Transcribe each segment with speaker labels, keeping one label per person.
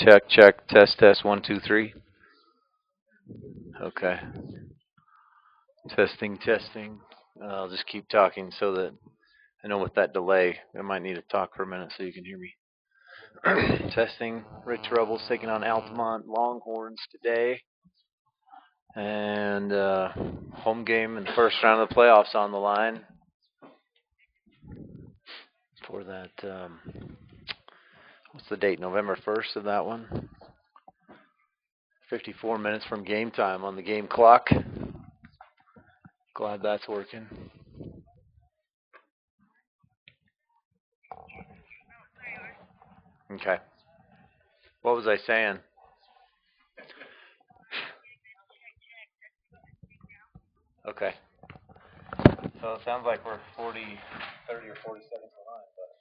Speaker 1: Check, check, test, test, 1, 2, 3. Okay. Testing, testing. I'll just keep talking so that I know with that delay, I might need to talk for a minute so you can hear me. Testing. Rich Rebels taking on Altamont Longhorns today. And home game in the first round of the playoffs on the line for that. What's the date? November 1st of that one. 54 minutes from game time on the game clock. Glad that's working. Okay. What was I saying? Okay. So it sounds like we're 30 or 40 seconds behind. But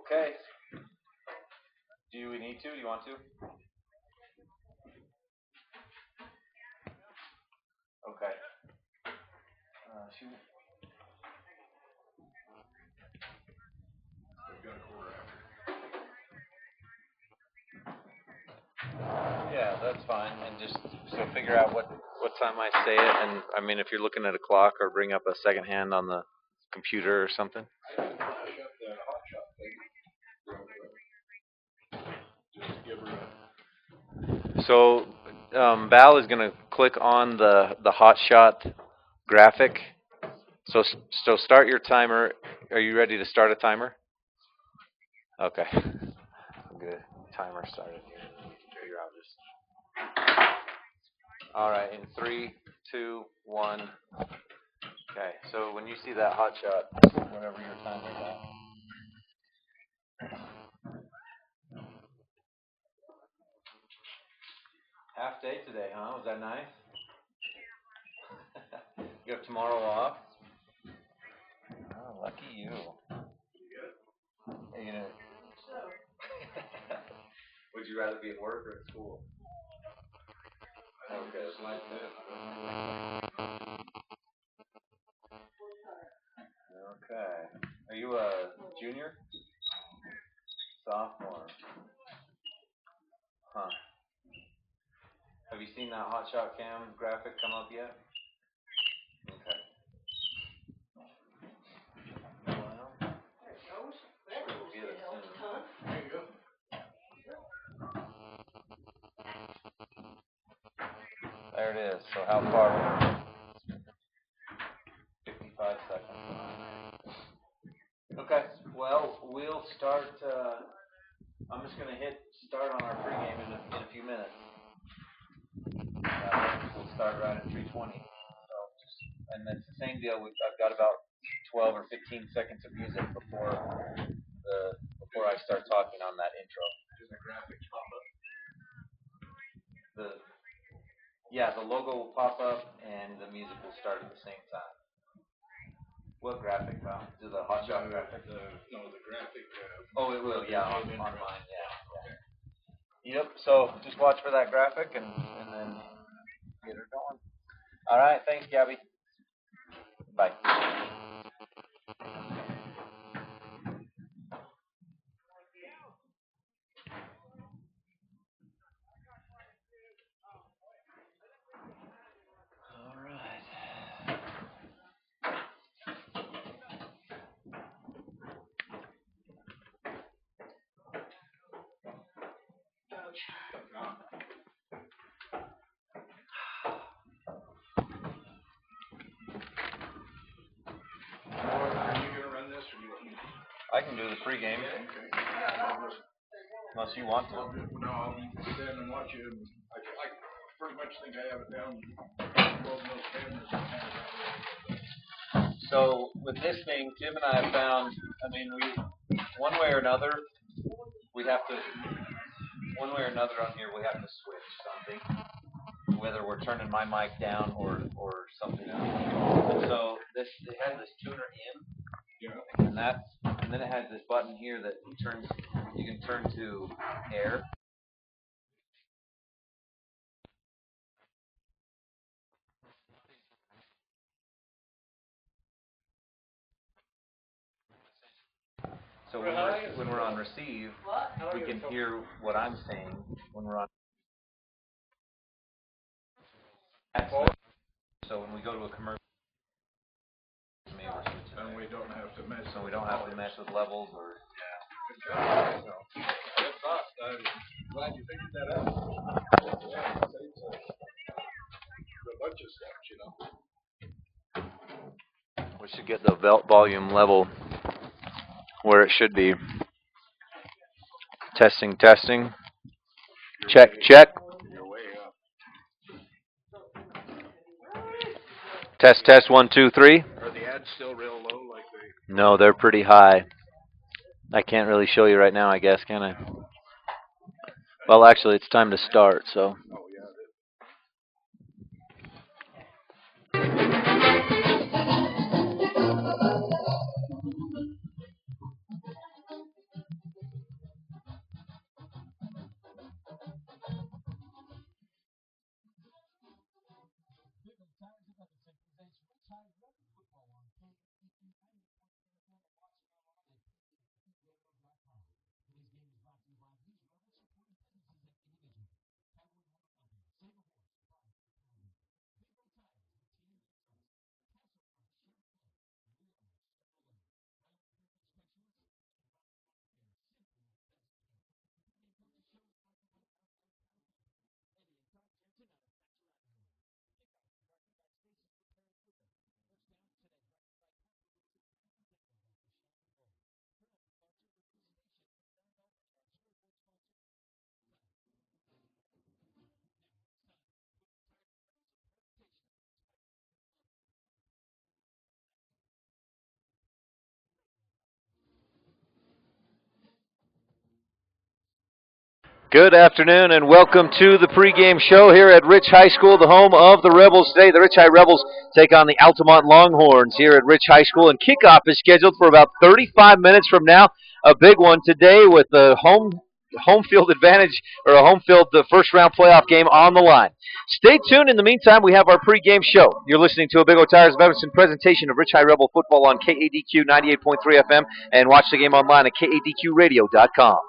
Speaker 1: okay. Do we need to? Do you want to? Okay. Shoot. Yeah, that's fine. And just so figure out what time I say it. And I mean, if you're looking at a clock, or bring up a second hand on the computer or something. So Val is going to click on the hot shot graphic. So start your timer. Are you ready to start a timer? Okay. Good. Timer started here. Figure out just. All right. In 3, 2, 1. Okay. So when you see that hot shot, whatever your timer is at. Half day today, huh? Was that nice? You have tomorrow off? Oh, lucky you. Are you gonna... Would you rather be at work or at school? Okay, that's mine too. Okay. Are you a junior? Sophomore. Huh. Have you seen that hot shot cam graphic come up yet? Okay. Well, we'll get it soon. There you go. There it is. So how far? 55 seconds. Okay. Well, we'll start. I'm just going to hit start on our pregame in a few minutes. We'll start right at 3:20. So and it's the same deal. I've got about 12 or 15 seconds of music before I start talking on that intro. Does the graphics pop up? The logo will pop up and the music will start at the same time. What graphic, Kyle? Do the hot shot graphic? The graphic. Oh, it will. Yeah, on mine. Yeah. Yep. So just watch for that graphic and then get her going. All right. Thanks, Gabby. Bye. I can do the pregame. Okay. Unless you want to. No, I'll sit down and watch it. I pretty much think I have it down. So with this thing, Jim and I have found, we one way or another on here, we have to switch something. Whether we're turning my mic down or something else. And so it has this tuner in. Yeah. And then it has this button here that you can turn to air. So when we're on receive, we can hear what I'm saying when we're on. So when we go to a commercial, and we don't have to mess. So we don't have to mess with levels or. Yeah. So, I'm glad you figured that out. Yeah, it saves a bunch of steps, We should get the volume level where it should be. Testing, testing. Check, check. You're way up. Test, test, 1, 2, 3. Are the ads still real low like they? No, they're pretty high. I can't really show you right now, I guess, can I? Well, actually, it's time to start, so. Oh, yeah, it is. Good afternoon and welcome to the pregame show here at Rich High School, the home of the Rebels. Today, the Rich High Rebels take on the Altamont Longhorns here at Rich High School, and kickoff is scheduled for about 35 minutes from now. A big one today with the home field advantage, or a home field the first round playoff game on the line. Stay tuned. In the meantime, we have our pregame show. You're listening to a Big O Tires of Evanston presentation of Rich High Rebel football on KADQ 98.3 FM, and watch the game online at kadqradio.com.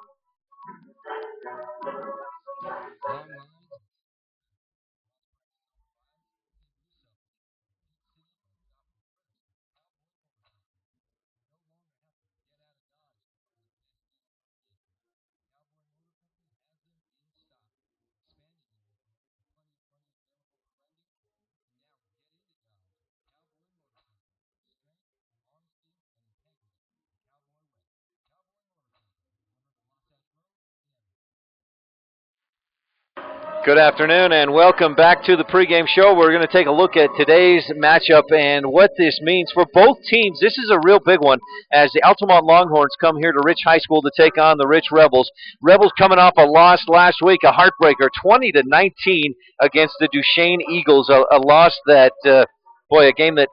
Speaker 1: Good afternoon and welcome back to the pregame show. We're going to take a look at today's matchup and what this means for both teams. This is a real big one as the Altamont Longhorns come here to Rich High School to take on the Rich Rebels. Rebels coming off a loss last week, a heartbreaker, 20-19 against the Duchesne Eagles, a loss that, a game that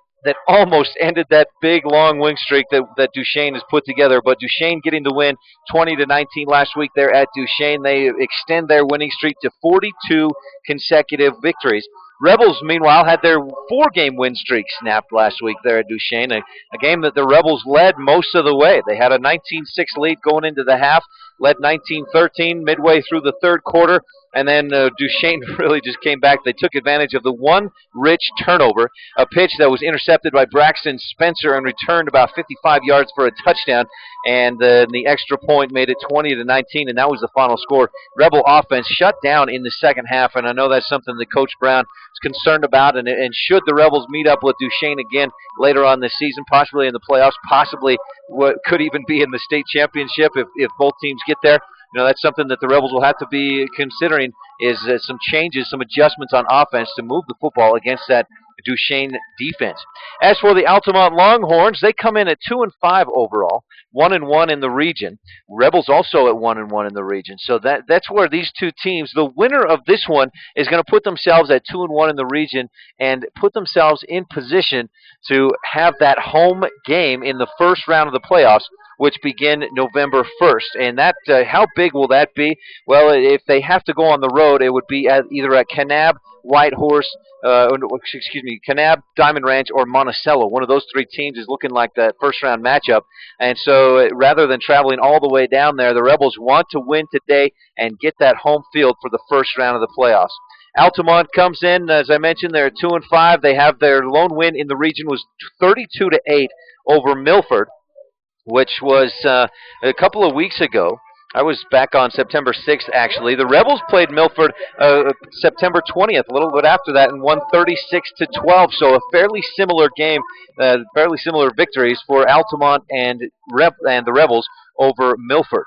Speaker 1: almost ended that big long win streak that Duchesne has put together. But Duchesne getting the win 20-19 last week there at Duchesne. They extend their winning streak to 42 consecutive victories. Rebels, meanwhile, had their 4-game win streak snapped last week there at Duchesne, a game that the Rebels led most of the way. They had a 19-6 lead going into the half, led 19-13 midway through the third quarter, and then Duchesne really just came back. They took advantage of the one Rich turnover, a pitch that was intercepted by Braxton Spencer and returned about 55 yards for a touchdown, and the extra point made it 20-19, and that was the final score. Rebel offense shut down in the second half, and I know that's something that Coach Brown is concerned about, and should the Rebels meet up with Duchesne again later on this season, possibly in the playoffs, possibly what could even be in the state championship if both teams get there. That's something that the Rebels will have to be considering is some changes, some adjustments on offense to move the football against that Duchesne defense. As for the Altamont Longhorns, they come in at 2-5 overall, 1-1 in the region. Rebels also at 1-1 in the region. So that's where these two teams, the winner of this one is going to put themselves at 2-1 in the region and put themselves in position to have that home game in the first round of the playoffs
Speaker 2: which begin November 1st. And that how big will that be? Well, if they have to go on the road, it would be either at Kanab, Whitehorse, excuse me, Kanab, Diamond Ranch, or Monticello. One of those three teams is looking like that first round matchup. And so rather than traveling all the way down there, the Rebels want to win today and get that home field for the first round of the playoffs. Altamont comes in, as I mentioned, they're 2-5. They have their lone win in the region was 32-8 over Milford, which was a couple of weeks ago. I was back on September 6th, actually. The Rebels played Milford September 20th, a little bit after that, and won 36-12. So a fairly similar game, fairly similar victories for Altamont and the Rebels over Milford.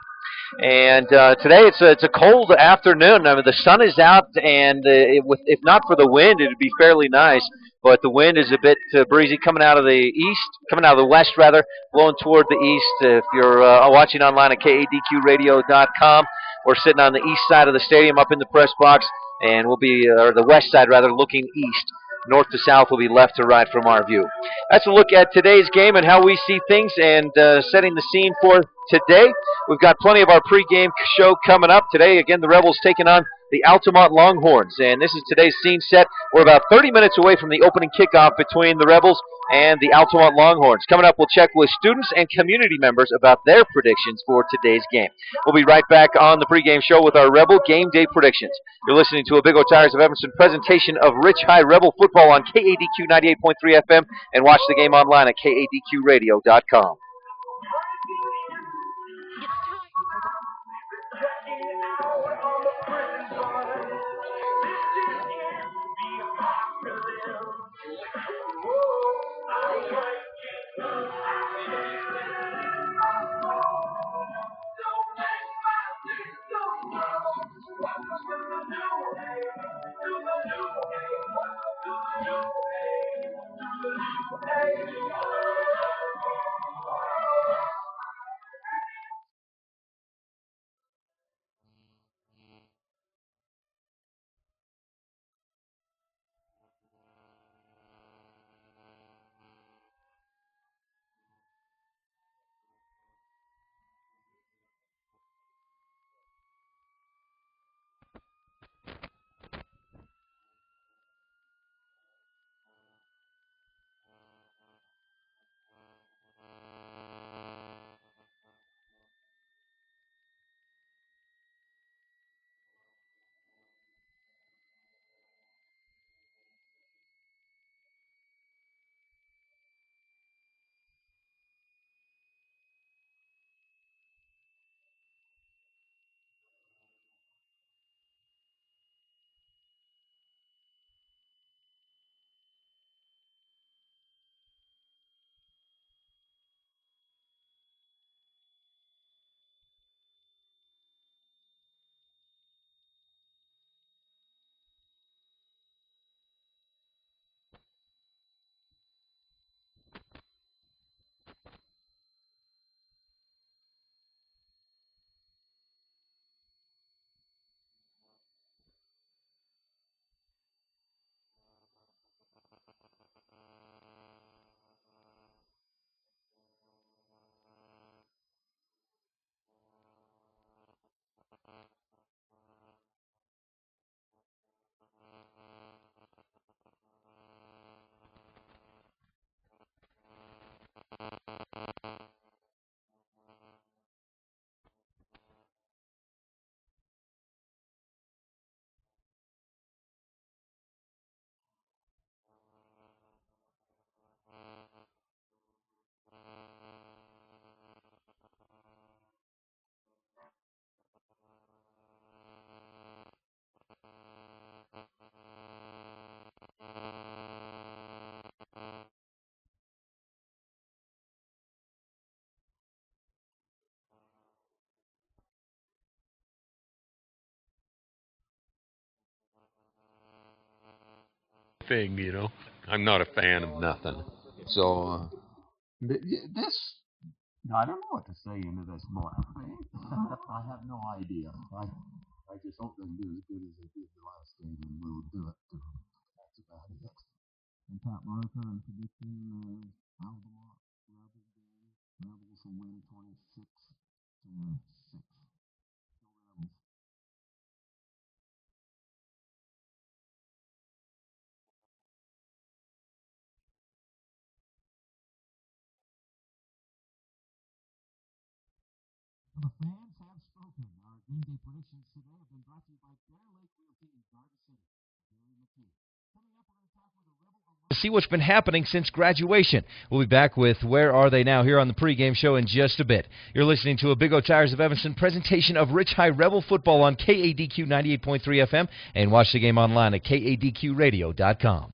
Speaker 2: And today it's a cold afternoon. I mean, the sun is out, and if not for the wind, it'd be fairly nice. But the wind is a bit breezy coming out of the east, coming out of the west rather, blowing toward the east. If you're watching online at kadqradio.com, we're sitting on the east side of the stadium, up in the press box, and we'll be or the west side rather, looking east. North to south will be left to right from our view. That's a look at today's game and how we see things, and setting the scene for today. We've got plenty of our pregame show coming up today. Again, the Rebels taking on the Altamont Longhorns, and this is today's scene set. We're about 30 minutes away from the opening kickoff between the Rebels and the Altamont Longhorns. Coming up, we'll check with students and community members about their predictions for today's game. We'll be right back on the pregame show with our Rebel Game Day predictions. You're listening to a Big O Tires of Evanston presentation of Rich High Rebel football on KADQ 98.3 FM, and watch the game online at kadqradio.com.
Speaker 3: Thing, you know. I'm not a fan of nothing. So, this, I don't know what to say into this more. I have no idea. I just hope they do as good as they did the last game, and we'll do it to them. That's about it. And Pat Marker, I'm predicting Altamont, Rebels to win 26-6. The fans have spoken. Our game day predictions today have been brought to you by Bear Lake Realty in Garden City. Barry McKee. Coming up, we're going to talk with a Rebel
Speaker 2: To see what's been happening since graduation. We'll be back with Where Are They Now here on the pregame show in just a bit. You're listening to a Big O Tires of Evanston presentation of Rich High Rebel football on KADQ 98.3 FM and watch the game online at kadqradio.com.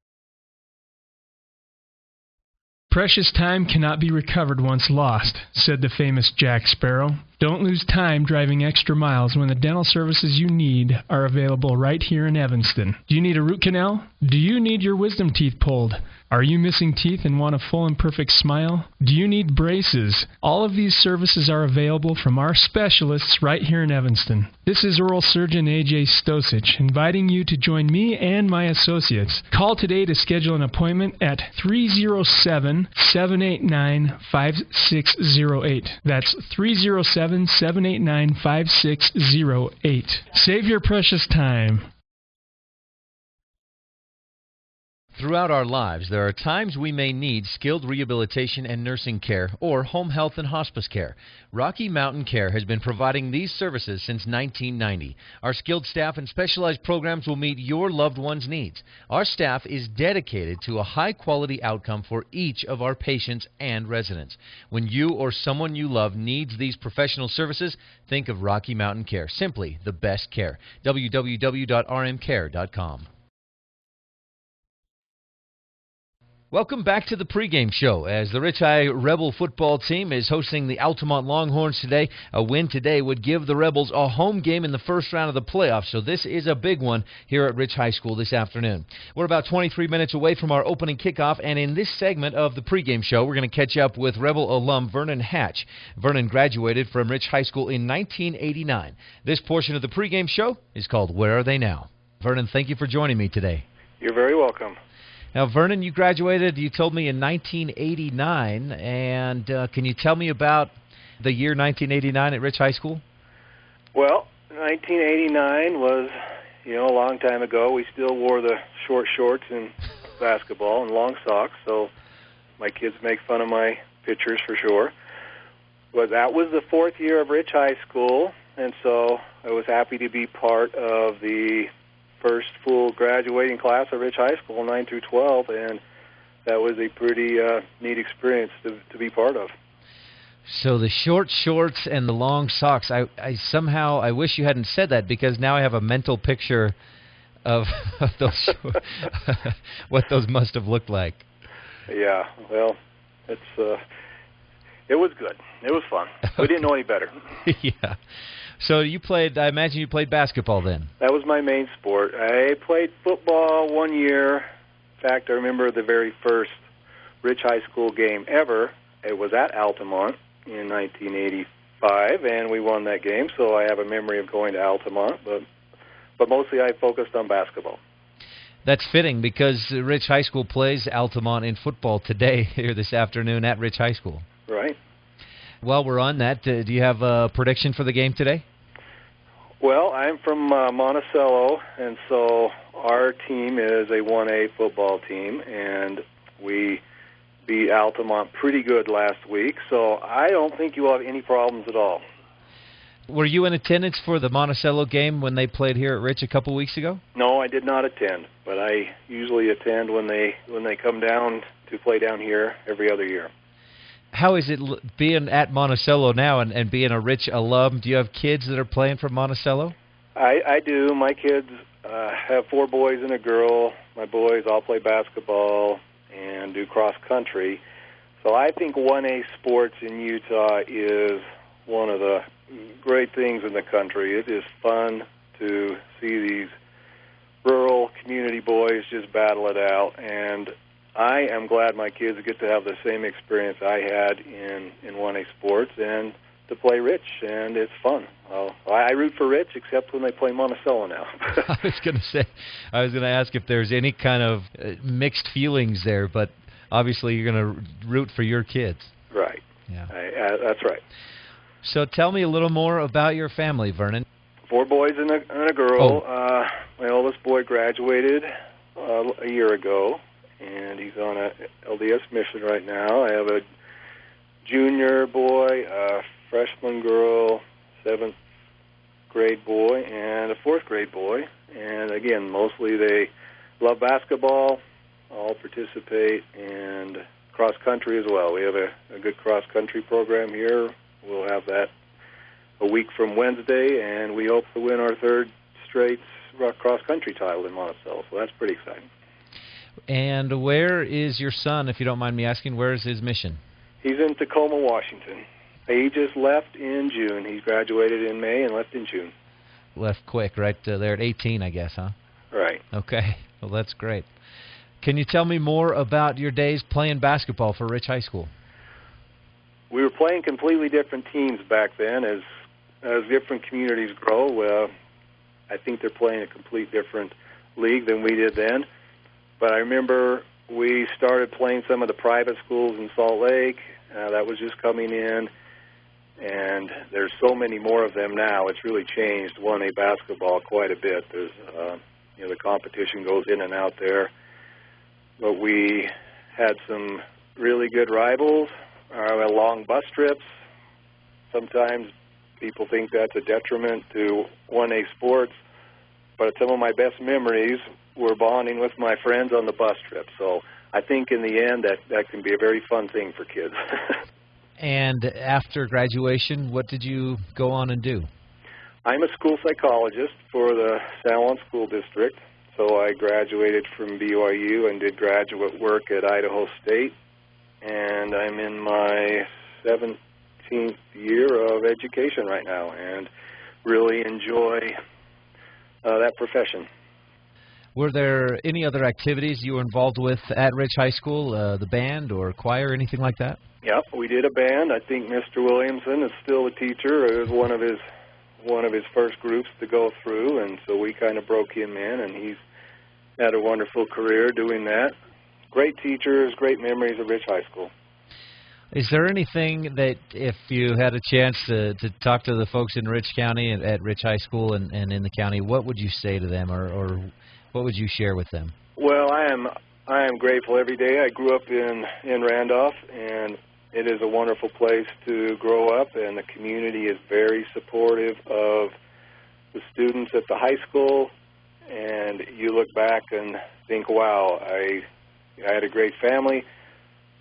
Speaker 4: Precious time cannot be recovered once lost, said the famous Jack Sparrow. Don't lose time driving extra miles when the dental services you need are available right here in Evanston. Do you need a root canal? Do you need your wisdom teeth pulled? Are you missing teeth and want a full and perfect smile? Do you need braces? All of these services are available from our specialists right here in Evanston. This is oral surgeon A.J. Stosich inviting you to join me and my associates. Call today to schedule an appointment at 307-789-5608. That's 307-789-5608. Save your precious time.
Speaker 2: Throughout our lives, there are times we may need skilled rehabilitation and nursing care or home health and hospice care. Rocky Mountain Care has been providing these services since 1990. Our skilled staff and specialized programs will meet your loved one's needs. Our staff is dedicated to a high-quality outcome for each of our patients and residents. When you or someone you love needs these professional services, think of Rocky Mountain Care. Simply the best care. www.rmcare.com. Welcome back to the pregame show as the Rich High Rebel football team is hosting the Altamont Longhorns today. A win today would give the Rebels a home game in the first round of the playoffs, so this is a big one here at Rich High School this afternoon. We're about 23 minutes away from our opening kickoff, and in this segment of the pregame show, we're going to catch up with Rebel alum Vernon Hatch. Vernon graduated from Rich High School in 1989. This portion of the pregame show is called Where Are They Now? Vernon, thank you for joining me today.
Speaker 5: You're very welcome.
Speaker 2: Now, Vernon, you graduated, you told me, in 1989, and can you tell me about the year 1989 at Rich High School?
Speaker 5: Well, 1989 was, a long time ago. We still wore the short shorts in basketball and long socks, so my kids make fun of my pictures for sure. But that was the fourth year of Rich High School, and so I was happy to be part of the first full graduating class of Rich High School, 9 through 12, and that was a pretty neat experience to be part of.
Speaker 2: So the short shorts and the long socks, I wish you hadn't said that, because now I have a mental picture of those what those must have looked like.
Speaker 5: Yeah, well, it was good. It was fun. We didn't know any better.
Speaker 2: Yeah. So I imagine you played basketball then.
Speaker 5: That was my main sport. I played football 1 year. In fact, I remember the very first Rich High School game ever. It was at Altamont in 1985, and we won that game, so I have a memory of going to Altamont, but mostly I focused on basketball.
Speaker 2: That's fitting, because Rich High School plays Altamont in football today, here this afternoon at Rich High School.
Speaker 5: Right.
Speaker 2: While we're on that, do you have a prediction for the game today?
Speaker 5: Well, I'm from Monticello, and so our team is a 1A football team, and we beat Altamont pretty good last week, so I don't think you'll have any problems at all.
Speaker 2: Were you in attendance for the Monticello game when they played here at Rich a couple weeks ago?
Speaker 5: No, I did not attend, but I usually attend when they come down to play down here every other year.
Speaker 2: How is it being at Monticello now and being a Rich alum? Do you have kids that are playing for Monticello?
Speaker 5: I do. My kids have 4 boys and a girl. My boys all play basketball and do cross country. So I think 1A sports in Utah is one of the great things in the country. It is fun to see these rural community boys just battle it out, and I am glad my kids get to have the same experience I had in 1A sports and to play Rich, and it's fun. I root for Rich, except when they play Monticello now.
Speaker 2: I was going to ask if there's any kind of mixed feelings there, but obviously you're going to root for your kids.
Speaker 5: Right.
Speaker 6: Yeah.
Speaker 5: That's right.
Speaker 6: So tell me a little more about your family, Vernon.
Speaker 5: 4 boys and a girl. My oldest boy graduated a year ago, and he's on a LDS mission right now. I have a junior boy, a freshman girl, 7th grade boy, and a 4th grade boy. And again, mostly they love basketball, all participate, and cross country as well. We have a good cross country program here. We'll have that a week from Wednesday, and we hope to win our 3rd straight cross country title in Monticello. So that's pretty exciting.
Speaker 6: And where is your son, if you don't mind me asking? Where is his mission?
Speaker 5: He's in Tacoma, Washington. He just left in June. He graduated in May and left in June.
Speaker 6: Left quick, right there at 18, I guess, huh?
Speaker 5: Right.
Speaker 6: Okay. Well, that's great. Can you tell me more about your days playing basketball for Rich High School?
Speaker 5: We were playing completely different teams back then. As different communities grow, I think they're playing a complete different league than we did then. But I remember we started playing some of the private schools in Salt Lake. That was just coming in, and there's so many more of them now. It's really changed 1A basketball quite a bit. There's, the competition goes in and out there. But we had some really good rivals. Long bus trips. Sometimes people think that's a detriment to 1A sports, but some of my best memories were bonding with my friends on the bus trip. So I think in the end that can be a very fun thing for kids.
Speaker 6: And after graduation, what did you go on and do?
Speaker 5: I'm a school psychologist for the San Juan School District. So I graduated from BYU and did graduate work at Idaho State. And I'm in my 17th year of education right now and really enjoy that profession.
Speaker 6: Were there any other activities you were involved with at Rich High School, the band or choir, anything like that?
Speaker 5: Yep, we did a band. I think Mr. Williamson is still a teacher. It was one of his first groups to go through, and so we kind of broke him in, and he's had a wonderful career doing that. Great teachers, great memories of Rich High School.
Speaker 6: Is there anything that, if you had a chance to talk to the folks in Rich County at Rich High School and in the county, what would you say to them, or what would you share with them?
Speaker 5: Well, I am grateful every day. I grew up in Randolph, and it is a wonderful place to grow up, and the community is very supportive of the students at the high school. And you look back and think, wow, I had a great family,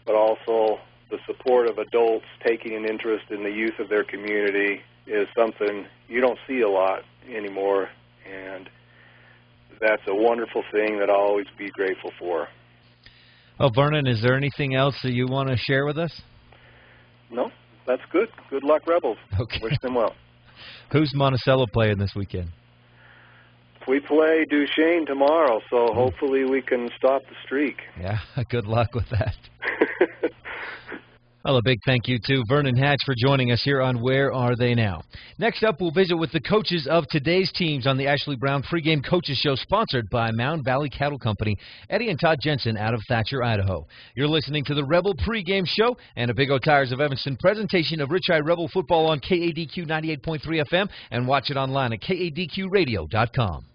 Speaker 5: but also the support of adults taking an interest in the youth of their community is something you don't see a lot anymore, and that's a wonderful thing that I'll always be grateful for.
Speaker 6: Well, Vernon, is there anything else that you want to share with us?
Speaker 5: No, that's good. Good luck, Rebels.
Speaker 6: Okay.
Speaker 5: Wish them well.
Speaker 6: Who's Monticello playing this weekend?
Speaker 5: We play Duchesne tomorrow, so hopefully we can stop the streak.
Speaker 6: Yeah, good luck with that. Well, a big thank you to Vernon Hatch for joining us here on Where Are They Now? Next up, we'll visit with the coaches of today's teams on the Ashley Brown Pregame Coaches Show, sponsored by Mound Valley Cattle Company, Eddie and Todd Jensen out of Thatcher, Idaho. You're listening to the Rebel Pregame Show and a Big O Tires of Evanston presentation of Rich High Rebel football on KADQ 98.3 FM, and watch it online at kadqradio.com.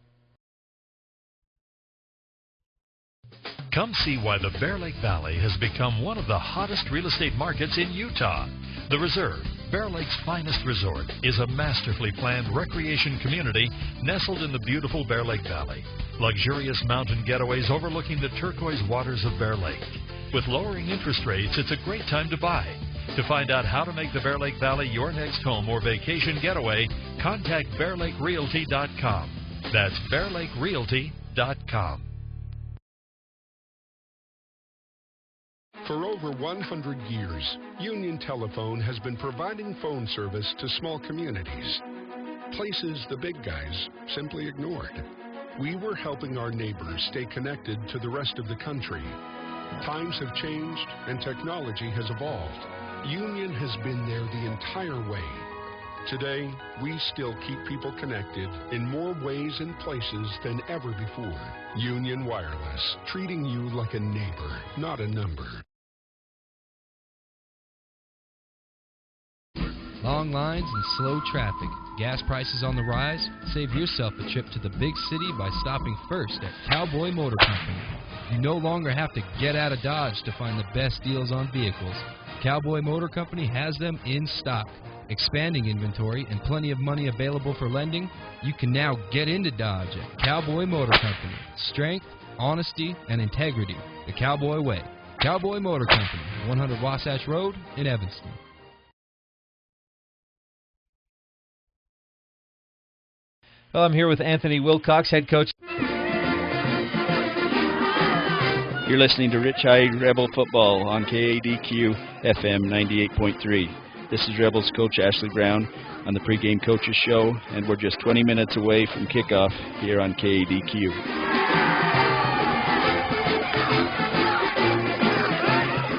Speaker 7: Come see why the Bear Lake Valley has become one of the hottest real estate markets in Utah. The Reserve, Bear Lake's finest resort, is a masterfully planned recreation community nestled in the beautiful Bear Lake Valley. Luxurious mountain getaways overlooking the turquoise waters of Bear Lake. With lowering interest rates, it's a great time to buy. To find out how to make the Bear Lake Valley your next home or vacation getaway, contact BearLakeRealty.com. That's BearLakeRealty.com.
Speaker 8: For over 100 years, Union Telephone has been providing phone service to small communities, places the big guys simply ignored. We were helping our neighbors stay connected to the rest of the country. Times have changed and technology has evolved. Union has been there the entire way. Today, we still keep people connected in more ways and places than ever before. Union Wireless, treating you like a neighbor, not a number.
Speaker 9: Long lines and slow traffic. Gas prices on the rise? Save yourself a trip to the big city by stopping first at Cowboy Motor Company. You no longer have to get out of Dodge to find the best deals on vehicles. Cowboy Motor Company has them in stock. Expanding inventory and plenty of money available for lending, you can now get into Dodge at Cowboy Motor Company. Strength, honesty, and integrity. The Cowboy way. Cowboy Motor Company, 100 Wasatch Road in Evanston.
Speaker 6: Well, I'm here with Anthony Wilcox, head coach.
Speaker 10: You're listening to Rich High Rebel Football on KADQ FM 98.3. This is Rebels coach Ashley Brown on the Pregame Coaches Show, and we're just 20 minutes away from kickoff here on KADQ.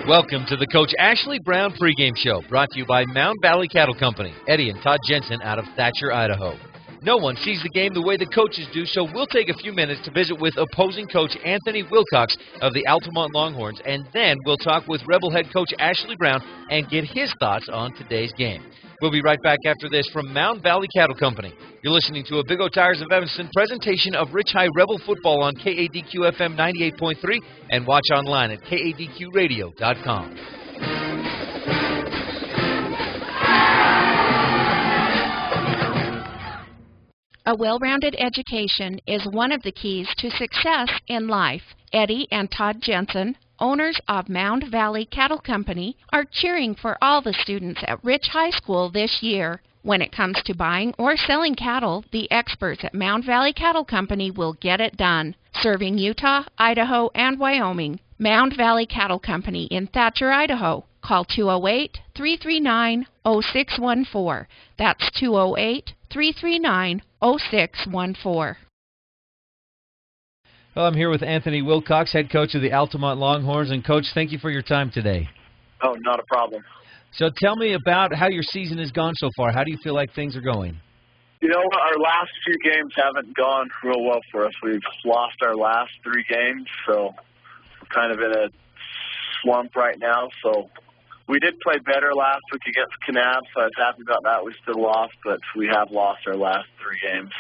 Speaker 6: Welcome to the Coach Ashley Brown Pregame Show, brought to you by Mound Valley Cattle Company. Eddie and Todd Jensen out of Thatcher, Idaho. No one sees the game the way the coaches do, so we'll take a few minutes to visit with opposing coach Anthony Wilcox of the Altamont Longhorns, and then we'll talk with Rebel head coach Ashley Brown and get his thoughts on today's game. We'll be right back after this from Mound Valley Cattle Company. You're listening to a Big O Tires of Evanston presentation of Rich High Rebel Football on KADQ FM 98.3 and watch online at kadqradio.com.
Speaker 11: A well-rounded education is one of the keys to success in life. Eddie and Todd Jensen, owners of Mound Valley Cattle Company, are cheering for all the students at Rich High School this year. When it comes to buying or selling cattle, the experts at Mound Valley Cattle Company will get it done. Serving Utah, Idaho, and Wyoming. Mound Valley Cattle Company in Thatcher, Idaho. Call 208-339-0614. That's 208-339-0614.
Speaker 6: Well, I'm here with Anthony Wilcox, head coach of the Altamont Longhorns. And, Coach, thank you for your time today.
Speaker 12: Oh, not a problem.
Speaker 6: So tell me about how your season has gone so far. How do you feel like things are going?
Speaker 12: You know, our last few games haven't gone real well for us. We've lost our last 3 games, so we're kind of in a slump right now. So we did play better last week against Kanab, so I was happy about that. We still lost, but we have lost our last 3 games.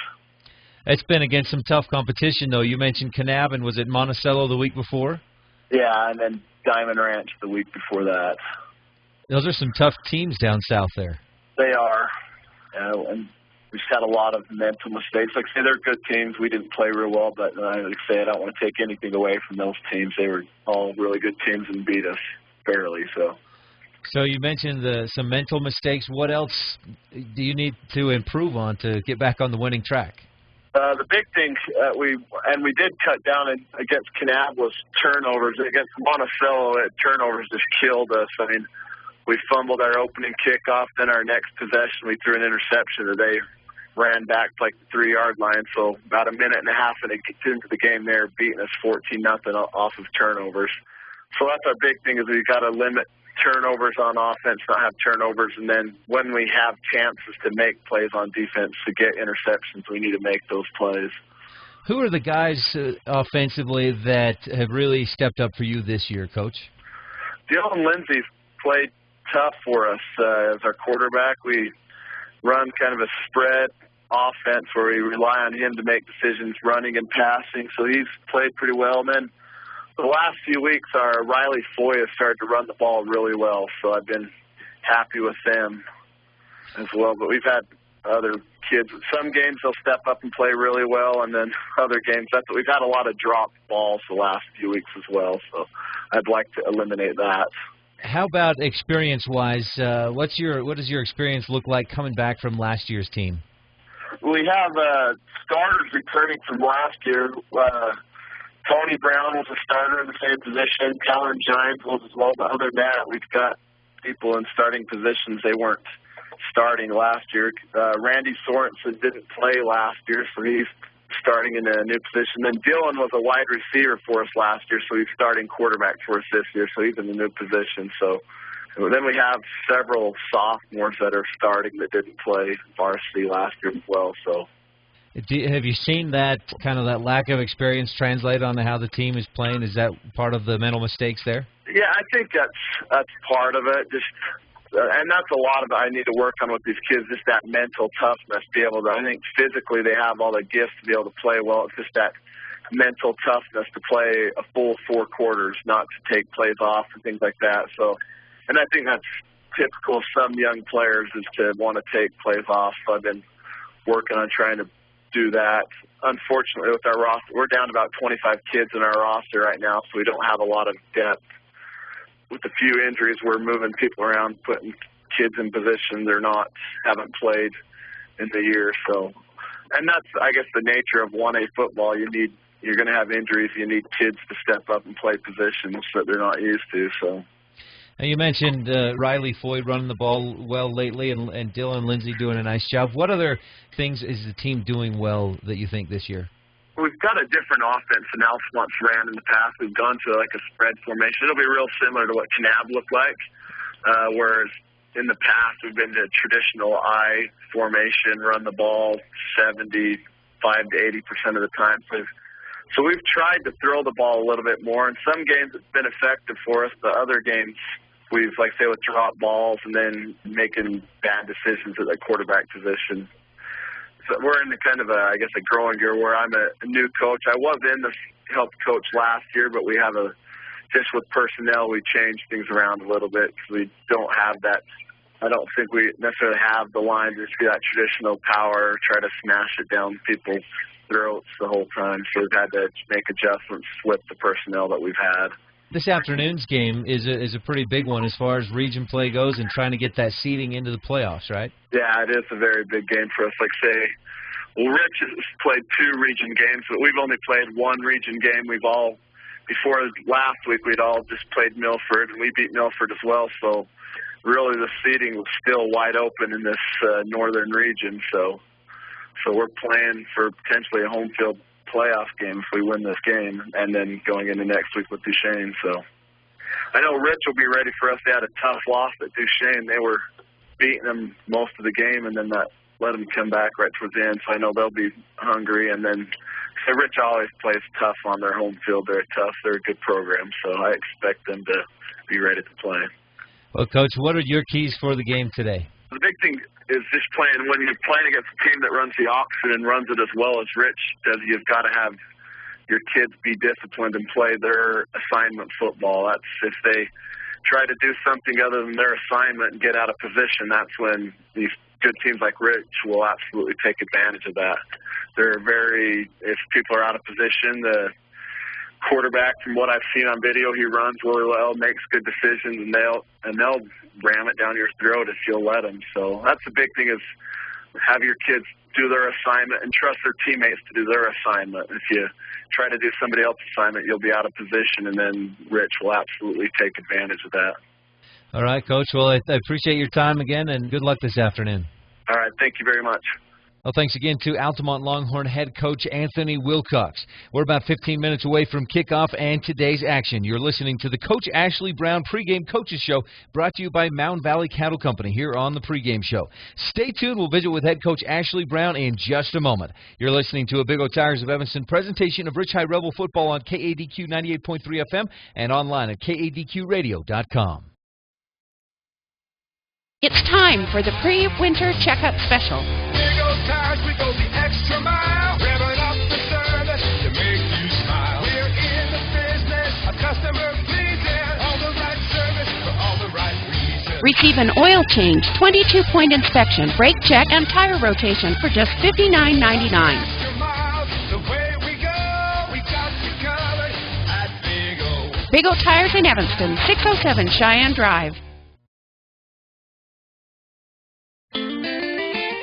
Speaker 6: It's been against some tough competition, though. You mentioned Kanab, and was it Monticello the week before?
Speaker 12: Yeah, and then Diamond Ranch the week before that.
Speaker 6: Those are some tough teams down south there.
Speaker 12: They are, and we just had a lot of mental mistakes. Like I say, they're good teams. We didn't play real well, but like I say, I don't want to take anything away from those teams. They were all really good teams and beat us fairly. So
Speaker 6: you mentioned some mental mistakes. What else do you need to improve on to get back on the winning track?
Speaker 12: The big thing we did cut down against Kanab was turnovers. Against Monticello, turnovers just killed us. I mean, we fumbled our opening kickoff. Then our next possession, we threw an interception that they ran back to like the 3-yard line. So about a minute and a half into the game, they're beating us 14-0 off of turnovers. So that's our big thing is we've got to limit turnovers on offense, not have turnovers, and then when we have chances to make plays on defense to get interceptions, we need to make those plays.
Speaker 6: Who are the guys offensively that have really stepped up for you this year, Coach?
Speaker 12: Dylan Lindsay's played tough for us as our quarterback. We run kind of a spread offense where we rely on him to make decisions running and passing, so he's played pretty well. And then the last few weeks, our Riley Foy has started to run the ball really well, so I've been happy with them as well. But we've had other kids. Some games they'll step up and play really well, and then other games we've had a lot of dropped balls the last few weeks as well, so I'd like to eliminate that.
Speaker 6: How about experience-wise? What does your experience look like coming back from last year's team?
Speaker 12: We have starters returning from last year. Tony Brown was a starter in the same position. Calvin Giants was as well. But other than that, we've got people in starting positions. They weren't starting last year. Randy Sorensen didn't play last year, so he's starting in a new position. Then Dylan was a wide receiver for us last year, so he's starting quarterback for us this year, so he's in a new position. So then we have several sophomores that are starting that didn't play varsity last year as well. So.
Speaker 6: Have you seen that kind of that lack of experience translate on how the team is playing? Is that part of the mental mistakes there?
Speaker 12: Yeah, I think that's part of it. Just and that's a lot of it I need to work on with these kids, just that mental toughness, be able to, I think physically they have all the gifts to be able to play well. It's just that mental toughness to play a full 4 quarters, not to take plays off and things like that. So, and I think that's typical of some young players, is to want to take plays off. So I've been working on trying to do that. Unfortunately, with our roster, we're down to about 25 kids in our roster right now, so we don't have a lot of depth. With a few injuries, we're moving people around, putting kids in position haven't played in the year. So, and that's, I guess, the nature of 1A football. You're going to have injuries. You need kids to step up and play positions that they're not used to. So.
Speaker 6: Now you mentioned Riley Floyd running the ball well lately, and Dylan Lindsay doing a nice job. What other things is the team doing well that you think this year?
Speaker 12: We've got a different offense than Altamont's ran in the past. We've gone to like a spread formation. It'll be real similar to what Kanab looked like, whereas in the past we've been to traditional I formation, run the ball 75 to 80% of the time. So we've tried to throw the ball a little bit more. In some games it's been effective for us, but other games we've, like say, with drop balls and then making bad decisions at the quarterback position. So we're in the kind of a growing year where I'm a new coach. I was in the help coach last year, but we have just with personnel, we changed things around a little bit. So we don't have that. I don't think we necessarily have the line to just be that traditional power, try to smash it down people's throats the whole time. So we've had to make adjustments with the personnel that we've had.
Speaker 6: This afternoon's game is a pretty big one as far as region play goes and trying to get that seeding into the playoffs, right?
Speaker 12: Yeah, it is a very big game for us. Like, say, Rich has played 2 region games, but we've only played 1 region game. Before last week, we'd all just played Milford, and we beat Milford as well. So really the seeding was still wide open in this northern region. So we're playing for potentially a home field playoff game if we win this game, and then going into next week with Duchesne. So I know Rich will be ready for us. They had a tough loss at Duchesne. They were beating them most of the game, and then that let them come back right towards the end. So I know they'll be hungry. And then Rich always plays tough on their home field. They're tough. They're a good program, so I expect them to be ready to play.
Speaker 6: Well, Coach, what are your keys for the game today?
Speaker 12: The big thing is just when you're playing against a team that runs the opposite and runs it as well as Rich does, you've got to have your kids be disciplined and play their assignment football. That's if they try to do something other than their assignment and get out of position, that's when these good teams like Rich will absolutely take advantage of that. If people are out of position, the quarterback, from what I've seen on video, he runs really well, makes good decisions, and they'll ram it down your throat if you'll let them. So that's the big thing, is have your kids do their assignment and trust their teammates to do their assignment. If you try to do somebody else's assignment, you'll be out of position, and then Rich will absolutely take advantage of that.
Speaker 6: All right, Coach. Well, I appreciate your time again, and good luck this afternoon.
Speaker 12: All right. Thank you very much.
Speaker 6: Well, thanks again to Altamont Longhorn head coach Anthony Wilcox. We're about 15 minutes away from kickoff and today's action. You're listening to the Coach Ashley Brown Pregame Coaches Show, brought to you by Mound Valley Cattle Company here on the Pregame Show. Stay tuned. We'll visit with head coach Ashley Brown in just a moment. You're listening to a Big O Tigers of Evanston presentation of Rich High Rebel Football on KADQ 98.3 FM and online at kadqradio.com.
Speaker 11: It's time for the pre-winter checkup special.
Speaker 13: Big O Tires, we go the extra mile, revving up the service to make you smile. We're in the business of customer pleasing, all the right service for all the right reasons.
Speaker 11: Receive an oil change, 22-point inspection, brake check, and tire rotation for just $59.99.
Speaker 13: Extra miles, the way we go, we got you covered at Big O.
Speaker 11: Big O Tires in Evanston, 607 Cheyenne Drive.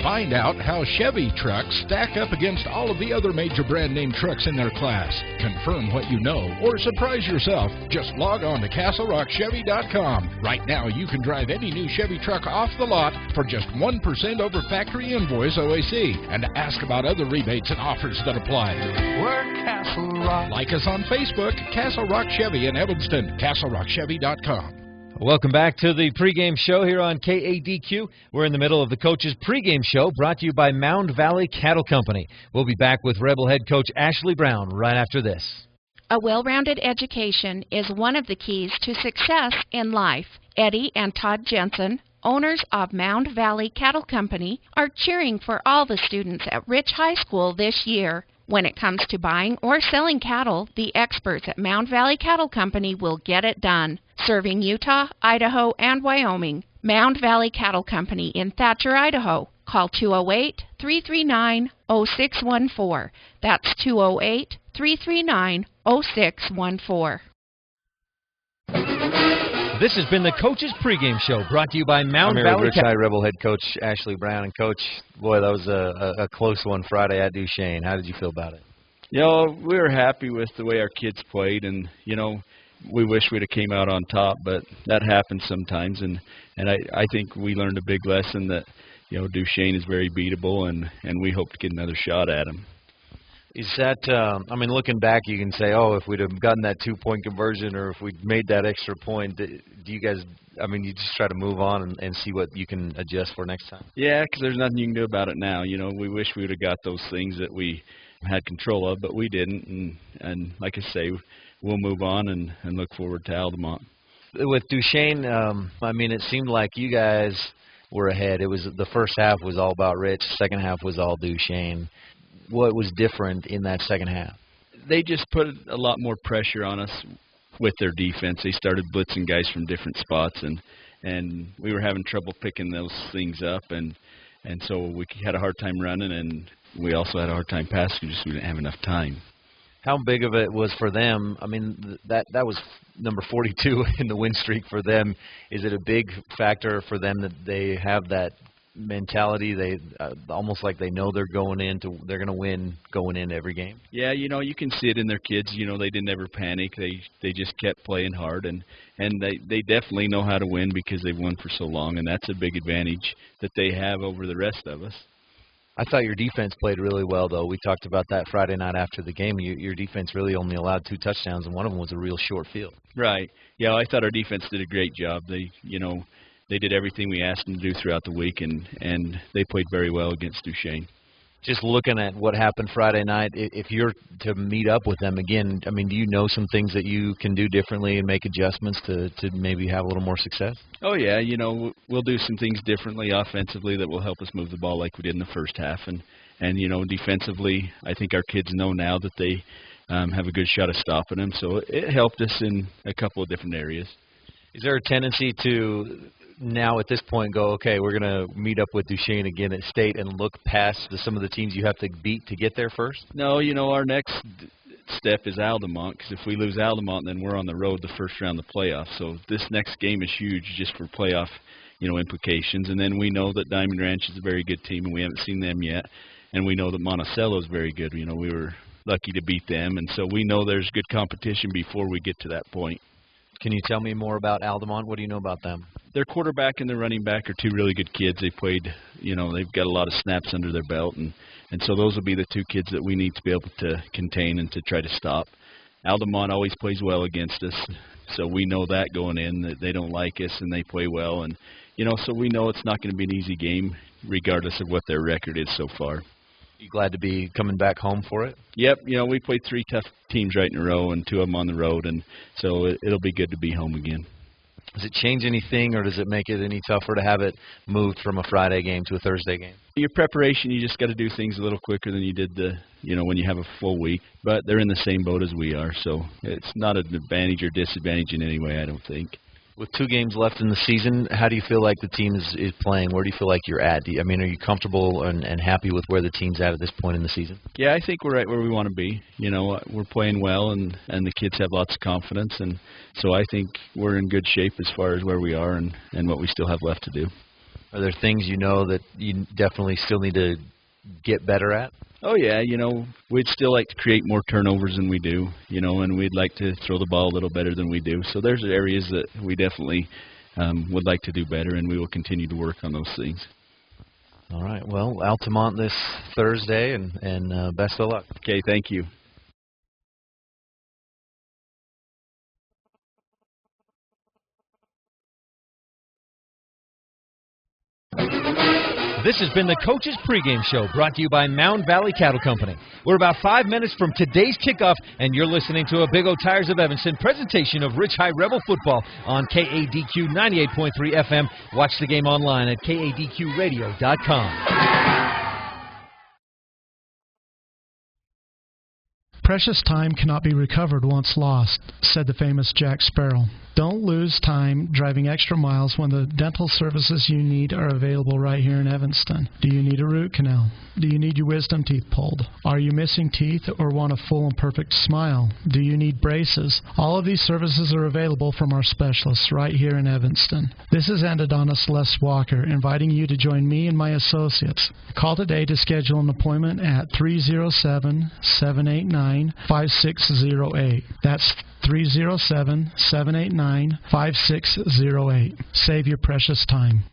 Speaker 8: Find out how Chevy trucks stack up against all of the other major brand name trucks in their class. Confirm what you know or surprise yourself. Just log on to CastleRockChevy.com. Right now you can drive any new Chevy truck off the lot for just 1% over factory invoice OAC, and ask about other rebates and offers that apply.
Speaker 13: We're Castle Rock.
Speaker 8: Like us on Facebook, Castle Rock Chevy in Evanston, CastleRockChevy.com.
Speaker 6: Welcome back to the pregame show here on KADQ. We're in the middle of the coach's pregame show, brought to you by Mound Valley Cattle Company. We'll be back with Rebel head coach Ashley Brown right after this.
Speaker 11: A well-rounded education is one of the keys to success in life. Eddie and Todd Jensen, owners of Mound Valley Cattle Company, are cheering for all the students at Rich High School this year. When it comes to buying or selling cattle, the experts at Mound Valley Cattle Company will get it done. Serving Utah, Idaho, and Wyoming, Mound Valley Cattle Company in Thatcher, Idaho. Call 208-339-0614. That's 208-339-0614.
Speaker 6: This has been the Coach's Pregame Show, brought to you by Mound
Speaker 2: I'm here
Speaker 6: Valley
Speaker 2: with Rich High Rebel head coach Ashley Brown. And, Coach, boy, that was a close one Friday at Duchesne. How did you feel about it?
Speaker 10: You know, we were happy with the way our kids played, and, you know, we wish we'd have came out on top, but that happens sometimes. And I think we learned a big lesson that, you know, Duchesne is very beatable, and we hope to get another shot at him.
Speaker 2: Is that, I mean, looking back, you can say, oh, if we'd have gotten that two-point conversion or if we'd made that extra point, do you guys, I mean, you just try to move on and see what you can adjust for next time?
Speaker 10: Yeah, because there's nothing you can do about it now. You know, we wish we would have got those things that we had control of, but we didn't. And like I say, we'll move on and look forward to Altamont.
Speaker 2: With Duchesne, I mean, it seemed like you guys were ahead. It was the first half was all about Rich. Second half was all Duchesne. What was different in that second half?
Speaker 10: They just put a lot more pressure on us with their defense. They started blitzing guys from different spots, and we were having trouble picking those things up, and so we had a hard time running, and we also had a hard time passing just because we didn't have enough time.
Speaker 2: How big of it was for them? I mean, that was number 42 in the win streak for them. Is it a big factor for them that they have that mentality? They almost like they know they're going to win going in every game.
Speaker 10: Yeah, you know, you can see it in their kids. You know, they didn't ever panic. They just kept playing hard, and they definitely know how to win because they've won for so long, and that's a big advantage that they have over the rest of us.
Speaker 2: I thought your defense played really well, though. We talked about that Friday night after the game. Your defense really only allowed 2 touchdowns, and one of them was a real short field.
Speaker 10: Right. Yeah, I thought our defense did a great job. They did everything we asked them to do throughout the week, and they played very well against Duchesne.
Speaker 2: Just looking at what happened Friday night, if you're to meet up with them again, I mean, do you know some things that you can do differently and make adjustments to maybe have a little more success?
Speaker 10: Oh, yeah. You know, we'll do some things differently offensively that will help us move the ball like we did in the first half. And you know, defensively, I think our kids know now that they have a good shot of stopping them. So it helped us in a couple of different areas.
Speaker 2: Is there a tendency to now at this point go, okay, we're going to meet up with Duchesne again at state and look past some of the teams you have to beat to get there first?
Speaker 10: No, you know, our next step is Altamont, because if we lose Altamont, then we're on the road the first round of the playoffs. So this next game is huge just for playoff, you know, implications. And then we know that Diamond Ranch is a very good team, and we haven't seen them yet. And we know that Monticello is very good. You know, we were lucky to beat them, and so we know there's good competition before we get to that point.
Speaker 2: Can you tell me more about Altamont? What do you know about them?
Speaker 10: Their quarterback and their running back are 2 really good kids. They played, you know, they've got a lot of snaps under their belt, and so those will be the 2 kids that we need to be able to contain and to try to stop. Altamont always plays well against us, so we know that going in, that they don't like us and they play well, and you know, so we know it's not going to be an easy game regardless of what their record is so far.
Speaker 2: You glad to be coming back home for it?
Speaker 10: Yep. You know, we played 3 tough teams right in a row, and 2 of them on the road, and so it'll be good to be home again.
Speaker 2: Does it change anything, or does it make it any tougher to have it moved from a Friday game to a Thursday game?
Speaker 10: Your preparation, you just got to do things a little quicker than you did when you have a full week. But they're in the same boat as we are, so it's not an advantage or disadvantage in any way, I don't think.
Speaker 2: With 2 games left in the season, how do you feel like the team is playing? Where do you feel like you're at? I mean, are you comfortable and happy with where the team's at this point in the season?
Speaker 10: Yeah, I think we're right where we want to be. You know, we're playing well, and the kids have lots of confidence, and so I think we're in good shape as far as where we are and what we still have left to do.
Speaker 2: Are there things you know that you definitely still need to get better at?
Speaker 10: Oh, yeah, you know, we'd still like to create more turnovers than we do, you know, and we'd like to throw the ball a little better than we do. So there's areas that we definitely would like to do better, and we will continue to work on those things.
Speaker 2: All right. Well, Altamont this Thursday, and best of luck.
Speaker 10: Okay, thank you.
Speaker 6: This has been the Coach's Pregame Show, brought to you by Mound Valley Cattle Company. We're about 5 minutes from today's kickoff, and you're listening to a Big O Tires of Evanston presentation of Rich High Rebel Football on KADQ 98.3 FM. Watch the game online at kadqradio.com.
Speaker 14: Precious time cannot be recovered once lost, said the famous Jack Sparrow. Don't lose time driving extra miles when the dental services you need are available right here in Evanston. Do you need a root canal? Do you need your wisdom teeth pulled? Are you missing teeth or want a full and perfect smile? Do you need braces? All of these services are available from our specialists right here in Evanston. This is endodontist Les Walker inviting you to join me and my associates. Call today to schedule an appointment at 307-789-5608. That's 307-789-5608. Save your precious time.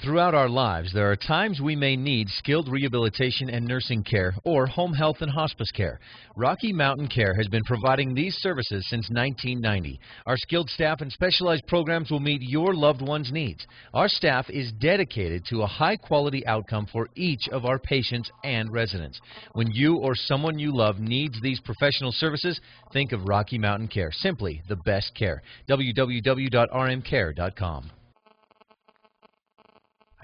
Speaker 6: Throughout our lives, there are times we may need skilled rehabilitation and nursing care or home health and hospice care. Rocky Mountain Care has been providing these services since 1990. Our skilled staff and specialized programs will meet your loved one's needs. Our staff is dedicated to a high-quality outcome for each of our patients and residents. When you or someone you love needs these professional services, think of Rocky Mountain Care. Simply the best care. www.rmcare.com.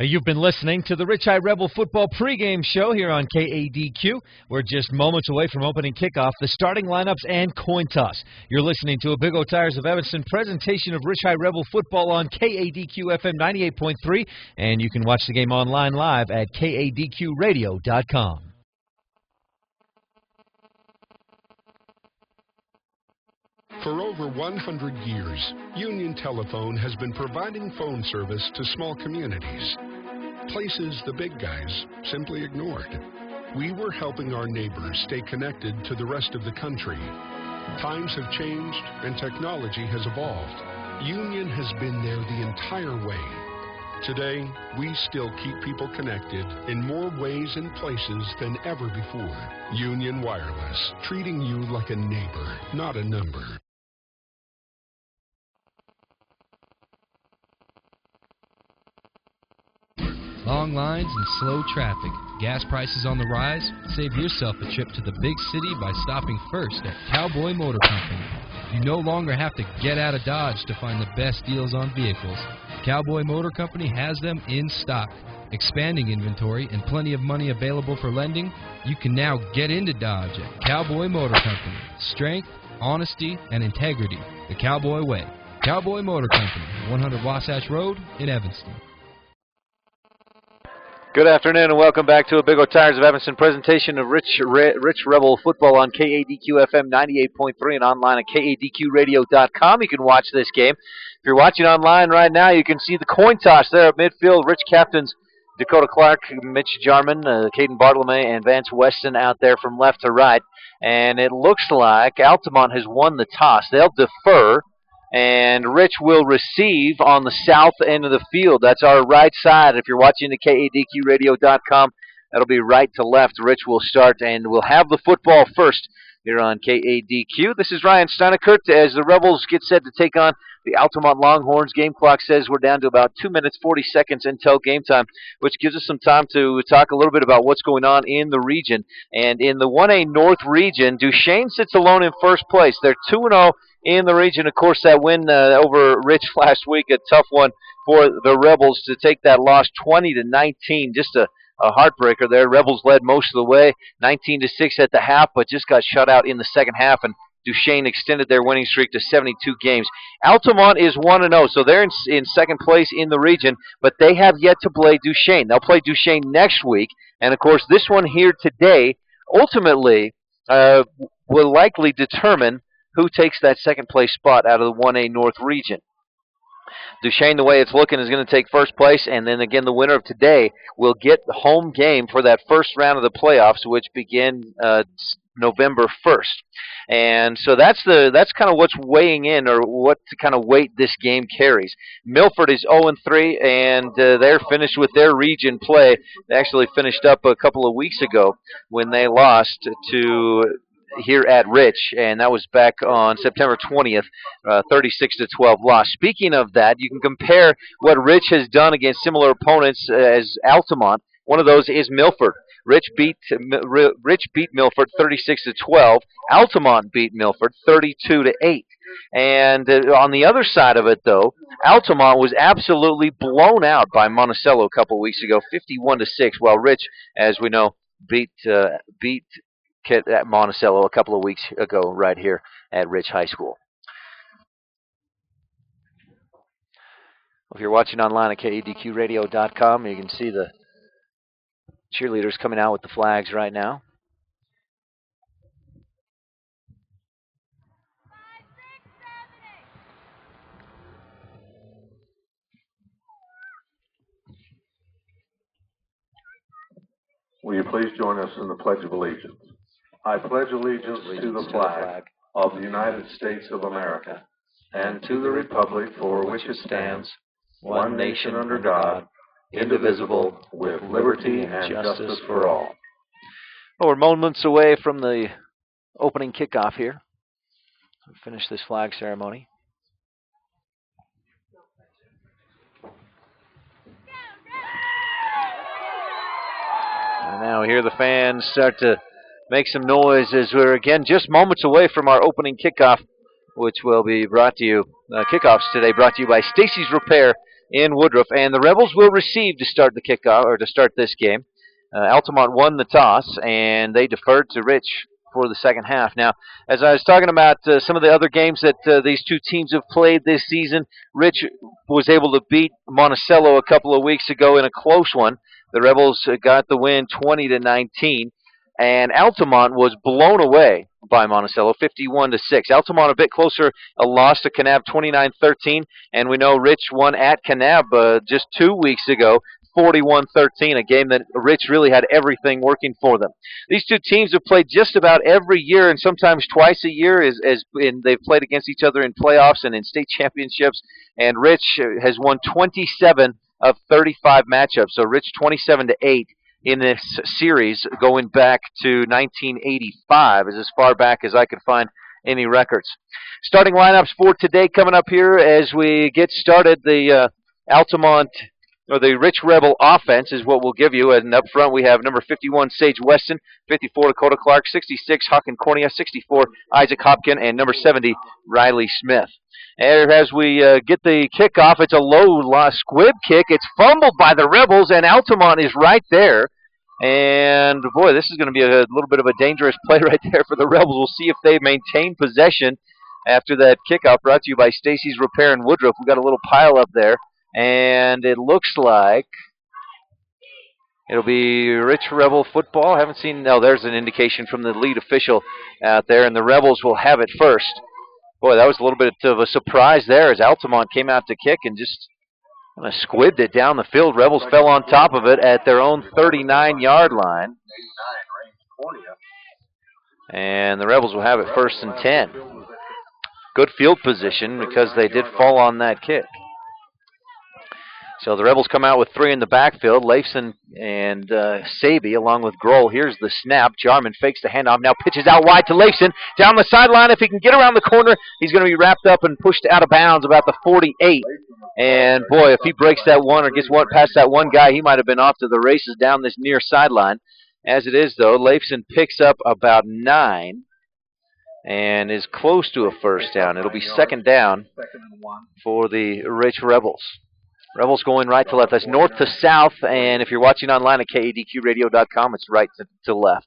Speaker 6: You've been listening to the Rich High Rebel Football Pregame Show here on KADQ. We're just moments away from opening kickoff, the starting lineups, and coin toss. You're listening to a Big O Tires of Evanston presentation of Rich High Rebel Football on KADQ FM 98.3, and you can watch the game online live at kadqradio.com.
Speaker 8: For over 100 years, Union Telephone has been providing phone service to small communities, places the big guys simply ignored. We were helping our neighbors stay connected to the rest of the country. Times have changed and technology has evolved. Union has been there the entire way. Today, we still keep people connected in more ways and places than ever before. Union Wireless, treating you like a neighbor, not a number.
Speaker 9: Long lines and slow traffic. Gas prices on the rise? Save yourself a trip to the big city by stopping first at Cowboy Motor Company. You no longer have to get out of Dodge to find the best deals on vehicles. Cowboy Motor Company has them in stock. Expanding inventory and plenty of money available for lending, you can now get into Dodge at Cowboy Motor Company. Strength, honesty, and integrity. The Cowboy Way. Cowboy Motor Company, 100 Wasatch Road in Evanston.
Speaker 2: Good afternoon and welcome back to a Big O Tires of Evanston presentation of Rich Rebel Football on KADQ FM 98.3 and online at kadqradio.com. You can watch this game. If you're watching online right now, you can see the coin toss there at midfield. Rich captains Dakota Clark, Mitch Jarman, Caden Bartolome, and Vance Weston out there from left to right. And it looks like Altamont has won the toss. They'll defer. And Rich will receive on the south end of the field. That's our right side. If you're watching the KADQradio.com, that'll be right to left. Rich will start, and we'll have the football first here on KADQ. This is Ryan Steinekert as the Rebels get set to take on the Altamont Longhorns. Game clock says we're down to about 2 minutes, 40 seconds until game time, which gives us some time to talk a little bit about what's going on in the region. And in the 1A North region, Duchesne sits alone in first place. They're 2-0 in the region. Of course, that win over Rich last week, a tough one for the Rebels to take that loss 20-19. Just a heartbreaker there. Rebels led most of the way, 19-6 at the half, but just got shut out in the second half, and Duchesne extended their winning streak to 72 games. Altamont is 1-0, so they're in second place in the region, but they have yet to play Duchesne. They'll play Duchesne next week, and of course this one here today ultimately will likely determine who takes that second place spot out of the 1A North region. Duchesne, the way it's looking, is going to take first place, and then again the winner of today will get the home game for that first round of the playoffs, which begin November 1st. And so that's kind of what's weighing in, or what kind of weight this game carries. Milford is 0-3, and they're finished with their region play. They actually finished up a couple of weeks ago when they lost to here at Rich, and that was back on September 20th, 36-12 loss. Speaking of that, you can compare what Rich has done against similar opponents as Altamont. One of those is Milford. Rich beat Milford 36-12. Altamont beat Milford 32-8. And on the other side of it, though, Altamont was absolutely blown out by Monticello a couple weeks ago, 51-6. While Rich, as we know, beat Monticello a couple of weeks ago right here at Rich High School. If you're watching online at KADQRadio.com, you can see the cheerleaders coming out with the flags right now.
Speaker 15: Will you please join us in the Pledge of Allegiance? I pledge allegiance to the flag of the United States of America and to the republic for which it stands, one nation under God, indivisible, with liberty and justice for all.
Speaker 2: Well, we're moments away from the opening kickoff here. We'll finish this flag ceremony. And now here the fans start to make some noise as we're, again, just moments away from our opening kickoff, which will be brought to you, kickoffs today brought to you by Stacy's Repair in Woodruff. And the Rebels will receive to start the kickoff, or to start this game. Altamont won the toss, and they deferred to Rich for the second half. Now, as I was talking about some of the other games that these two teams have played this season, Rich was able to beat Monticello a couple of weeks ago in a close one. The Rebels got the win 20-19, and Altamont was blown away by Monticello 51-6. Altamont a bit closer, a loss to Kanab 29-13, and we know Rich won at Kanab just 2 weeks ago, 41-13, a game that Rich really had everything working for them. These two teams have played just about every year and sometimes twice a year they've played against each other in playoffs and in state championships, and Rich has won 27 of 35 matchups. So Rich 27-8 in this series going back to 1985, is as far back as I could find any records. Starting lineups for today coming up here as we get started. The Altamont, or the Rich Rebel offense is what we'll give you. And up front we have number 51, Sage Weston, 54, Dakota Clark, 66, Hawken Cornea, 64, Isaac Hopkin, and number 70, Riley Smith. And as we get the kickoff, it's a low squib kick. It's fumbled by the Rebels, and Altamont is right there. And, boy, this is going to be a little bit of a dangerous play right there for the Rebels. We'll see if they maintain possession after that kickoff, brought to you by Stacy's Repair in Woodruff. We've got a little pile up there, and it looks like it'll be Rich Rebel football. I haven't seen, no, there's an indication from the lead official out there, and the Rebels will have it first. Boy, that was a little bit of a surprise there as Altamont came out to kick and just kind of squibbed it down the field. Rebels fell on top of it at their own 39-yard line. And the Rebels will have it 1st and 10. Good field position because they did fall on that kick. So the Rebels come out with 3 in the backfield, Leifson and Saby along with Grohl. Here's the snap. Jarman fakes the handoff, now pitches out wide to Leifson. Down the sideline, if he can get around the corner, he's going to be wrapped up and pushed out of bounds about the 48. And, boy, if he breaks that one or gets one past that one guy, he might have been off to the races down this near sideline. As it is, though, Leifson picks up about 9 and is close to a first down. It'll be 2nd down for the Rich Rebels. Rebels going right to left. That's north to south, and if you're watching online at KADQRadio.com, it's right to left.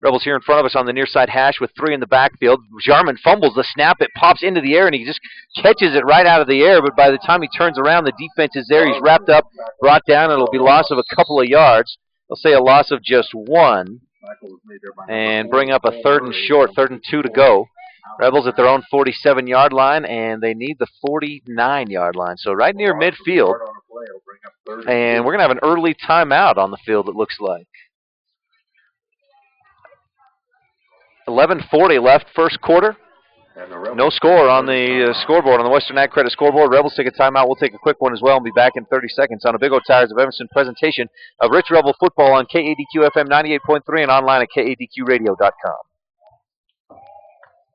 Speaker 2: Rebels here in front of us on the near side hash with 3 in the backfield. Jarman fumbles the snap. It pops into the air, and he just catches it right out of the air, but by the time he turns around, the defense is there. He's wrapped up, brought down, and it'll be loss of a couple of yards. They'll say a loss of just 1, and bring up a 3rd and short, 3rd and 2 to go. Rebels at their own 47-yard line, and they need the 49-yard line. So right near midfield. And we're going to have an early timeout on the field, it looks like. 11:40 left, first quarter. No score on the scoreboard, on the Western Ag Credit scoreboard. Rebels take a timeout. We'll take a quick one as well and be back in 30 seconds on a Big O Tires of Evanston presentation of Rich Rebel football on KADQ FM 98.3 and online at KADQRadio.com.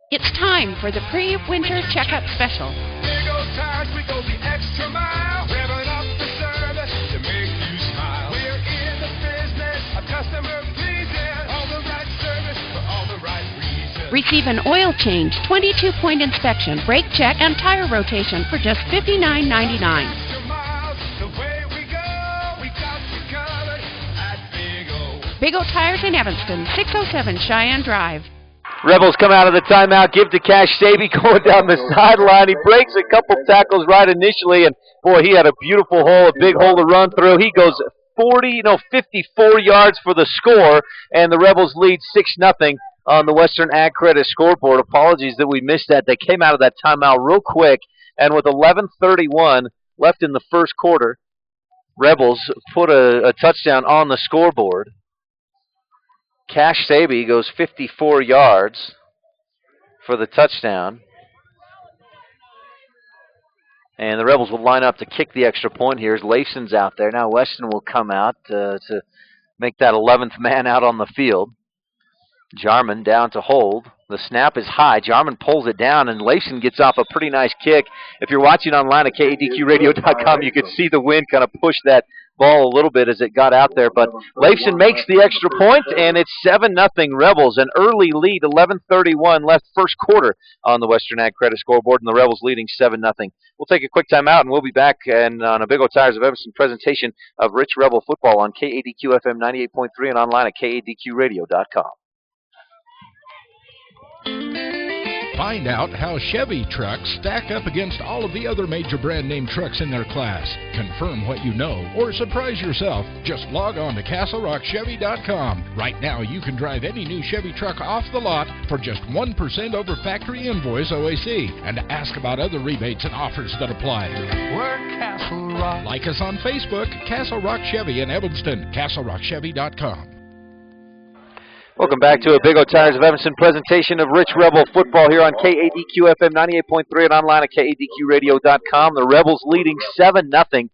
Speaker 11: It's time for the pre-winter checkup special.
Speaker 13: Big old tires, we go the extra mile. Revving up the service to make you smile. We're in the business of customer pleasing. All the right service for all the right reasons.
Speaker 11: Receive an oil change, 22-point inspection, brake check, and tire rotation for just $59.99.
Speaker 13: Extra miles, the way we go, we got you covered at Big O.
Speaker 11: Big O Tires in Evanston, 607 Cheyenne Drive.
Speaker 2: Rebels come out of the timeout, give to Cash Saby going down the sideline. He breaks a couple tackles right initially, and boy, he had a beautiful hole, a big hole to run through. He goes 54 yards for the score, and the Rebels lead 6-0 on the Western Ag Credit scoreboard. Apologies that we missed that. They came out of that timeout real quick, and with 11:31 left in the first quarter, Rebels put a touchdown on the scoreboard. Cash Saby goes 54 yards for the touchdown. And the Rebels will line up to kick the extra point here as Lafson's out there. Now Weston will come out to make that 11th man out on the field. Jarman down to hold. The snap is high. Jarman pulls it down, and Lafson gets off a pretty nice kick. If you're watching online at KADQradio.com, you could see the wind kind of push that ball a little bit as it got out there. But Lafson makes the extra point, and it's 7-0 Rebels. An early lead, 11:31 left first quarter on the Western Ag Credit scoreboard, and the Rebels leading 7-0. We'll take a quick timeout, and we'll be back and on a Big O Tires of Evanston presentation of Rich Rebel football on KADQ FM 98.3 and online at KADQradio.com.
Speaker 16: Find out how Chevy trucks stack up against all of the other major brand name trucks in their class. Confirm what you know or surprise yourself. Just log on to CastleRockChevy.com. Right now you can drive any new Chevy truck off the lot for just 1% over factory invoice OAC, and ask about other rebates and offers that apply.
Speaker 13: We're Castle Rock.
Speaker 16: Like us on Facebook, Castle Rock Chevy in Evanston, CastleRockChevy.com.
Speaker 2: Welcome back to a Big O Tires of Evanston presentation of Rich Rebel football here on KADQ FM 98.3 and online at KADQradio.com. The Rebels leading 7-0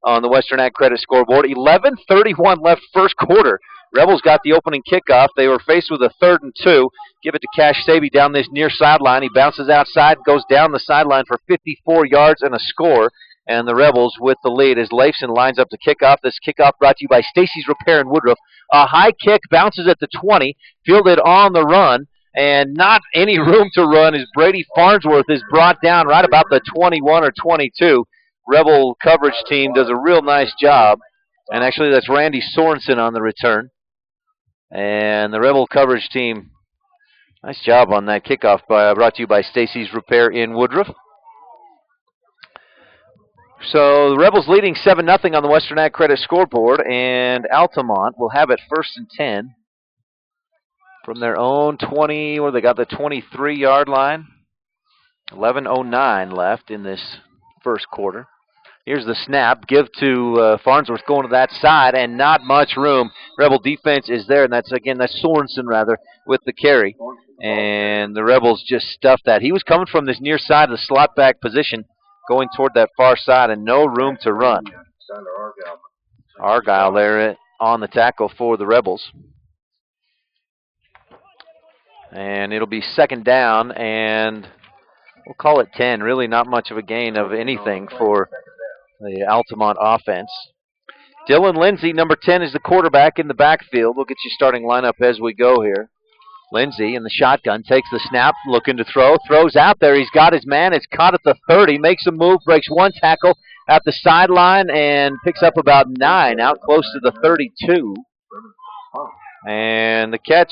Speaker 2: on the Western Ag Credit scoreboard. 11:31 left first quarter. Rebels got the opening kickoff. They were faced with a 3rd and 2. Give it to Cash Saby down this near sideline. He bounces outside, goes down the sideline for 54 yards and a score. And the Rebels with the lead as Lafson lines up to kickoff. This kickoff brought to you by Stacy's Repair in Woodruff. A high kick bounces at the 20, fielded on the run, and not any room to run as Brady Farnsworth is brought down right about the 21 or 22. Rebel coverage team does a real nice job. And actually that's Randy Sorensen on the return. And the Rebel coverage team, nice job on that kickoff brought to you by Stacy's Repair in Woodruff. So the Rebels leading 7-0 on the Western Ag Credit scoreboard, and Altamont will have it 1st and 10 from their own 20, where they got the 23-yard line. 11:09 left in this first quarter. Here's the snap. Give to Farnsworth going to that side, and not much room. Rebel defense is there, and that's Sorensen, with the carry. And the Rebels just stuffed that. He was coming from this near side of the slot back position, going toward that far side, and no room to run. Argyle there on the tackle for the Rebels. And it'll be 2nd down, and we'll call it 10. Really not much of a gain of anything for the Altamont offense. Dylan Lindsay, number 10, is the quarterback in the backfield. We'll get you starting lineup as we go here. Lindsay in the shotgun, takes the snap, looking to throw, throws out there. He's got his man. It's caught at the 30, makes a move, breaks one tackle at the sideline, and picks up about 9 out close to the 32. And the catch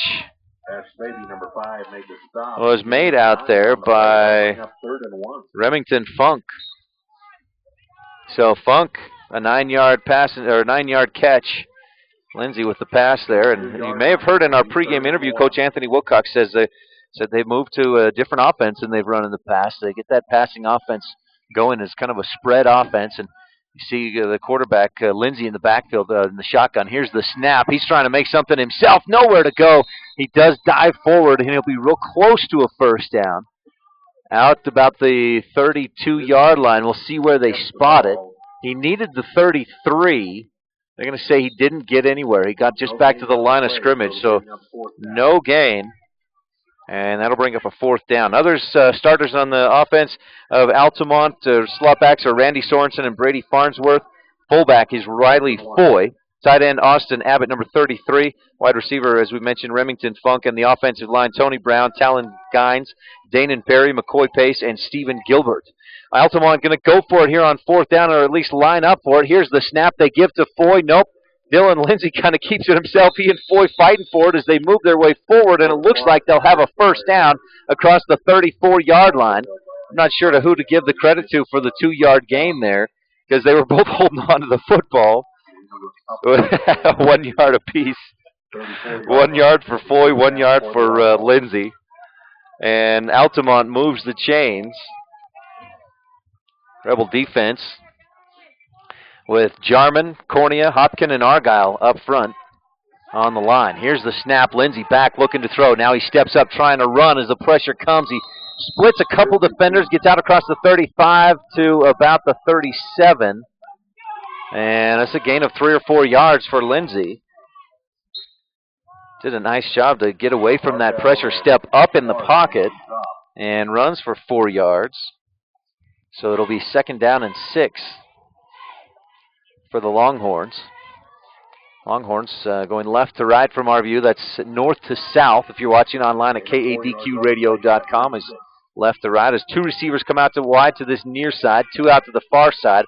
Speaker 2: was made out there by Remington Funk. So Funk, a 9-yard pass or 9-yard catch. Lindsay with the pass there, and you may have heard in our pregame interview, Coach Anthony Wilcox said they've moved to a different offense than they've run in the past. They get that passing offense going as kind of a spread offense, and you see the quarterback, Lindsay, in the backfield in the shotgun. Here's the snap. He's trying to make something himself. Nowhere to go. He does dive forward, and he'll be real close to a 1st down. Out about the 32-yard line. We'll see where they spot it. He needed the 33. They're going to say he didn't get anywhere. He got just back to the line of scrimmage, so no gain. And that'll bring up a 4th down. Others starters on the offense of Altamont, slotbacks are Randy Sorensen and Brady Farnsworth. Fullback is Riley Foy. Tight end Austin Abbott, number 33. Wide receiver, as we mentioned, Remington Funk. And the offensive line, Tony Brown, Talon Gines, Danon Perry, McCoy Pace, and Stephen Gilbert. Altamont going to go for it here on 4th down, or at least line up for it. Here's the snap they give to Foy. Nope. Dylan Lindsay kind of keeps it himself. He and Foy fighting for it as they move their way forward, and it looks like they'll have a 1st down across the 34-yard line. I'm not sure to who to give the credit to for the 2-yard gain there, because they were both holding on to the football. 1 yard apiece. 1 yard for Foy, 1 yard for Lindsay. And Altamont moves the chains. Rebel defense with Jarman, Cornea, Hopkin, and Argyle up front on the line. Here's the snap. Lindsay back looking to throw. Now he steps up trying to run as the pressure comes. He splits a couple defenders, gets out across the 35 to about the 37. And that's a gain of 3 or 4 yards for Lindsay. Did a nice job to get away from that pressure, step up in the pocket, and runs for 4 yards. So it'll be 2nd down and 6 for the Longhorns. Longhorns going left to right from our view. That's north to south. If you're watching online at kadqradio.com, is left to right as 2 receivers come out to wide to this near side, 2 out to the far side.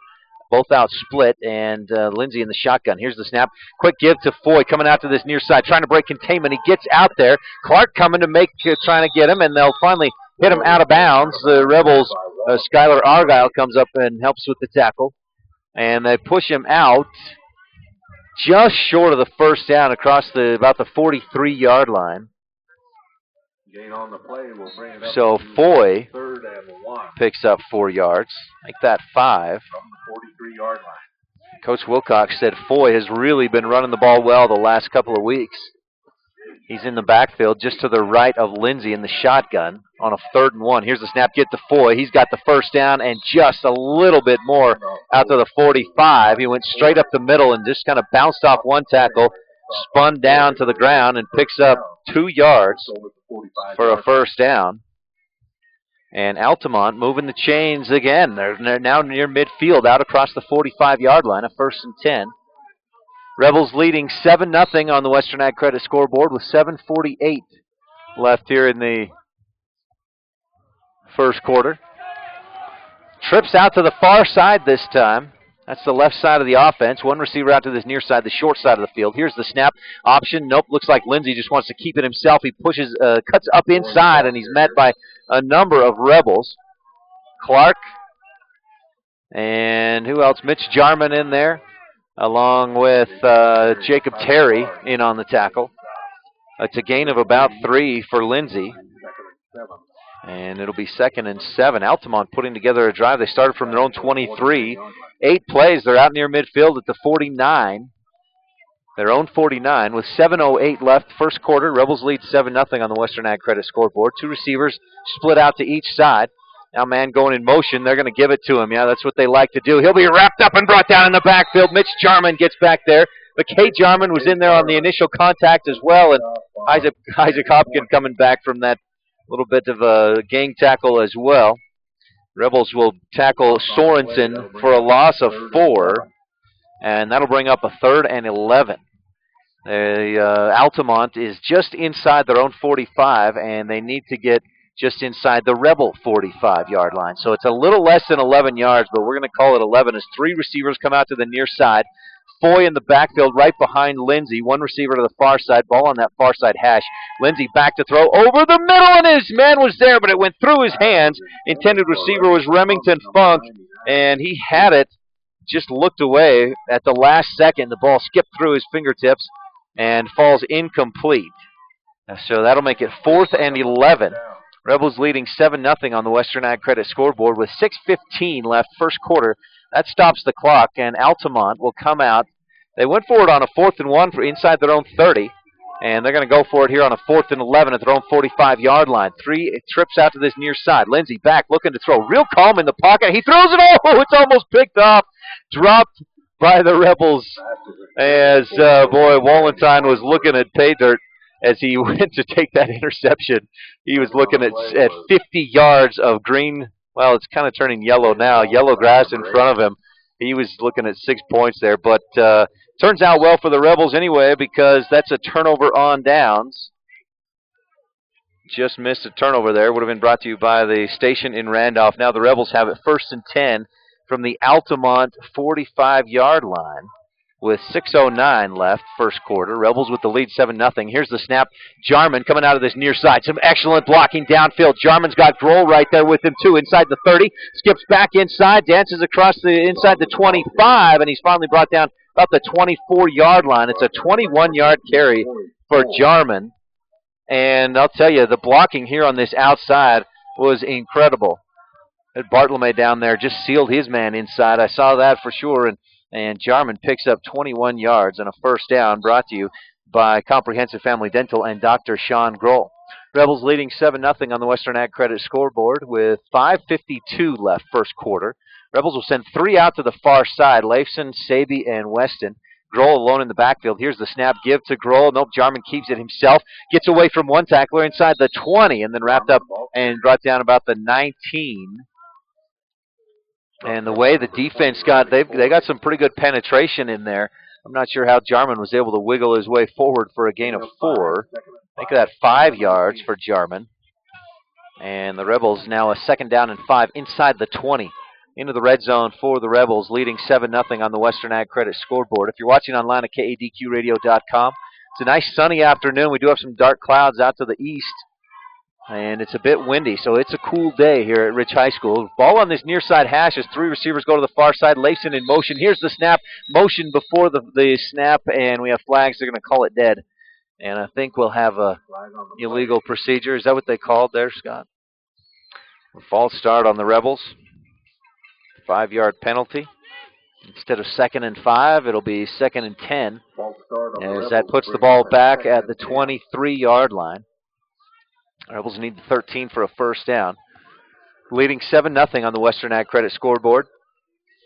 Speaker 2: Both out split, and Lindsay in the shotgun. Here's the snap. Quick give to Foy coming out to this near side, trying to break containment. He gets out there. Clark coming to trying to get him, and they'll finally hit him out of bounds. The Rebels, Skylar Argyle comes up and helps with the tackle, and they push him out just short of the 1st down across about the 43-yard line.
Speaker 15: Gain on the play will bring it up
Speaker 2: so
Speaker 15: to
Speaker 2: Foy
Speaker 15: 3rd and 1
Speaker 2: picks up 4 yards. Make that 5.
Speaker 15: from the 43-yard line.
Speaker 2: Coach Wilcox said Foy has really been running the ball well the last couple of weeks. He's in the backfield just to the right of Lindsay in the shotgun on a 3rd and 1. Here's the snap, get to Foy. He's got the 1st down and just a little bit more out to the 45. He went straight up the middle and just kind of bounced off one tackle, spun down to the ground, and picks up 2 yards for a 1st down. And Altamont moving the chains again. They're now near midfield, out across the 45-yard line, a 1st and 10. Rebels leading 7-0 on the Western Ag Credit scoreboard with 7:48 left here in the 1st quarter. Trips out to the far side this time. That's the left side of the offense. 1 receiver out to this near side, the short side of the field. Here's the snap. Option. Nope. Looks like Lindsay just wants to keep it himself. He pushes, cuts up inside, and he's met by a number of Rebels. Clark. And who else? Mitch Jarman in there, along with Jacob Terry in on the tackle. It's a gain of about 3 for Lindsay. And it'll be 2nd and 7. Altamont putting together a drive. They started from their own 23. 8 plays. They're out near midfield at the 49. Their own 49 with 7:08 left, 1st quarter. Rebels lead 7-0 on the Western Ag Credit scoreboard. 2 receivers split out to each side. Now man going in motion. They're going to give it to him. Yeah, that's what they like to do. He'll be wrapped up and brought down in the backfield. Mitch Jarman gets back there. But Kay Jarman was in there on the initial contact as well. And Isaac Hopkins coming back from that little bit of a gang tackle as well. Rebels will tackle Sorensen for a loss of 4, and that'll bring up a 3rd and 11. Altamont is just inside their own 45, and they need to get just inside the Rebel 45-yard line. So it's a little less than 11 yards, but we're going to call it 11 as 3 receivers come out to the near side. Foy in the backfield right behind Lindsay. 1 receiver to the far side. Ball on that far side hash. Lindsay back to throw over the middle, and his man was there, but it went through his hands. Intended receiver was Remington Funk, and he had it. Just looked away at the last second. The ball skipped through his fingertips and falls incomplete. So that'll make it 4th and 11. Rebels leading 7-0 on the Western Ag Credit scoreboard with 6:15 left, 1st quarter. That stops the clock, and Altamont will come out. They went for it on a 4th and 1 for inside their own 30, and they're going to go for it here on a 4th and 11 at their own 45-yard line. 3 trips out to this near side. Lindsay back looking to throw. Real calm in the pocket. He throws it. Oh, it's almost picked off. Dropped by the Rebels as, Wallenstein was looking at pay dirt. as he went to take that interception. He was looking at 50 yards of green. Well, it's kind of turning yellow now. Yellow grass in front of him. He was looking at 6 points there, but turns out well for the Rebels anyway, because that's a turnover on downs. Just missed a turnover there. Would have been brought to you by the station in Randolph. Now the Rebels have it 1st and 10 from the Altamont 45-yard line with 6:09 left, first quarter. Rebels with the lead 7-0. Here's the snap. Jarman coming out of this near side. Some excellent blocking downfield. Jarman's got Grohl right there with him, too, inside the 30. Skips back inside, dances across inside the 25, and he's finally brought down about the 24-yard line. It's a 21-yard carry for Jarman. And I'll tell you, the blocking here on this outside was incredible. Bartolome down there just sealed his man inside. I saw that for sure. And Jarman picks up 21 yards and a first down, brought to you by Comprehensive Family Dental and Dr. Sean Grohl. Rebels leading 7-0 on the Western Ag Credit scoreboard with 5:52 left first quarter. Rebels will send 3 out to the far side, Leifson, Saby, and Weston. Grohl alone in the backfield. Here's the snap. Give to Grohl. Nope, Jarman keeps it himself. Gets away from one tackler inside the 20 and then wrapped up and brought down about the 19. And the way the defense they got some pretty good penetration in there. I'm not sure how Jarman was able to wiggle his way forward for a gain of 4. Think of that 5 yards for Jarman. And the Rebels now a 2nd down and 5 inside the 20. Into the red zone for the Rebels, leading 7-0 on the Western Ag Credit scoreboard. If you're watching online at KADQradio.com, it's a nice sunny afternoon. We do have some dark clouds out to the east, and it's a bit windy, so it's a cool day here at Rich High School. Ball on this near side hash as 3 receivers go to the far side. Leifson in motion. Here's the snap. Motion before the snap, and we have flags. They're going to call it dead. And I think we'll have a illegal procedure. Is that what they called there, Scott? A false start on the Rebels. 5-yard penalty. Instead of 2nd and 5, it'll be 2nd and 10. As that puts the ball back at the 23-yard line. Rebels need the 13 for a first down. Leading 7-0 on the Western Ag Credit scoreboard.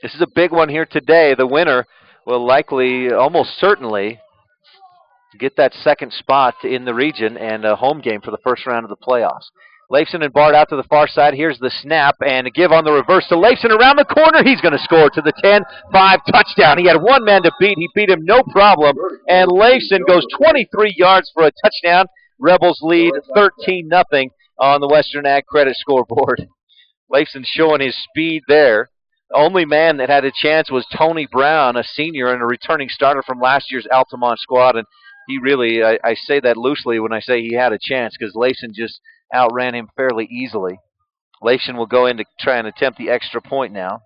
Speaker 2: This is a big one here today. The winner will likely, almost certainly, get that 2nd spot in the region and a home game for the first round of the playoffs. Leifson and Bart out to the far side. Here's the snap, and a give on the reverse to Leifson around the corner. He's going to score to the 10-5 touchdown. He had one man to beat. He beat him no problem, and Leifson goes 23 yards for a touchdown. Rebels lead 13-0 on the Western Ag Credit scoreboard. Leifson showing his speed there. The only man that had a chance was Tony Brown, a senior and a returning starter from last year's Altamont squad, and he really, I say that loosely when I say he had a chance, because Leifson just outran him fairly easily. Leifson will go in to try and attempt the extra point now.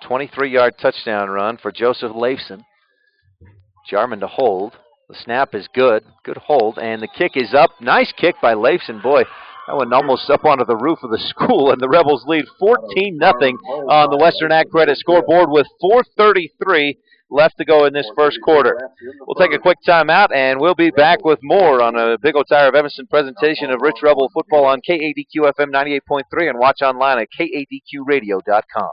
Speaker 2: 23-yard touchdown run for Joseph Leifson. Jarman to hold. The snap is good. Good hold. And the kick is up. Nice kick by Leifson. Boy, that went almost up onto the roof of the school. And the Rebels lead 14-0 on the Western Ag Credit scoreboard with 4:33 left to go in this first quarter. We'll take a quick timeout, and we'll be back with more on a Big O Tire of Evanston presentation of Rich Rebel football on KADQ FM 98.3 and watch online at KADQradio.com.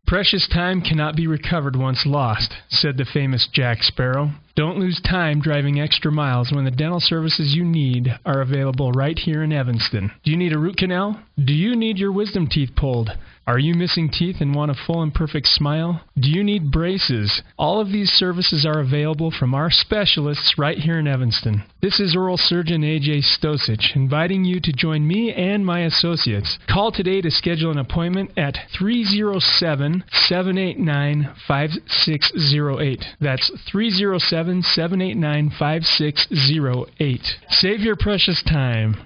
Speaker 4: Precious time cannot be recovered once lost, said the famous Jack Sparrow. Don't lose time driving extra miles when the dental services you need are available right here in Evanston. Do you need a root canal? Do you need your wisdom teeth pulled? Are you missing teeth and want a full and perfect smile? Do you need braces? All of these services are available from our specialists right here in Evanston. This is oral surgeon A.J. Stosich, inviting you to join me and my associates. Call today to schedule an appointment at 307-789-5608. That's 307-789-5608. Save your precious time.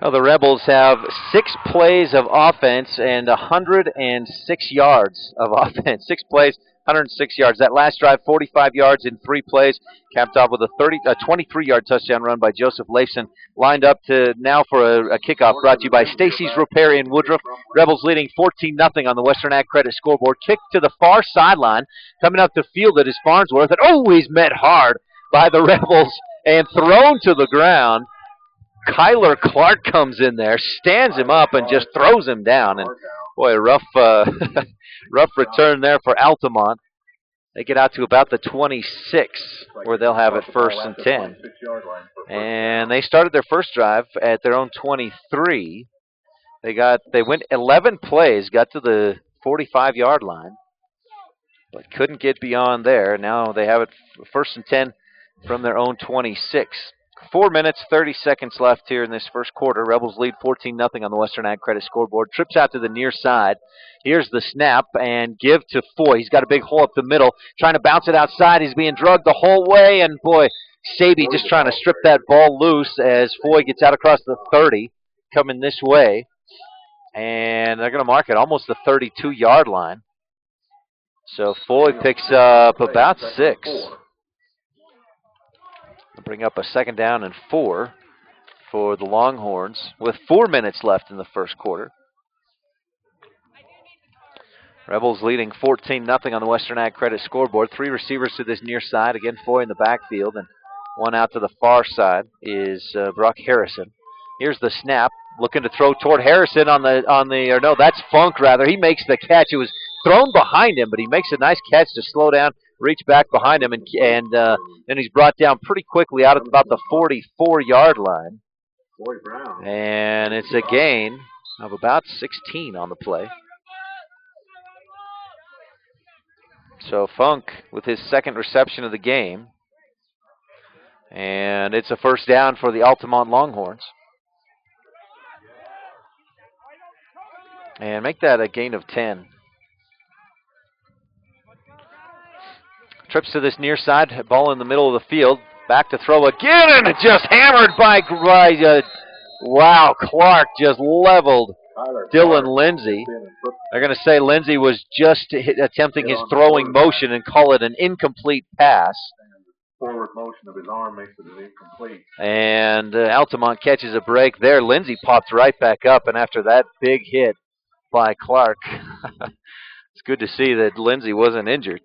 Speaker 2: Well, the Rebels have 6 plays of offense and 106 yards of offense. 6 plays, 106 yards. That last drive, 45 yards in 3 plays, capped off with a 23-yard touchdown run by Joseph Leifson. Lined up to now for a kickoff brought to you by Stacy's Repair in Woodruff. Rebels leading 14-0 on the Western Ag Credit scoreboard. Kick to the far sideline. Coming up to field it is Farnsworth. And he's met hard by the Rebels and thrown to the ground. Kyler Clark comes in there, stands him up, and just throws him down. And boy, rough return there for Altamont. They get out to about the 26, where they'll have it 1st and 10. And they started their first drive at their own 23. They went 11 plays, got to the 45-yard line, but couldn't get beyond there. Now they have it 1st and 10 from their own 26. 4 minutes, 30 seconds left here in this first quarter. Rebels lead 14-0 on the Western Ag Credit scoreboard. Trips out to the near side. Here's the snap and give to Foy. He's got a big hole up the middle, trying to bounce it outside. He's being drugged the whole way, and boy, Saby just trying to strip that ball loose as Foy gets out across the 30, coming this way. And they're going to mark it almost the 32-yard line. So Foy picks up about 6. Bring up a 2nd down and 4 for the Longhorns with 4 minutes left in the first quarter. Rebels leading 14-0 on the Western Ag Credit scoreboard. 3 receivers to this near side. Again, Foy in the backfield, and one out to the far side is Brock Harrison. Here's the snap, looking to throw toward Harrison that's Funk rather. He makes the catch. It was thrown behind him, but he makes a nice catch to slow down, reach back behind him, and then he's brought down pretty quickly out at about the 44-yard line. And it's a gain of about 16 on the play. So Funk with his 2nd reception of the game. And it's a 1st down for the Altamont Longhorns. And make that a gain of 10. Trips to this near side, ball in the middle of the field. Back to throw again, and just hammered by Clark just leveled Dylan Lindsay. They're going to say Lindsay was just attempting his throwing motion and call it an incomplete pass.
Speaker 15: Forward motion of his arm makes it an incomplete.
Speaker 2: And Altamont catches a break there. Lindsay pops right back up, and after that big hit by Clark, it's good to see that Lindsay wasn't injured.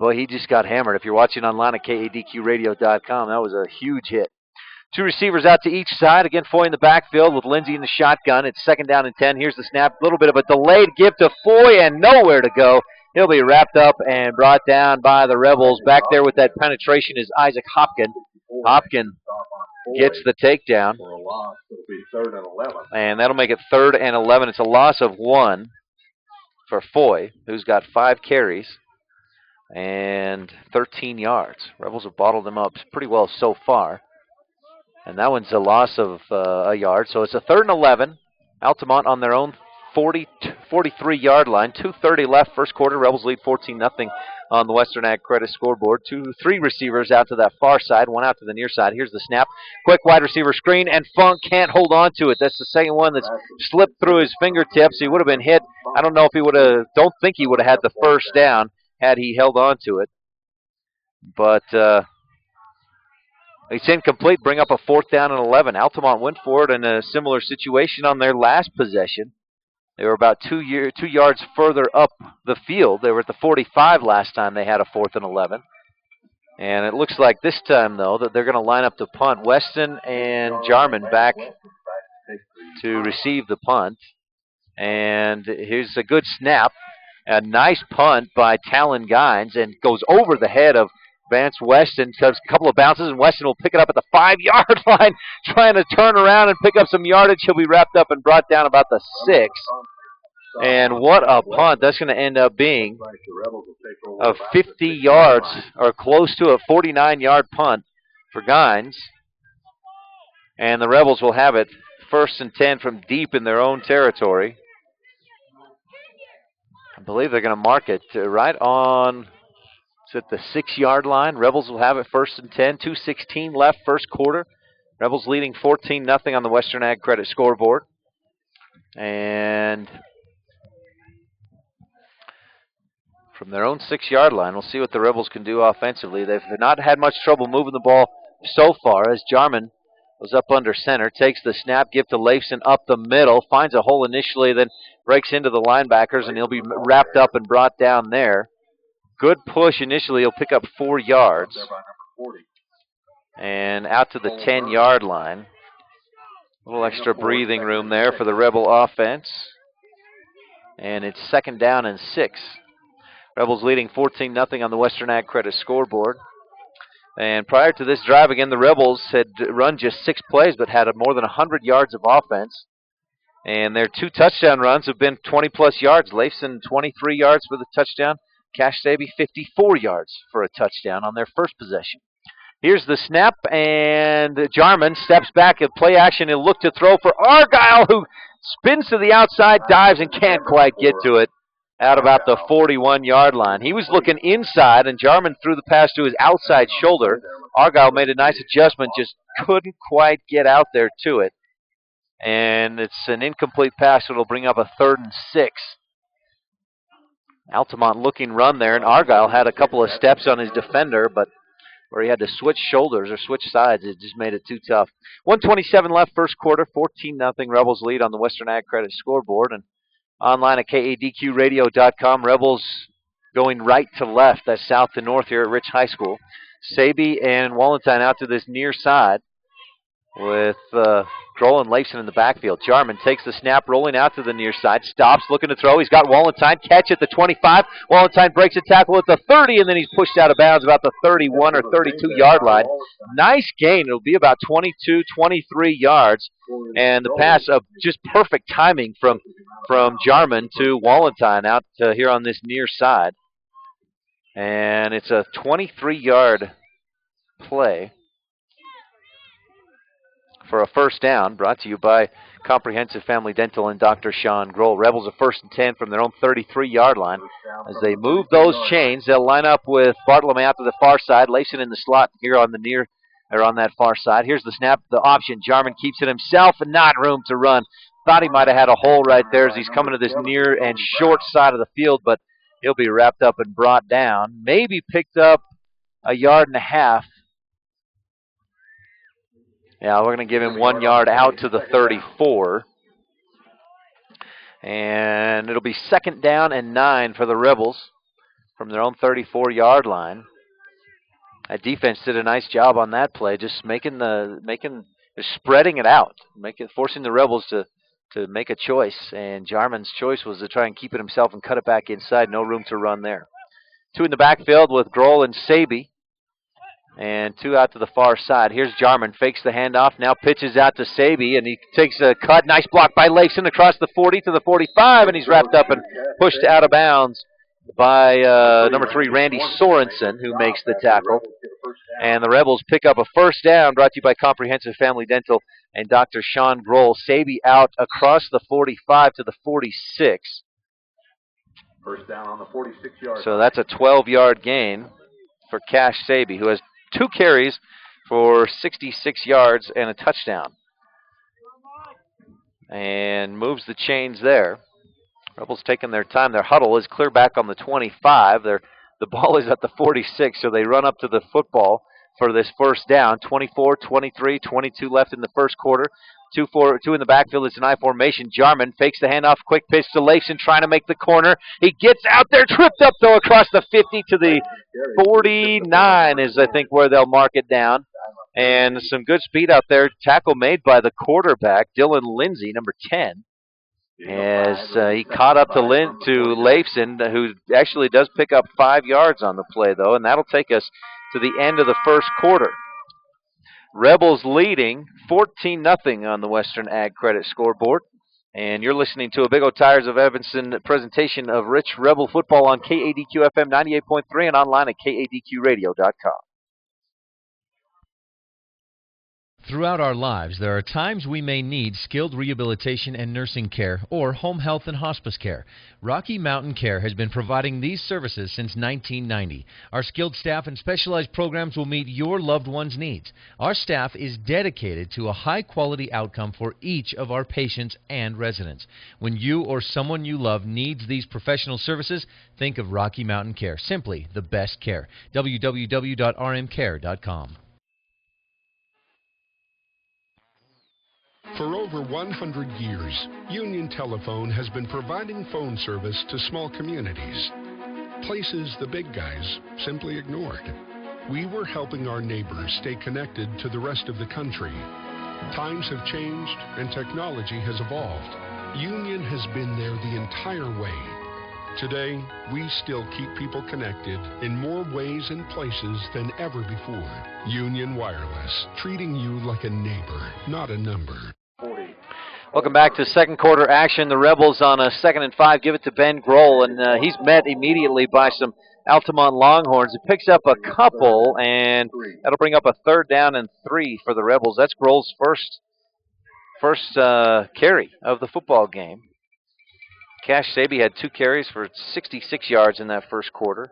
Speaker 2: Boy, he just got hammered. If you're watching online at KADQradio.com, that was a huge hit. 2 receivers out to each side. Again, Foy in the backfield with Lindsay in the shotgun. It's 2nd down and 10. Here's the snap. A little bit of a delayed give to Foy and nowhere to go. He'll be wrapped up and brought down by the Rebels. Back there with that penetration is Isaac Hopkin. Hopkin gets the takedown. And that'll make it 3rd and 11. It's a loss of 1 for Foy, who's got 5 carries and 13 yards. Rebels have bottled them up pretty well so far. And that one's a loss of a yard. So it's a 3rd and 11. Altamont on their own 43-yard line. 2:30 left first quarter. Rebels lead 14-0 on the Western Ag Credit scoreboard. 3 receivers out to that far side, 1 out to the near side. Here's the snap. Quick wide receiver screen, and Funk can't hold on to it. That's the second one that's slipped through his fingertips. He would have been hit. I don't know if he would have, don't think he would have had the 1st down had he held on to it. But it's incomplete. Bring up a 4th down and 11. Altamont went for it in a similar situation on their last possession. They were about 2 yards further up the field. They were at the 45 last time they had a 4th and 11. And it looks like this time, though, that they're going to line up to punt. Weston and Jarman back to receive the punt. And here's a good snap. A nice punt by Talon Gines and goes over the head of Vance Weston. Does a couple of bounces, and Weston will pick it up at the 5-yard line, trying to turn around and pick up some yardage. He'll be wrapped up and brought down about the 6. And what a punt. That's going to end up being a 50 yards, or close to a 49-yard punt for Gines. And the Rebels will have it 1st and 10 from deep in their own territory. I believe they're going to mark it right on, it's at the 6-yard line. Rebels will have it 1st and 10. 2:16 left first quarter. Rebels leading 14-0 on the Western Ag Credit scoreboard. And from their own 6-yard line, we'll see what the Rebels can do offensively. They've not had much trouble moving the ball so far, as Jarman was up under center, takes the snap, give to Leifson up the middle, finds a hole initially, then breaks into the linebackers, and he'll be wrapped up and brought down there. Good push initially. He'll pick up 4 yards. And out to the 10-yard line. A little extra breathing room there for the Rebel offense. And it's 2nd down and 6. Rebels leading 14-0 on the Western Ag Credit scoreboard. And prior to this drive, again, the Rebels had run just 6 plays but had more than 100 yards of offense. And their 2 touchdown runs have been 20-plus yards. Leifson, 23 yards for the touchdown. Cash Saby, 54 yards for a touchdown on their first possession. Here's the snap, and Jarman steps back at play action. He'll look to throw for Argyle, who spins to the outside, dives, and can't quite get to it out about the 41-yard line. He was looking inside, and Jarman threw the pass to his outside shoulder. Argyle made a nice adjustment, just couldn't quite get out there to it. And it's an incomplete pass, so it'll bring up a 3rd and 6. Altamont looking run there, and Argyle had a couple of steps on his defender, but where he had to switch shoulders or switch sides, it just made it too tough. 1:27 left, first quarter, 14-0 Rebels lead on the Western Ag Credit scoreboard. And online at KADQradio.com, Rebels going right to left, that's south to north here at Rich High School. Saby and Wallenstein out to this near side with Grohl and Leifson in the backfield. Jarman takes the snap, rolling out to the near side, stops, looking to throw. He's got Wallenstein, catch at the 25. Wallenstein breaks a tackle at the 30, and then he's pushed out of bounds about the 31 or 32-yard line. Nice gain. It'll be about 22, 23 yards, and the pass of just perfect timing from Jarman to Wallenstein out here on this near side. And it's a 23-yard play for a first down, brought to you by Comprehensive Family Dental and Dr. Sean Grohl. Rebels a 1st and 10 from their own 33-yard line. As they move those chains, they'll line up with Bartlome out to the far side, Leifson in the slot here on on that far side. Here's the snap, the option. Jarman keeps it himself and not room to run. Thought he might have had a hole right there as he's coming to this near and short side of the field, but he'll be wrapped up and brought down. Maybe picked up a yard and a half. Yeah, we're going to give him 1 yard out to the 34. And it'll be 2nd down and 9 for the Rebels from their own 34-yard line. That defense did a nice job on that play, just spreading it out, forcing the Rebels to make a choice. And Jarman's choice was to try and keep it himself and cut it back inside. No room to run there. 2 in the backfield with Grohl and Saby. And 2 out to the far side. Here's Jarman, fakes the handoff, now pitches out to Saby, and he takes a cut. Nice block by Leifson across the 40 to the 45, and he's wrapped up and pushed out of bounds by number 3, Randy Sorensen, who makes the tackle. And the Rebels pick up a first down, brought to you by Comprehensive Family Dental and Dr. Sean Grohl. Saby out across the 45 to the 46.
Speaker 15: First down on the 46-yard.
Speaker 2: So that's a 12-yard gain for Cash Saby, who has 2 carries for 66 yards and a touchdown. And moves the chains there. Rebels taking their time. Their huddle is clear back on the 25. The ball is at the 46, so they run up to the football for this first down. 24, 23, 22 left in the first quarter. 2 in the backfield. It's an I formation. Jarman fakes the handoff. Quick pitch to Leifson, trying to make the corner. He gets out there, tripped up, though, across the 50 to the 49 is, I think, where they'll mark it down. And some good speed out there. Tackle made by the quarterback, Dylan Lindsay, number 10. As he caught up to Leifson, who actually does pick up 5 yards on the play, though, and that'll take us to the end of the first quarter. Rebels leading 14-0 on the Western Ag Credit scoreboard. And you're listening to a Big O Tires of Evanston presentation of Rich Rebel football on KADQ FM 98.3 and online at KADQradio.com.
Speaker 6: Throughout our lives, there are times we may need skilled rehabilitation and nursing care or home health and hospice care. Rocky Mountain Care has been providing these services since 1990. Our skilled staff and specialized programs will meet your loved one's needs. Our staff is dedicated to a high-quality outcome for each of our patients and residents. When you or someone you love needs these professional services, think of Rocky Mountain Care. Simply the best care. www.rmcare.com.
Speaker 8: For over 100 years, Union Telephone has been providing phone service to small communities, places the big guys simply ignored. We were helping our neighbors stay connected to the rest of the country. Times have changed and technology has evolved. Union has been there the entire way. Today, we still keep people connected in more ways and places than ever before. Union Wireless, treating you like a neighbor, not a number.
Speaker 2: Welcome back to second quarter action. The Rebels on a 2nd and 5 give it to Ben Grohl, and he's met immediately by some Altamont Longhorns. He picks up a couple, and that'll bring up a 3rd down and 3 for the Rebels. That's Grohl's first carry of the football game. Cash Saby had 2 carries for 66 yards in that first quarter.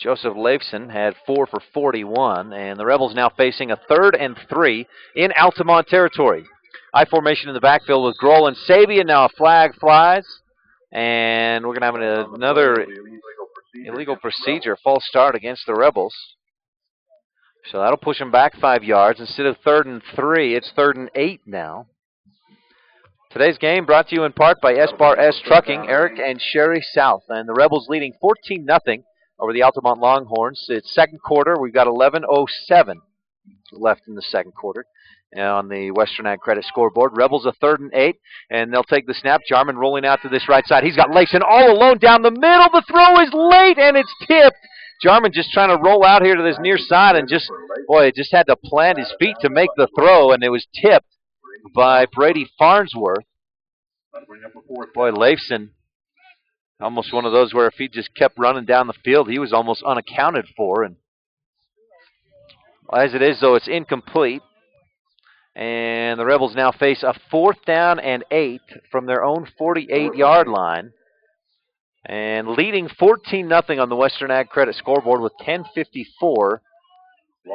Speaker 2: Joseph Leifson had 4 for 41, and the Rebels now facing a 3rd and 3 in Altamont territory. I formation in the backfield with Grohl and Saby, and now a flag flies, and we're going to have another illegal procedure, false start against the Rebels. So that'll push them back 5 yards. Instead of 3rd and 3, it's 3rd and 8 now. Today's game brought to you in part by S-Bar S Trucking, Eric and Sherry South. And the Rebels leading 14-0 over the Altamont Longhorns. It's second quarter. We've got 11:07 left in the second quarter on the Western Ag Credit scoreboard. Rebels a 3rd and 8, and they'll take the snap. Jarman rolling out to this right side. He's got Leifson all alone down the middle. The throw is late, and it's tipped. Jarman just trying to roll out here to this near side and just had to plant his feet to make the throw, and it was tipped by Brady Farnsworth. Boy, Leifson, almost one of those where if he just kept running down the field, he was almost unaccounted for. And as it is, though, it's incomplete. And the Rebels now face a 4th down and 8 from their own 48-yard line. And leading 14-0 on the Western Ag Credit scoreboard with 10:54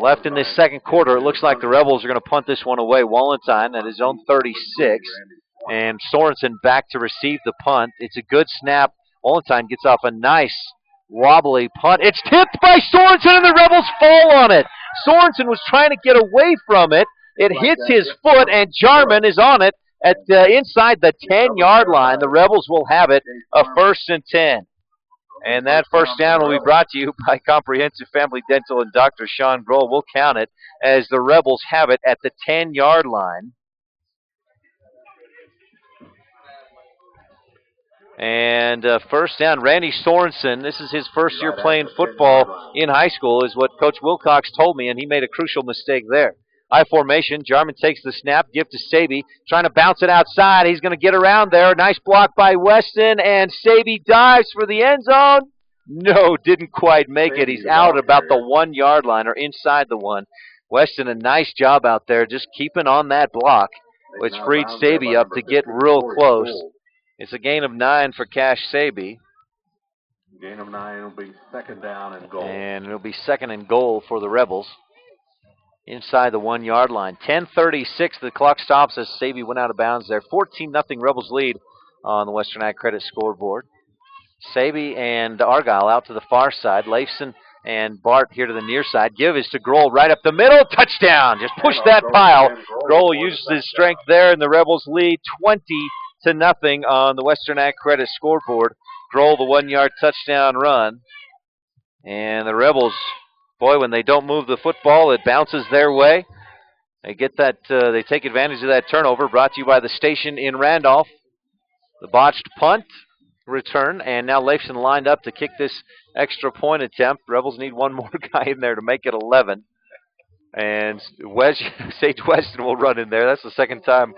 Speaker 2: left in this second quarter. It looks like the Rebels are going to punt this one away. Wallenstein at his own 36. And Sorensen back to receive the punt. It's a good snap. Wallenstein gets off a nice wobbly punt. It's tipped by Sorensen, and the Rebels fall on it. Sorensen was trying to get away from it. It hits his foot, and Jarman is on it at inside the 10-yard line. The Rebels will have it, a 1st and 10. And that first down will be brought to you by Comprehensive Family Dental and Dr. Sean Grohl. We'll count it as the Rebels have it at the 10-yard line. And first down, Randy Sorensen. This is his first year playing football in high school, is what Coach Wilcox told me, and he made a crucial mistake there. I formation. Jarman takes the snap, give to Saby, trying to bounce it outside. He's going to get around there. Nice block by Weston, and Saby dives for the end zone. No, didn't quite make it. He's out about the 1-yard line, or inside the 1. Weston, a nice job out there, just keeping on that block, which freed Saby up to get real close. It's a gain of 9 for Cash Saby.
Speaker 15: Gain of 9 will be 2nd down and goal.
Speaker 2: And it'll be 2nd and goal for the Rebels. Inside the 1-yard line. 10:36, the clock stops as Saby went out of bounds there. 14-0 Rebels lead on the Western Ag Credit scoreboard. Saby and Argyle out to the far side. Leifson and Bart here to the near side. Give is to Grohl right up the middle. Touchdown! Just push that pile. Grohl uses his strength there, and the Rebels lead 20-0 on the Western Ag Credit scoreboard. Grohl, the 1-yard touchdown run. And the Rebels, boy, when they don't move the football, it bounces their way. They get that. They take advantage of that turnover. Brought to you by the station in Randolph. The botched punt return, and now Leifson lined up to kick this extra point attempt. Rebels need one more guy in there to make it 11. And Sage Weston will run in there. That's the second time,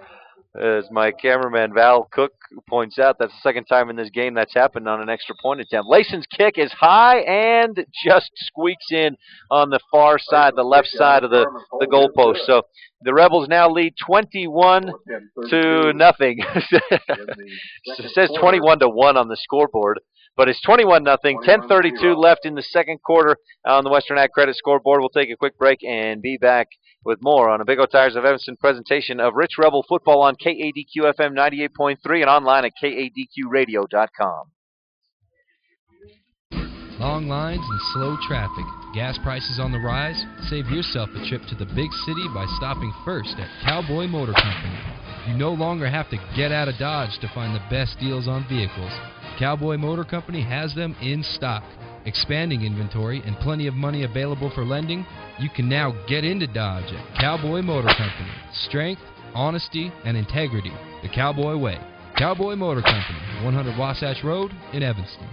Speaker 2: as my cameraman Val Cook points out, that's the second time in this game that's happened on an extra point attempt. Leifson's kick is high and just squeaks in on the far side, the left side of the goalpost. So the Rebels now lead 21-0. It says 21-1 on the scoreboard, but it's 21-0. 10:32 left in the second quarter on the Western Ag Credit scoreboard. We'll take a quick break and be back with more on a Big O Tires of Evanston presentation of Rich Rebel football on KADQ FM 98.3 and online at kadqradio.com.
Speaker 9: Long lines and slow traffic. Gas prices on the rise? Save yourself a trip to the big city by stopping first at Cowboy Motor Company. You no longer have to get out of Dodge to find the best deals on vehicles. Cowboy Motor Company has them in stock. Expanding inventory and plenty of money available for lending, you can now get into Dodge at Cowboy Motor Company. Strength, honesty, and integrity. The Cowboy way. Cowboy Motor Company, 100 Wasatch Road in Evanston.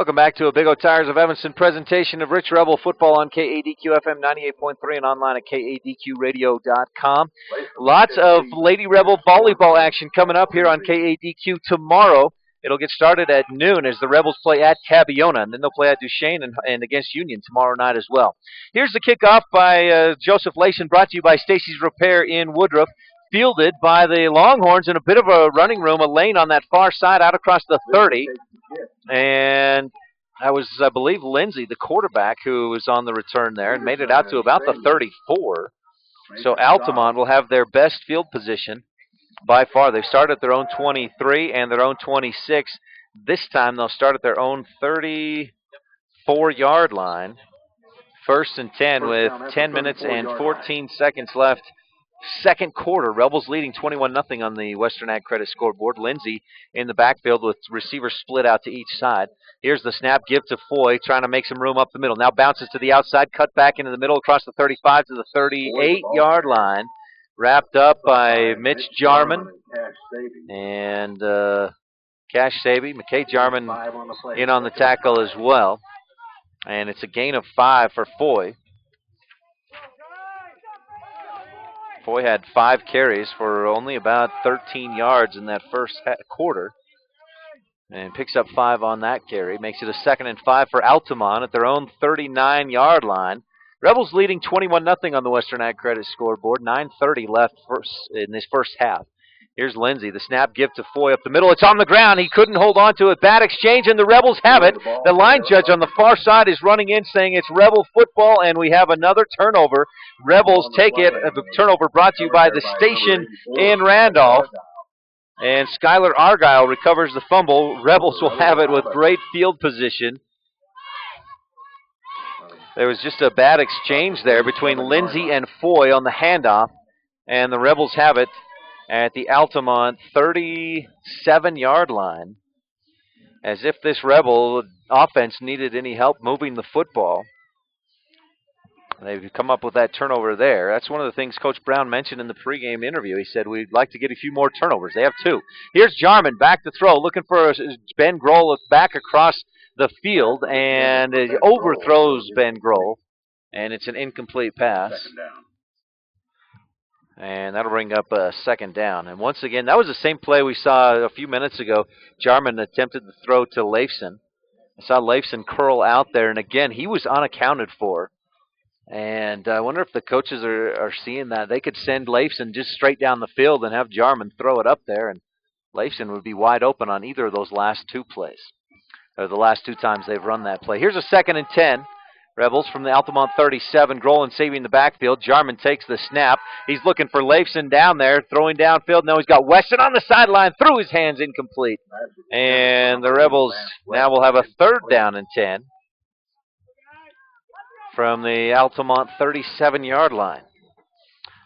Speaker 2: Welcome back to a Big O Tires of Evanston presentation of Rich Rebel football on KADQ FM 98.3 and online at KADQradio.com. Lots of Lady Rebel volleyball action coming up here on KADQ tomorrow. It'll get started at noon as the Rebels play at Cabiona, and then they'll play at Duchesne and against Union tomorrow night as well. Here's the kickoff by Joseph Layson, brought to you by Stacy's Repair in Woodruff. Fielded by the Longhorns in a bit of a running room, a lane on that far side out across the 30. And that was, I believe, Lindsay, the quarterback, who was on the return there and made it out to about the 34. So Altamont will have their best field position by far. They've started at their own 23 and their own 26. This time they'll start at their own 34-yard line. First and 10 with 10 minutes and 14 seconds left. Second quarter, Rebels leading 21-0 on the Western Ag Credit scoreboard. Lindsay in the backfield with receivers split out to each side. Here's the snap, give to Foy, trying to make some room up the middle. Now bounces to the outside, cut back into the middle across the 35 to the 38-yard line. Wrapped up by Mitch Jarman and Cash Saby. McKay Jarman in on the tackle as well. And it's a gain of 5 for Foy. Foy had 5 carries for only about 13 yards in that first quarter. And picks up 5 on that carry. Makes it a 2nd and 5 for Altamont at their own 39-yard line. Rebels leading 21-0 on the Western Ag Credit scoreboard. 9:30 left in this first half. Here's Lindsay. The snap, give to Foy up the middle. It's on the ground. He couldn't hold on to it. Bad exchange, and the Rebels have it. The line judge on the far side is running in saying it's Rebel football, and we have another turnover. Rebels take it. The turnover brought to you by the station in Randolph. And Skylar Argyle recovers the fumble. Rebels will have it with great field position. There was just a bad exchange there between Lindsay and Foy on the handoff, and the Rebels have it at the Altamont 37-yard line, as if this Rebel offense needed any help moving the football. They've come up with that turnover there. That's one of the things Coach Brown mentioned in the pregame interview. He said, we'd like to get a few more turnovers. They have 2. Here's Jarman back to throw, looking for Ben Grohl back across the field, and it overthrows Ben Grohl, and it's an incomplete pass. And that'll bring up a 2nd down. And once again, that was the same play we saw a few minutes ago. Jarman attempted to throw to Leifson. I saw Leifson curl out there, and again, he was unaccounted for. And I wonder if the coaches are seeing that. They could send Leifson just straight down the field and have Jarman throw it up there, and Leifson would be wide open on either of those last 2 plays, or the last 2 times they've run that play. Here's a 2nd and 10. Rebels from the Altamont 37. Grohl and Saving the backfield. Jarman takes the snap. He's looking for Leifson down there, throwing downfield. Now he's got Weston on the sideline, through his hands, incomplete. And the Rebels now will have a 3rd down and 10 from the Altamont 37-yard line.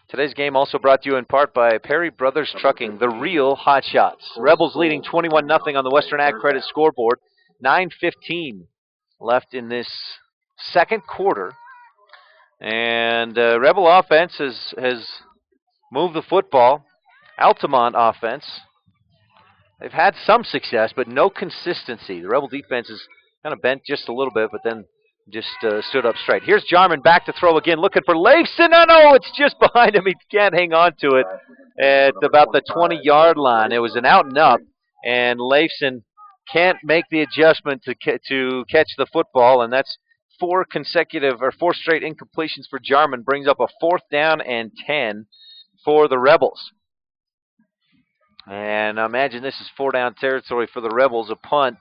Speaker 2: Today's game also brought to you in part by Perry Brothers Trucking, the real hot shots. Rebels leading 21-0 on the Western Ag Credit scoreboard. 9:15 left in this second quarter. And Rebel offense has moved the football. Altamont offense, they've had some success, but no consistency. The Rebel defense is kind of bent just a little bit, but then just stood up straight. Here's Jarman back to throw again, looking for Leifson. No, it's just behind him. He can't hang on to it at about the 20-yard line. It was an out and up, and Leifson can't make the adjustment to catch the football, and that's 4 straight incompletions for Jarman. Brings up a 4th down and 10 for the Rebels. And I imagine this is 4-down territory for the Rebels. A punt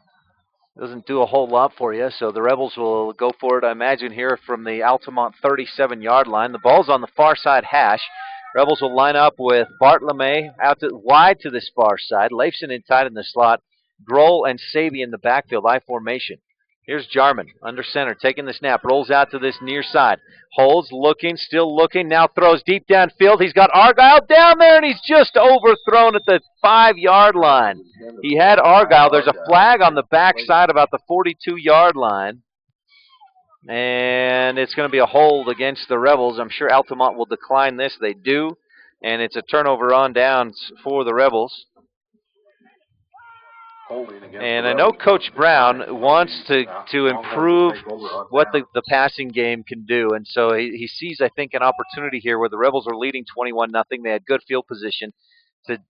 Speaker 2: doesn't do a whole lot for you, so the Rebels will go for it, I imagine, here from the Altamont 37-yard line. The ball's on the far side hash. Rebels will line up with Bartlome out wide to this far side. Leifson in tight in the slot. Grohl and Savy in the backfield, I formation. Here's Jarman, under center, taking the snap, rolls out to this near side. Holds, looking, still looking, now throws deep downfield. He's got Argyle down there, and he's just overthrown at the 5-yard line. He had Argyle. There's a flag on the backside about the 42-yard line. And it's going to be a hold against the Rebels. I'm sure Altamont will decline this. They do. And it's a turnover on downs for the Rebels. And I know Coach Brown wants to improve what the passing game can do. And so he sees, I think, an opportunity here where the Rebels are leading 21-0. They had good field position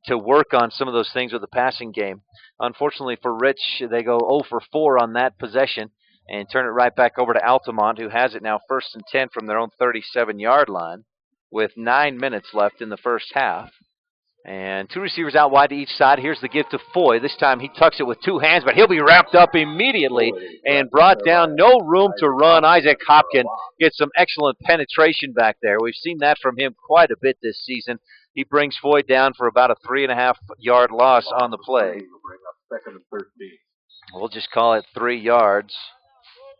Speaker 2: to work on some of those things with the passing game. Unfortunately for Rich, they go 0 for 4 on that possession and turn it right back over to Altamont, who has it now 1st and 10 from their own 37-yard line with 9 minutes left in the first half. And 2 receivers out wide to each side. Here's the give to Foy. This time he tucks it with 2 hands, but he'll be wrapped up immediately and brought down. No room to run. Isaac Hopkins gets some excellent penetration back there. We've seen that from him quite a bit this season. He brings Foy down for about a 3.5-yard loss on the play. We'll just call it 3 yards.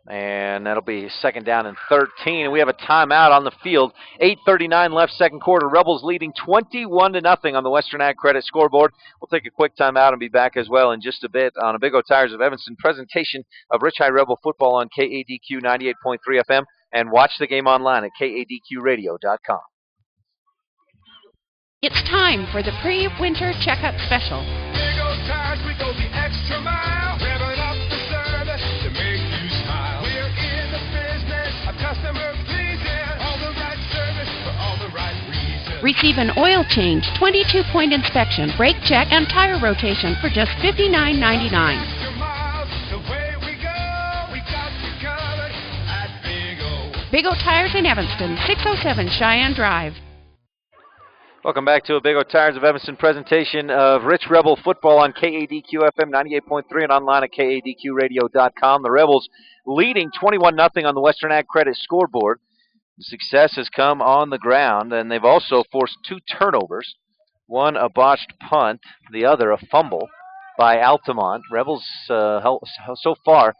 Speaker 2: And that'll be 2nd down and 13. And we have a timeout on the field. 8:39 left, second quarter. Rebels leading 21-0 on the Western Ag Credit scoreboard. We'll take a quick timeout and be back as well in just a bit on a Big O Tires of Evanston presentation of Rich High Rebel football on KADQ 98.3 FM. And watch the game online at kadqradio.com.
Speaker 11: It's time for the pre-winter checkup special.
Speaker 13: Big O Tires, we go the extra mile, revving up the service to make you smile. We're in the business of customer pleasing, all the right service for all the right reasons.
Speaker 11: Receive an oil change, 22-point inspection, brake check, and tire rotation for just $59.99.
Speaker 13: Extra miles, the way we go, we got you covered at Big O.
Speaker 11: Big O Tires in Evanston, 607 Cheyenne Drive.
Speaker 2: Welcome back to a Big O Tires of Evanston presentation of Rich Rebel football on KADQ FM 98.3 and online at kadqradio.com. The Rebels leading 21-0 on the Western Ag Credit scoreboard. The success has come on the ground, and they've also forced 2 turnovers. One a botched punt, the other a fumble by Altamont. Rebels so far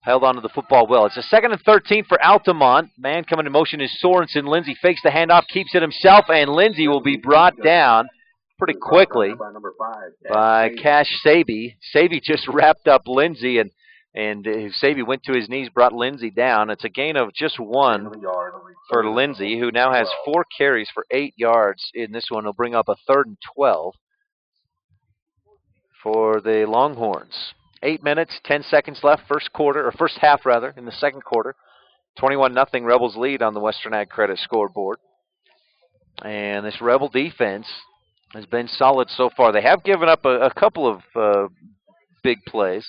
Speaker 2: held on to the football well. It's a 2nd and 13 for Altamont. Man coming in motion is Sorensen. Lindsey fakes the handoff, keeps it himself, and Lindsey will be brought down pretty quickly by Cash Saby. Saby just wrapped up Lindsey, and Saby went to his knees, brought Lindsey down. It's a gain of just 1 for Lindsey, who now has 4 carries for 8 yards in this one. He'll bring up a 3rd and 12 for the Longhorns. 8 minutes, 10 seconds left, first half in the second quarter. 21-0 Rebels lead on the Western Ag Credit scoreboard. And this Rebel defense has been solid so far. They have given up a couple of big plays.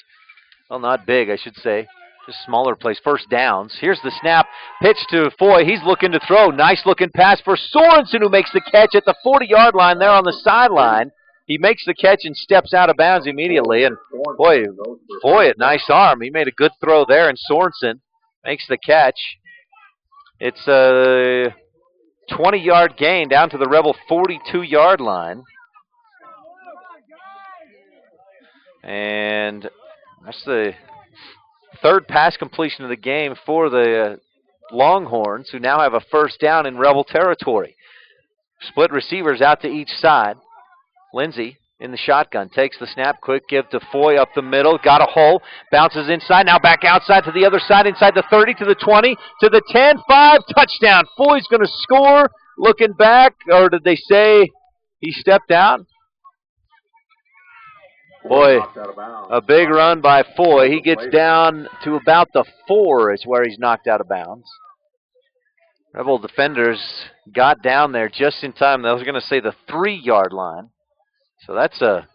Speaker 2: Well, not big, I should say. Just smaller plays, first downs. Here's the snap, pitch to Foy. He's looking to throw. Nice looking pass for Sorensen, who makes the catch at the 40-yard line there on the sideline. He makes the catch and steps out of bounds immediately. And, boy, Foy, a nice arm. He made a good throw there, and Sorensen makes the catch. It's a 20-yard gain down to the Rebel 42-yard line. And that's the 3rd pass completion of the game for the Longhorns, who now have a first down in Rebel territory. Split receivers out to each side. Lindsey in the shotgun, takes the snap, quick give to Foy up the middle, got a hole, bounces inside, now back outside to the other side, inside the 30, to the 20, to the 10, 5, touchdown. Foy's going to score, looking back, or did they say he stepped out? Boy, a big run by Foy. He gets down to about the 4 is where he's knocked out of bounds. Rebel defenders got down there just in time. I was going to say the 3-yard line. So that's a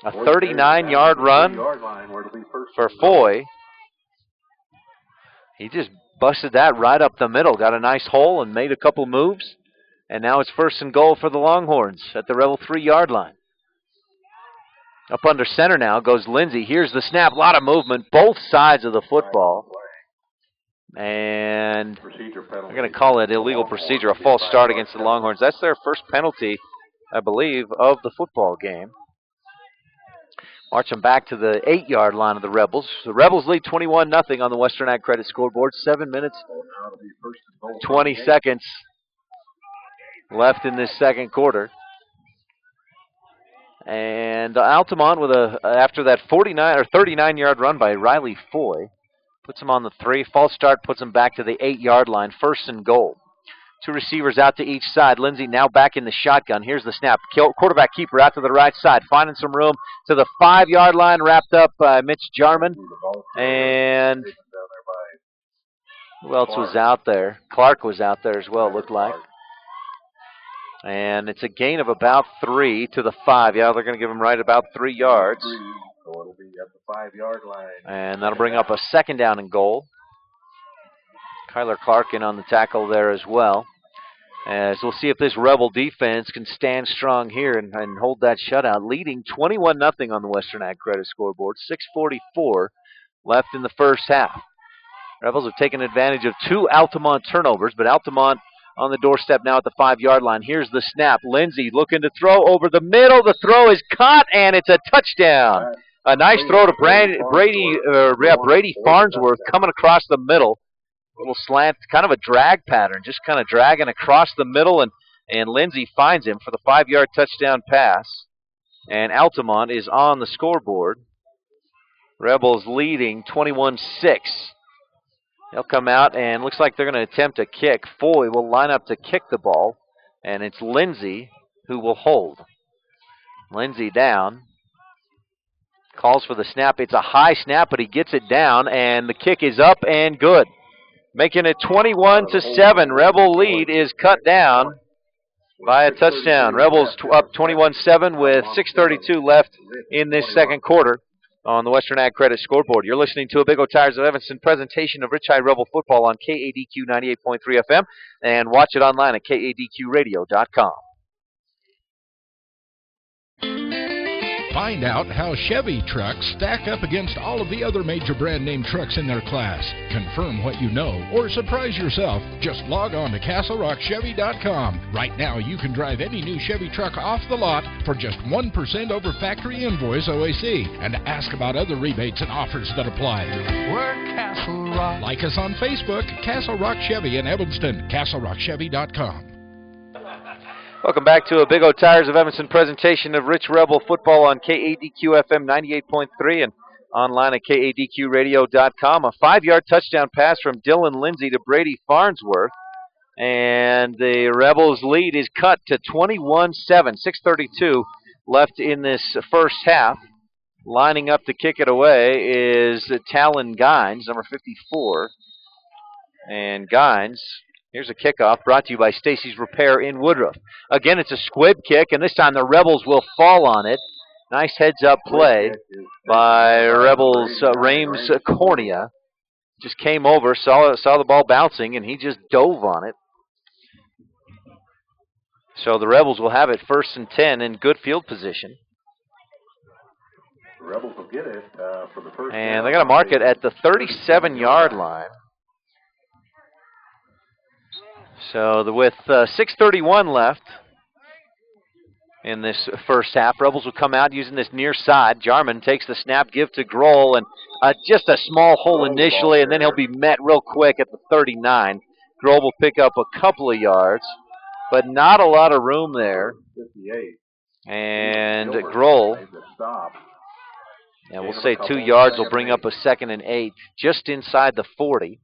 Speaker 2: 39-yard run for Foy. He just busted that right up the middle, got a nice hole and made a couple moves. And now it's 1st and goal for the Longhorns at the Rebel 3-yard line. Up under center now goes Lindsey. Here's the snap, a lot of movement, both sides of the football. And I'm going to call it illegal procedure, a false start against the Longhorns. That's their first penalty, I believe, of the football game. Marching back to the 8-yard line of the Rebels. The Rebels lead 21-0 on the Western Ag Credit scoreboard. 7 minutes, 20 seconds left in this second quarter. And Altamont with after that 39-yard run by Riley Foy, puts him on the 3. False start puts him back to the 8-yard line. 1st and goal. Two receivers out to each side. Lindsey now back in the shotgun. Here's the snap. Quarterback keeper out to the right side, finding some room to the 5-yard line, wrapped up by Mitch Jarman. And who else was out there? Clark was out there as well, it looked like. And it's a gain of about 3 to the 5. Yeah, they're going to give him right about 3 yards.
Speaker 15: So it'll be at the 5-yard line.
Speaker 2: And that'll bring up a 2nd down and goal. Kyler Clark in on the tackle there as well. As we'll see if this Rebel defense can stand strong here and hold that shutout, leading 21-0 on the Western Ag Credit scoreboard. 6:44 left in the first half. Rebels have taken advantage of 2 Altamont turnovers, but Altamont on the doorstep now at the 5-yard line. Here's the snap. Lindsey looking to throw over the middle. The throw is caught, and it's a touchdown. A nice throw to Brady Farnsworth coming across the middle. Little slant, kind of a drag pattern, just kind of dragging across the middle, and Lindsey finds him for the 5-yard touchdown pass. And Altamont is on the scoreboard. Rebels leading 21-6. They'll come out, and looks like they're going to attempt a kick. Foy will line up to kick the ball, and it's Lindsey who will hold. Lindsey down. Calls for the snap. It's a high snap, but he gets it down, and the kick is up and good. Making it 21-7. Rebel lead is cut down by a touchdown. Rebels up 21-7 with 6:32 left in this second quarter on the Western Ag Credit scoreboard. You're listening to a Big O Tires of Evanston presentation of Rich High Rebel football on KADQ 98.3 FM and watch it online at kadqradio.com.
Speaker 16: Find out how Chevy trucks stack up against all of the other major brand name trucks in their class. Confirm what you know or surprise yourself. Just log on to CastleRockChevy.com. Right now you can drive any new Chevy truck off the lot for just 1% over factory invoice OAC and ask about other rebates and offers that apply.
Speaker 13: We're Castle Rock.
Speaker 16: Like us on Facebook, Castle Rock Chevy in Evanston, CastleRockChevy.com.
Speaker 2: Welcome back to a Big O Tires of Evanston presentation of Rich Rebel football on KADQ FM 98.3 and online at kadqradio.com. A 5-yard touchdown pass from Dylan Lindsey to Brady Farnsworth. And the Rebels' lead is cut to 21-7. 6:32 left in this first half. Lining up to kick it away is Talon Gines, number 54. And Gines... Here's a kickoff brought to you by Stacy's Repair in Woodruff. Again, it's a squib kick, and this time the Rebels will fall on it. Nice heads-up play by Rebels' Rames Cornea. Just came over, saw the ball bouncing, and he just dove on it. So the Rebels will have it 1st and 10 in good field position.
Speaker 15: The Rebels will get it for the first.
Speaker 2: And they're going to mark it at the 37-yard line. So with 6:31 left in this first half, Rebels will come out using this near side. Jarman takes the snap, give to Grohl, and just a small hole initially, and then he'll be met real quick at the 39. Grohl will pick up a couple of yards, but not a lot of room there.
Speaker 15: 58.
Speaker 2: And Grohl, we'll say 2 yards will bring up a 2nd and 8 just inside the 40.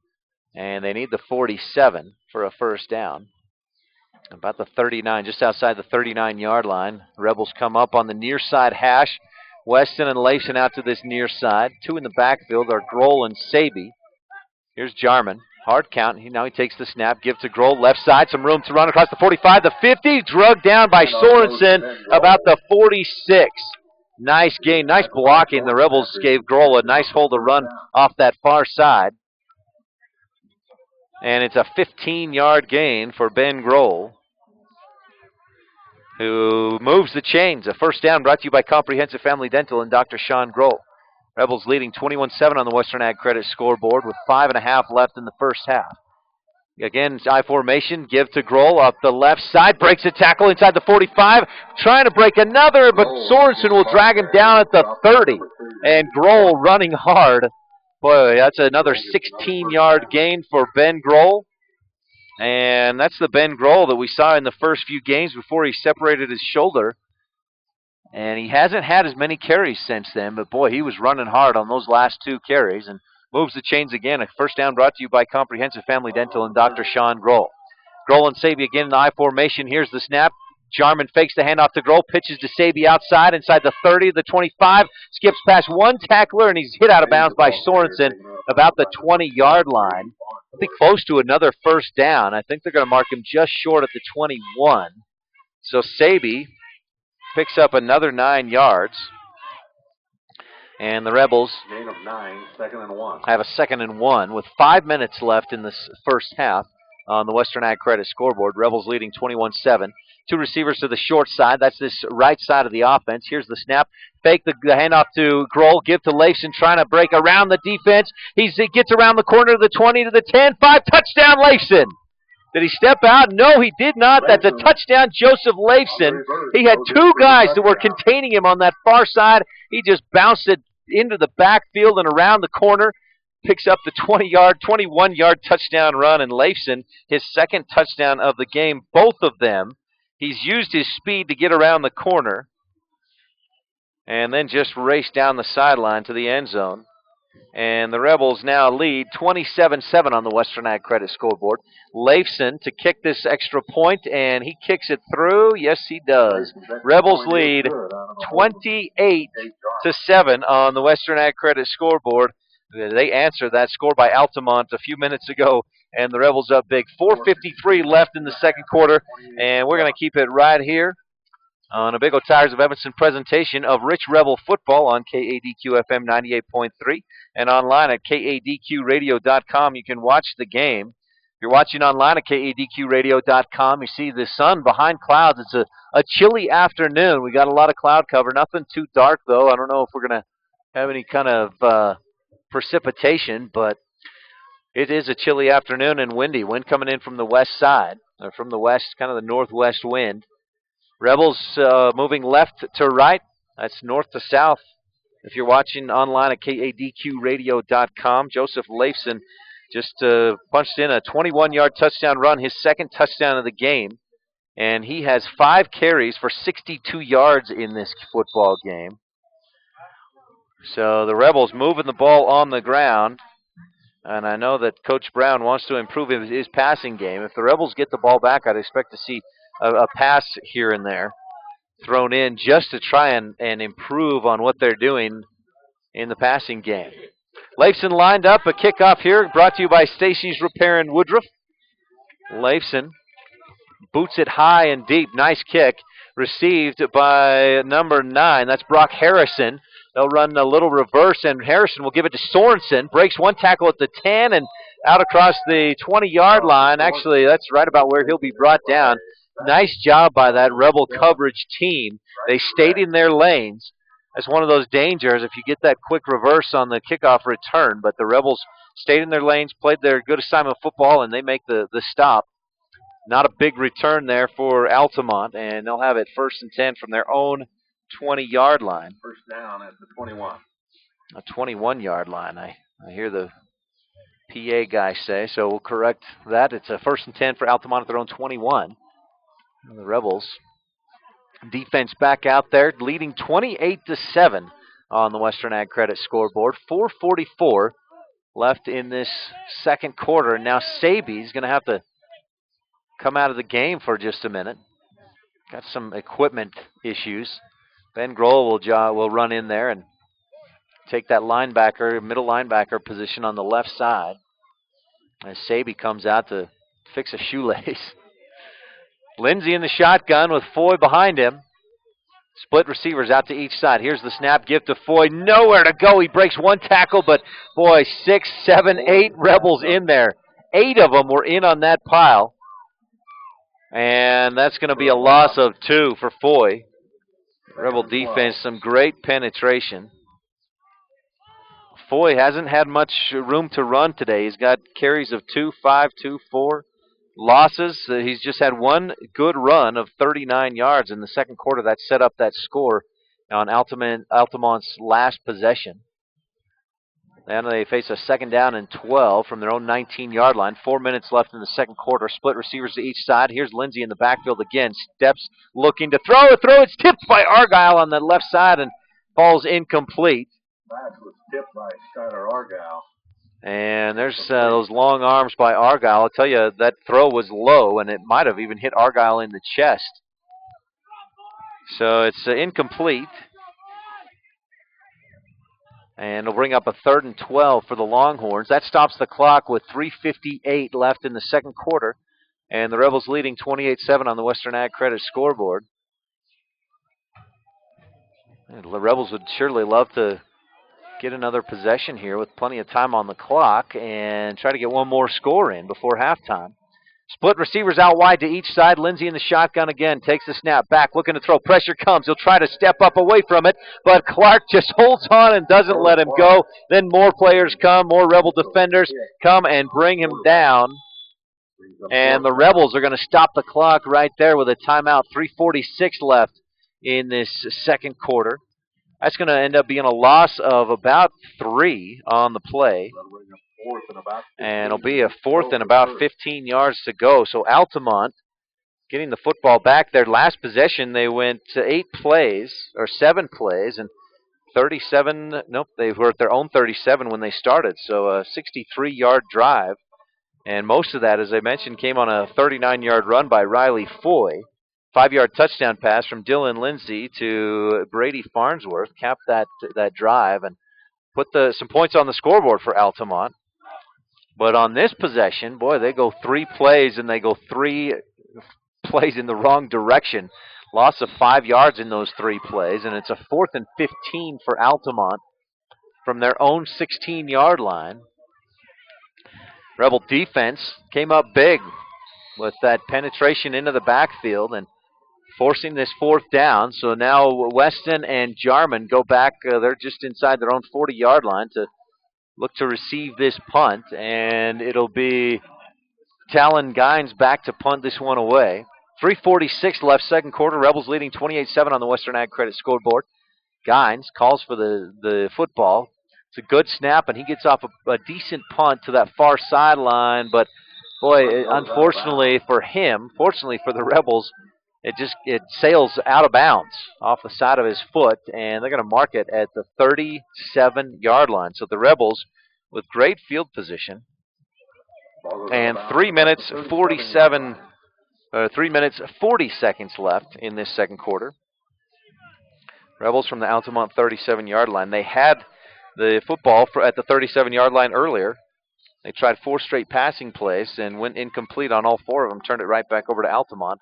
Speaker 2: And they need the 47 for a first down. About the 39, just outside the 39-yard line. Rebels come up on the near side hash. Weston and Layson out to this near side. 2 in the backfield are Grohl and Saby. Here's Jarman. Hard count. Now he takes the snap. Give to Grohl. Left side. Some room to run across the 45. The 50. Drugged down by Sorensen about the 46. Nice gain. Nice blocking. The Rebels gave Grohl a nice hole to run off that far side. And it's a 15-yard gain for Ben Grohl, who moves the chains. A first down brought to you by Comprehensive Family Dental and Dr. Sean Grohl. Rebels leading 21-7 on the Western Ag Credit scoreboard with 5.5 left in the first half. Again, I formation, give to Grohl off the left side, breaks a tackle inside the 45, trying to break another, but Sorensen will drag him down at the 30. And Grohl running hard. Boy, that's another 16-yard gain for Ben Grohl. And that's the Ben Grohl that we saw in the first few games before he separated his shoulder. And he hasn't had as many carries since then, but boy, he was running hard on those last 2 carries and moves the chains again. A first down brought to you by Comprehensive Family Dental and Dr. Sean Grohl. Grohl and Saby again in the I formation. Here's the snap. Jarman fakes the handoff to Grohl, pitches to Saby inside the 30, the 25, skips past one tackler, and he's hit out of bounds by Sorensen about the 20-yard line. I think close to another first down. I think they're going to mark him just short at the 21. So Saby picks up another 9 yards. And the Rebels
Speaker 15: Gain of 9, 2nd and 1.
Speaker 2: have a 2nd and 1 with 5 minutes left in this first half on the Western Ag Credit scoreboard. Rebels leading 21-7. 2 receivers to the short side. That's this right side of the offense. Here's the snap. Fake the handoff to Grohl. Give to Leifson, trying to break around the defense. He gets around the corner to the 20 to the 10. 5, touchdown Leifson. Did he step out? No, he did not. That's a touchdown, Joseph Leifson. He had 2 guys that were containing him on that far side. He just bounced it into the backfield and around the corner. Picks up the 21-yard touchdown run, and Leifson, his 2nd touchdown of the game, both of them. He's used his speed to get around the corner and then just raced down the sideline to the end zone. And the Rebels now lead 27-7 on the Western Ag Credit scoreboard. Leifson to kick this extra point, and he kicks it through. Yes, he does. Rebels lead 28-7 on the Western Ag Credit scoreboard. They answered that score by Altamont a few minutes ago, and the Rebels up big. 4:53 left in the second quarter, and we're going to keep it right here on a Big O Tigers of Evanston presentation of Rich Rebel football on KADQ FM 98.3 and online at KADQradio.com. You can watch the game. If you're watching online at KADQradio.com, you see the sun behind clouds. It's a chilly afternoon. We got a lot of cloud cover. Nothing too dark, though. I don't know if we're going to have any kind of precipitation, but it is a chilly afternoon and windy. Wind coming in from the west side, or from the west, kind of the northwest wind. Rebels moving left to right. That's north to south. If you're watching online at KADQradio.com, Joseph Leifson just punched in a 21-yard touchdown run, his 2nd touchdown of the game. And he has 5 carries for 62 yards in this football game. So the Rebels moving the ball on the ground. And I know that Coach Brown wants to improve his passing game. If the Rebels get the ball back, I'd expect to see a pass here and there thrown in just to try and improve on what they're doing in the passing game. Leifson lined up, a kickoff here, brought to you by Stacy's Repair in Woodruff. Leifson boots it high and deep. Nice kick. Received by number 9. That's Brock Harrison. They'll run a little reverse, and Harrison will give it to Sorensen. Breaks one tackle at the 10 and out across the 20-yard line. Actually, that's right about where he'll be brought down. Nice job by that Rebel coverage team. They stayed in their lanes. That's one of those dangers if you get that quick reverse on the kickoff return. But the Rebels stayed in their lanes, played their good assignment football, and they make the stop. Not a big return there for Altamont, and they'll have it 1st and 10 from their own 20-yard line.
Speaker 15: First down at the 21.
Speaker 2: A 21-yard line, I hear the PA guy say, so we'll correct that. It's a 1st and 10 for Altamont at their own 21. And the Rebels defense back out there, leading 28-7 on the Western Ag Credit scoreboard. 4:44 left in this second quarter. Now Saby's going to have to come out of the game for just a minute. Got some equipment issues. Ben Grohl will run in there and take that linebacker, middle linebacker position on the left side as Saby comes out to fix a shoelace. Lindsey in the shotgun with Foy behind him. Split receivers out to each side. Here's the snap, give to Foy. Nowhere to go. He breaks one tackle, but boy, 6, 7, 8 Rebels in there. 8 of them were in on that pile. And that's going to be a loss of 2 for Foy. Rebel defense, some great penetration. Foy hasn't had much room to run today. He's got carries of 2, 5, 2, 4. Losses, he's just had one good run of 39 yards in the second quarter. That set up that score on Altamont's last possession. Then they face a 2nd down and 12 from their own 19-yard line. 4 minutes left in the second quarter. Split receivers to each side. Here's Lindsey in the backfield again. Steps looking to throw. It's tipped by Argyle on the left side and falls incomplete.
Speaker 15: Pass was tipped by Skyler Argyle.
Speaker 2: And there's those long arms by Argyle. I'll tell you, that throw was low, and it might have even hit Argyle in the chest. So it's incomplete. And it'll bring up a 3rd and 12 for the Longhorns. That stops the clock with 3:58 left in the second quarter. And the Rebels leading 28-7 on the Western Ag Credit scoreboard. The Rebels would surely love to get another possession here with plenty of time on the clock and try to get one more score in before halftime. Split receivers out wide to each side. Lindsey in the shotgun again. Takes the snap back, looking to throw. Pressure comes. He'll try to step up away from it, but Clark just holds on and doesn't let him go. Then more players come, more Rebel defenders come and bring him down. And the Rebels are going to stop the clock right there with a timeout. 3:46 left in this second quarter. That's going to end up being a loss of about 3 on the play. And it'll be a 4th and about 15 yards to go. So Altamont getting the football back. Their last possession, they went to 7 plays, and 37, nope, they were at their own 37 when they started. So a 63-yard drive. And most of that, as I mentioned, came on a 39-yard run by Riley Foy. 5-yard touchdown pass from Dylan Lindsey to Brady Farnsworth capped that drive and put some points on the scoreboard for Altamont. But on this possession, boy, they go 3 plays and they go 3 plays in the wrong direction. Loss of 5 yards in those 3 plays, and it's a 4th and 15 for Altamont from their own 16-yard line. Rebel defense came up big with that penetration into the backfield and forcing this 4th down. So now Weston and Jarman go back. They're just inside their own 40-yard line to look to receive this punt. And it'll be Talon Gines back to punt this one away. 3:46 left second quarter. Rebels leading 28-7 on the Western Ag Credit scoreboard. Gines calls for the football. It's a good snap, and he gets off a decent punt to that far sideline. But, boy, unfortunately for him, fortunately for the Rebels, it sails out of bounds off the side of his foot, and they're going to mark it at the 37-yard line. So the Rebels, with great field position, and 3 minutes 40 seconds left in this second quarter. Rebels from the Altamont 37-yard line. They had the football at the 37-yard line earlier. They tried 4 straight passing plays and went incomplete on all 4 of them, turned it right back over to Altamont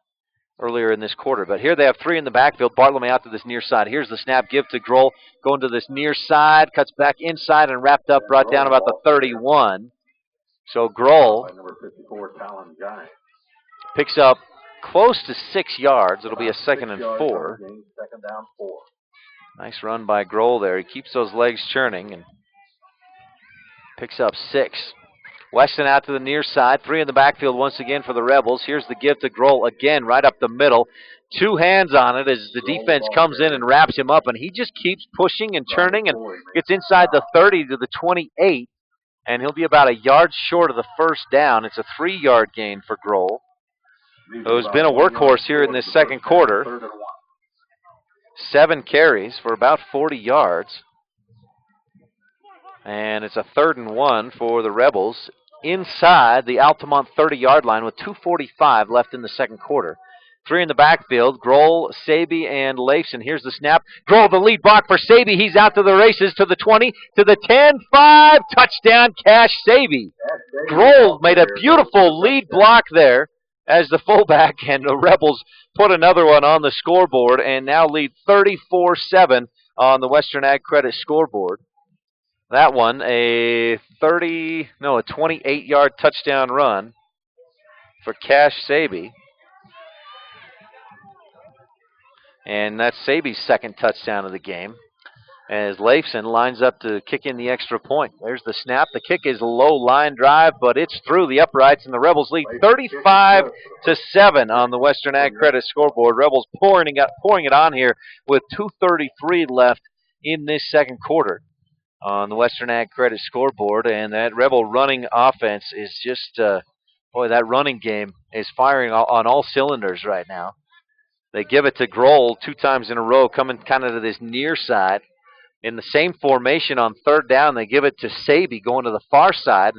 Speaker 2: earlier in this quarter. But here they have 3 in the backfield. Bartlemy out to this near side. Here's the snap, give to Grohl, going to this near side, cuts back inside and wrapped up, brought down about the 31. So Grohl picks up close to 6 yards. It'll be a 2nd and 4. Nice run by Grohl there. He keeps those legs churning and picks up 6. Weston out to the near side. 3 in the backfield once again for the Rebels. Here's the give to Grohl again, right up the middle. 2 hands on it as the defense comes in and wraps him up, and he just keeps pushing and turning and gets inside the 30 to the 28, and he'll be about a yard short of the first down. It's a 3-yard gain for Grohl, who's been a workhorse here in this second quarter. 7 carries for about 40 yards. And it's a 3rd and 1 for the Rebels inside the Altamont 30-yard line with 2:45 left in the second quarter. 3 in the backfield, Grohl, Saby, and Leifson. Here's the snap. Grohl, the lead block for Saby. He's out to the races, to the 20, to the 10, 5. Touchdown, Cash Saby. Grohl made a beautiful lead block there as the fullback, and the Rebels put another one on the scoreboard and now lead 34-7 on the Western Ag Credit scoreboard. That one, a 28-yard touchdown run for Cash Saby. And that's Saby's 2nd touchdown of the game, as Leifson lines up to kick in the extra point. There's the snap. The kick is a low line drive, but it's through the uprights, and the Rebels lead 35-7 on the Western Ag Credit scoreboard. Rebels pouring it on here with 2:33 left in this second quarter on the Western Ag Credit scoreboard, and that Rebel running offense is just, that running game is firing on all cylinders right now. They give it to Grohl 2 times in a row, coming kind of to this near side. in the same formation on third down. They give it to Saby going to the far side,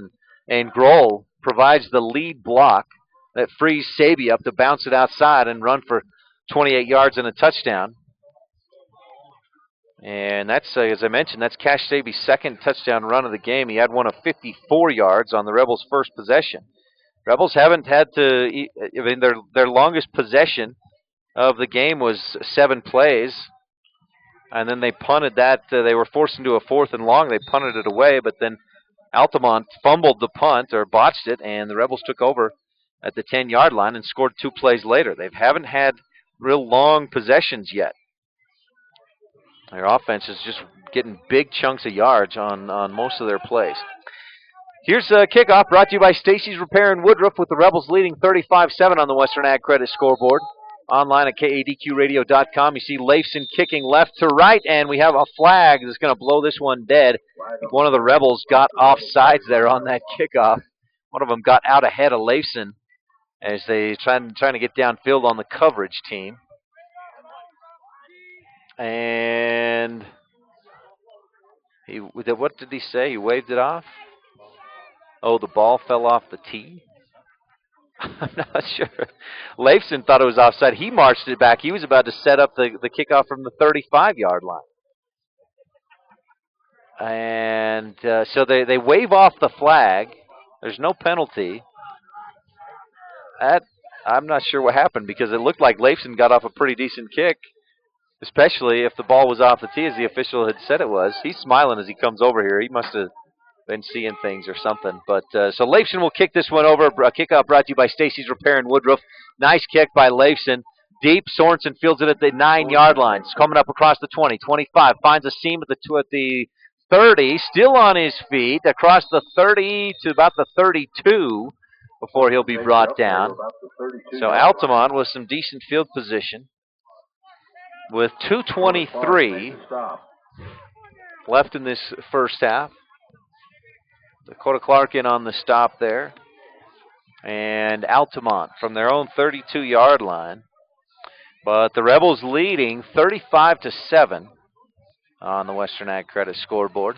Speaker 2: and Grohl provides the lead block that frees Saby up to bounce it outside and run for 28 yards and a touchdown. And that's, as I mentioned, that's Cash Saby's second touchdown run of the game. He had one of 54 yards on the Rebels' first possession. Rebels haven't had to, I mean, their longest possession of the game was 7 plays. And then they punted that. They were forced into a 4th and long. They punted it away, but then Altamont fumbled the punt or botched it, and the Rebels took over at the 10-yard line and scored 2 plays later. They haven't had real long possessions yet. Their offense is just getting big chunks of yards on most of their plays. Here's a kickoff brought to you by Stacy's Repair in Woodruff, with the Rebels leading 35-7 on the Western Ag Credit scoreboard. Online at KADQradio.com, you see Leifson kicking left to right, and we have a flag that's going to blow this one dead. I think one of the Rebels got off sides there on that kickoff. One of them got out ahead of Leifson as they trying to get downfield on the coverage team. And what did he say? He waved it off? Oh, the ball fell off the tee? I'm not sure. Leifson thought it was offside. He marched it back. He was about to set up the kickoff from the 35-yard line. And so they wave off the flag. There's no penalty. I'm not sure what happened, because it looked like Leifson got off a pretty decent kick, especially if the ball was off the tee, as the official had said it was. He's smiling as he comes over here. He must have been seeing things or something. But so Leifson will kick this one over. A kickoff brought to you by Stacy's Repair in Woodruff. Nice kick by Leifson. Deep. Sorensen fields it at the 9-yard line. It's coming up across the 20, 25. Finds a seam at the 30. Still on his feet. Across the 30 to about the 32 before he'll be brought down. So Altamont with some decent field position, with 2:23 left in this first half. Dakota Clark in on the stop there. And Altamont from their own 32-yard line. But the Rebels leading 35-7 on the Western Ag Credit scoreboard.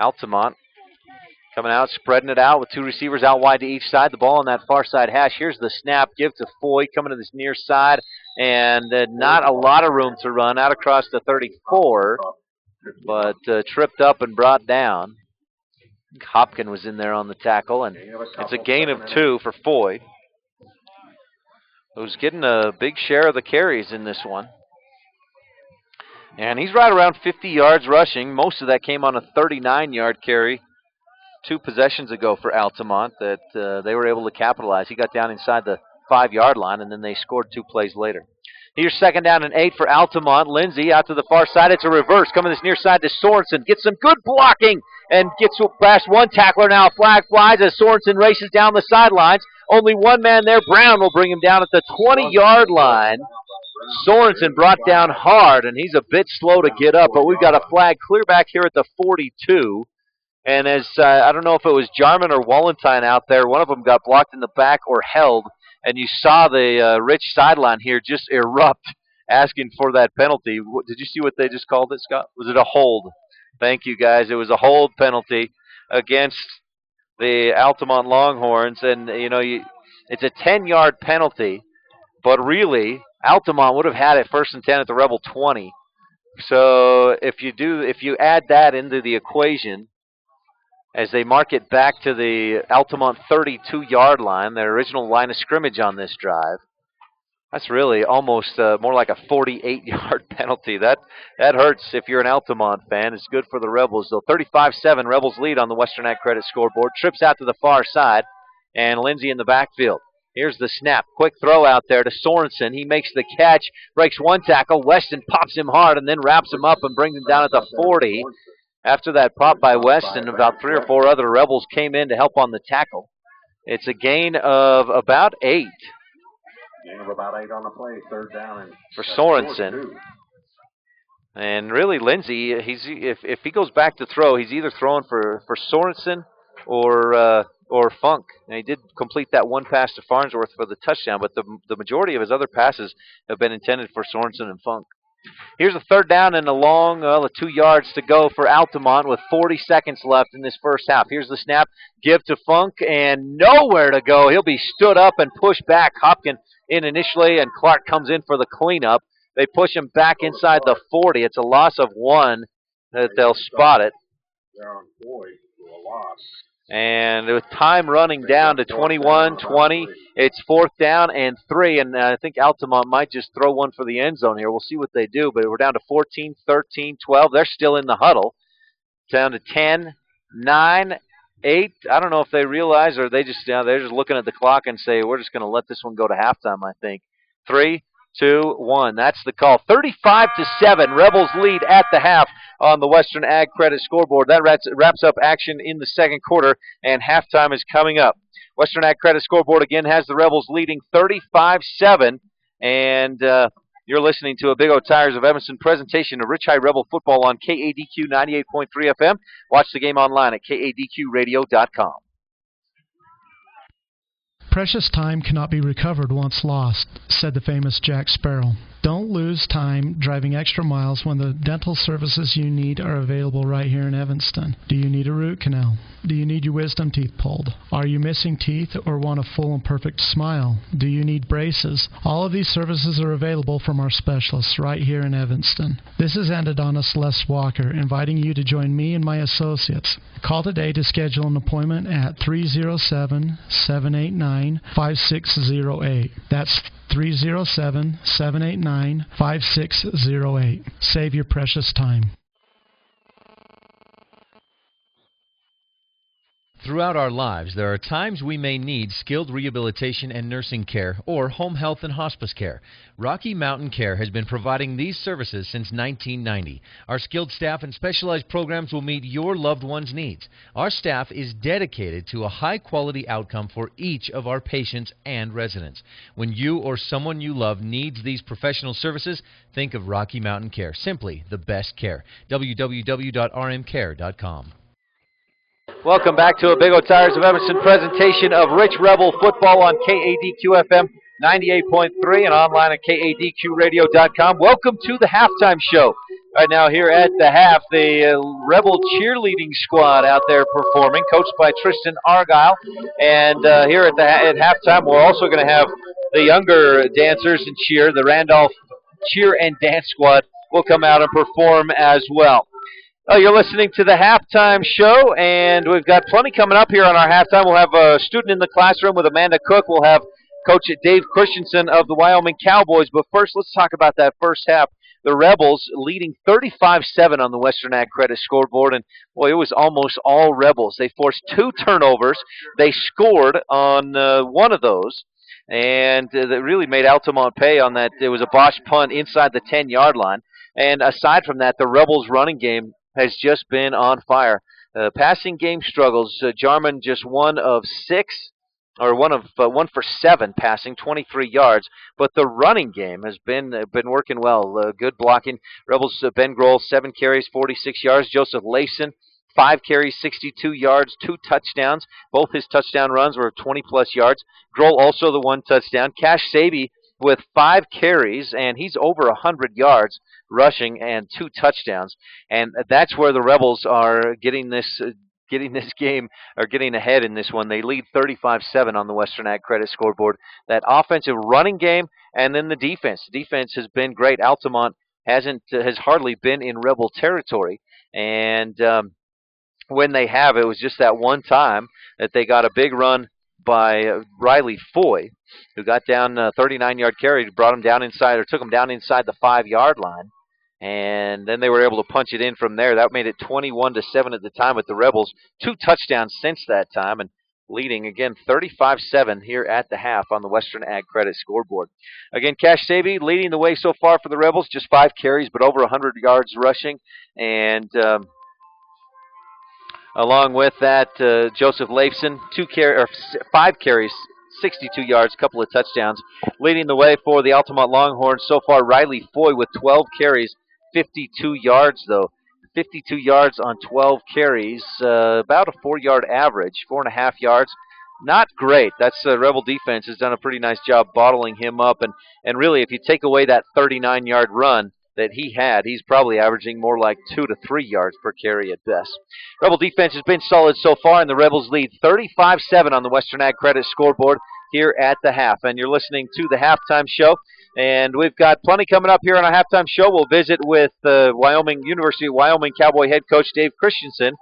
Speaker 2: Altamont coming out, spreading it out with 2 receivers out wide to each side. The ball on that far side hash. Here's the snap. Give to Foy coming to this near side. And not a lot of room to run out across the 34. But tripped up and brought down. Hopkin was in there on the tackle, and it's a gain of 2 for Foy, who's getting a big share of the carries in this one. And he's right around 50 yards rushing. Most of that came on a 39-yard carry 2 possessions ago for Altamont that they were able to capitalize. He got down inside the 5-yard line, and then they scored 2 plays later. Here's 2nd down and 8 for Altamont. Lindsey out to the far side. It's a reverse. Coming this near side to Sorensen. Gets some good blocking and gets past one tackler. Now a flag flies as Sorensen races down the sidelines. Only one man there. Brown will bring him down at the 20-yard line. Sorensen brought down hard, and he's a bit slow to get up, but we've got a flag clear back here at the 42. And as I don't know if it was Jarman or Wallentine out there, one of them got blocked in the back or held. And you saw the Rich sideline here just erupt, asking for that penalty. Did you see what they just called it, Scott? Was it a hold? Thank you, guys. It was a hold penalty against the Altamont Longhorns. And, it's a 10-yard penalty. But really, Altamont would have had it 1st and 10 at the Rebel 20. So if you add that into the equation, as they mark it back to the Altamont 32-yard line, their original line of scrimmage on this drive. That's really almost more like a 48-yard penalty. That hurts if you're an Altamont fan. It's good for the Rebels, though. 35-7, Rebels lead on the Western Ag Credit scoreboard. Trips out to the far side, and Lindsey in the backfield. Here's the snap. Quick throw out there to Sorensen. He makes the catch, breaks one tackle. Weston pops him hard and then wraps him up and brings him down at the 40. After that pop by Weston, about 3 or 4 other Rebels came in to help on the tackle. It's a gain of about 8.
Speaker 15: Gain of about 8 on the play, 3rd down. And
Speaker 2: for Sorensen. And really, Lindsey, if he goes back to throw, he's either throwing for Sorensen or Funk. And he did complete that one pass to Farnsworth for the touchdown, but the majority of his other passes have been intended for Sorensen and Funk. Here's a third down and a long, 2 yards to go for Altamont with 40 seconds left in this first half. Here's the snap, give to Funk, and nowhere to go. He'll be stood up and pushed back. Hopkins in initially, and Clark comes in for the cleanup. They push him back inside the 40. It's a loss of 1 that they'll spot it.
Speaker 15: They're on Boyd for a loss.
Speaker 2: And with time running down to 21-20, it's 4th down and 3, and I think Altamont might just throw one for the end zone here. We'll see what they do, but we're down to 14, 13, 12. They're still in the huddle. Down to 10, 9, 8. I don't know if they realize or they're just looking at the clock and say, we're just going to let this one go to halftime, I think. 3, 2, 1. That's the call. 35-7. Rebels lead at the half on the Western Ag Credit scoreboard. That wraps up action in the second quarter, and halftime is coming up. Western Ag Credit scoreboard again has the Rebels leading 35-7, and you're listening to a Big O Tires of Evanston presentation of Rich High Rebel football on KADQ 98.3 FM. Watch the game online at kadqradio.com.
Speaker 14: Precious time cannot be recovered once lost, said the famous Jack Sparrow. Don't lose time driving extra miles when the dental services you need are available right here in Evanston. Do you need a root canal? Do you need your wisdom teeth pulled? Are you missing teeth or want a full and perfect smile? Do you need braces? All of these services are available from our specialists right here in Evanston. This is endodontist Les Walker inviting you to join me and my associates. Call today to schedule an appointment at 307-789-5608. That's 307-789-5608. Save your precious time.
Speaker 6: Throughout our lives, there are times we may need skilled rehabilitation and nursing care or home health and hospice care. Rocky Mountain Care has been providing these services since 1990. Our skilled staff and specialized programs will meet your loved one's needs. Our staff is dedicated to a high-quality outcome for each of our patients and residents. When you or someone you love needs these professional services, think of Rocky Mountain Care. Simply the best care. www.rmcare.com.
Speaker 2: Welcome back to a Big O Tires of Evanston presentation of Rich Rebel football on KADQ-FM 98.3 and online at kadqradio.com. Welcome to the halftime show. Right now here at the half, the Rebel cheerleading squad out there performing, coached by Tristan Argyle. And here at halftime, we're also going to have the younger dancers and cheer. The Randolph Cheer and Dance Squad will come out and perform as well. You're listening to the halftime show, and we've got plenty coming up here on our halftime. We'll have a student in the classroom with Amanda Cook. We'll have Coach Dave Christensen of the Wyoming Cowboys. But first, let's talk about that first half. The Rebels leading 35-7 on the Western Ag Credit scoreboard, and boy, it was almost all Rebels. They forced 2 turnovers. They scored on one of those, and that really made Altamont pay on that. It was a botched punt inside the 10-yard line. And aside from that, the Rebels' running game has just been on fire. Passing game struggles. Jarman just one for 7 passing, 23 yards. But the running game has been working well. Good blocking. Rebels Ben Grohl 7 carries, 46 yards. Joseph Layson 5 carries, 62 yards, 2 touchdowns. Both his touchdown runs were 20-plus yards. Grohl also the 1 touchdown. Cash Saby with 5 carries, and he's over 100 yards rushing and 2 touchdowns. And that's where the Rebels are getting this game, or getting ahead in this one. They lead 35-7 on the Western Ag Credit scoreboard. That offensive running game, and then the defense. The defense has been great. Altamont has hardly been in Rebel territory, and when they have, it was just that one time that they got a big run by Riley Foy, who got down a 39-yard carry, brought him down inside, or took him down inside the 5-yard line, and then they were able to punch it in from there. That made it 21-7 at the time with the Rebels. 2 touchdowns since that time, and leading again 35-7 here at the half on the Western Ag Credit scoreboard. Again, Cash Saby leading the way so far for the Rebels, just 5 carries, but over 100 yards rushing, and along with that, Joseph Leifson, 5 carries, 62 yards, couple of touchdowns. Leading the way for the Altamont Longhorns so far, Riley Foy with 12 carries, 52 yards, though. 52 yards on 12 carries, about a 4-yard average, 4.5 yards. Not great. That's Rebel defense has done a pretty nice job bottling him up. And really, if you take away that 39-yard run that he had. He's probably averaging more like 2 to 3 yards per carry at best. Rebel defense has been solid so far, and the Rebels lead 35-7 on the Western Ag Credit scoreboard here at the half. And you're listening to the halftime show. And we've got plenty coming up here on our halftime show. We'll visit with University of Wyoming Cowboy head coach Dave Christensen.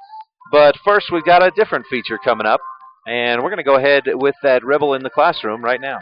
Speaker 2: But first, we've got a different feature coming up. And we're going to go ahead with that Rebel in the classroom right now.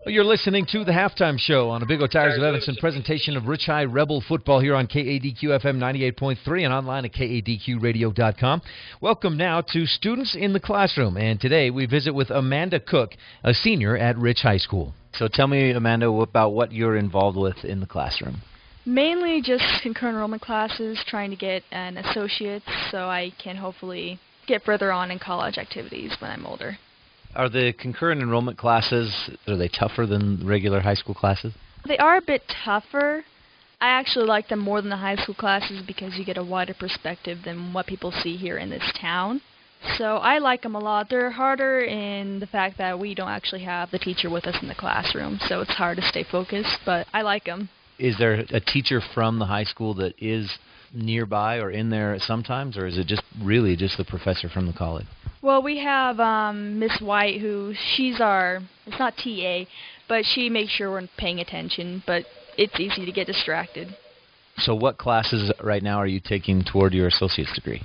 Speaker 6: You're listening to the Halftime Show on a Big O Tires of Evanston presentation of Rich High Rebel football here on KADQ FM 98.3 and online at KADQradio.com. Welcome now to Students in the Classroom, and today we visit with Amanda Cook, a senior at Rich High School. So tell me, Amanda, about what you're involved with in the classroom.
Speaker 17: Mainly just concurrent enrollment classes, trying to get an associate's so I can hopefully get further on in college activities when I'm older.
Speaker 6: Are the concurrent enrollment classes, are they tougher than regular high school classes?
Speaker 17: They are a bit tougher. I actually like them more than the high school classes because you get a wider perspective than what people see here in this town. So I like them a lot. They're harder in the fact that we don't actually have the teacher with us in the classroom, so it's hard to stay focused, but I like them.
Speaker 6: Is there a teacher from the high school that is nearby or in there sometimes, or is it just really just the professor from the college?
Speaker 17: Well, we have Miss White, who she's it's not TA, but she makes sure we're paying attention, but it's easy to get distracted.
Speaker 6: So what classes right now are you taking toward your associate's degree?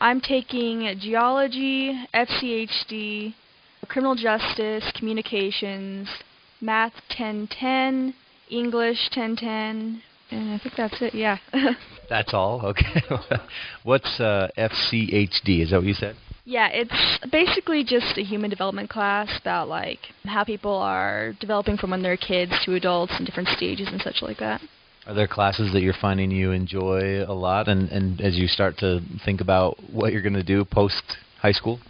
Speaker 17: I'm taking geology, FCHD, criminal justice, communications, math 1010, English 1010, and I think that's it, yeah.
Speaker 6: That's all? Okay. What's FCHD? Is that what you said?
Speaker 17: Yeah, it's basically just a human development class about like how people are developing from when they're kids to adults in different stages and such like that.
Speaker 6: Are there classes that you're finding you enjoy a lot and as you start to think about what you're going to do post-high school?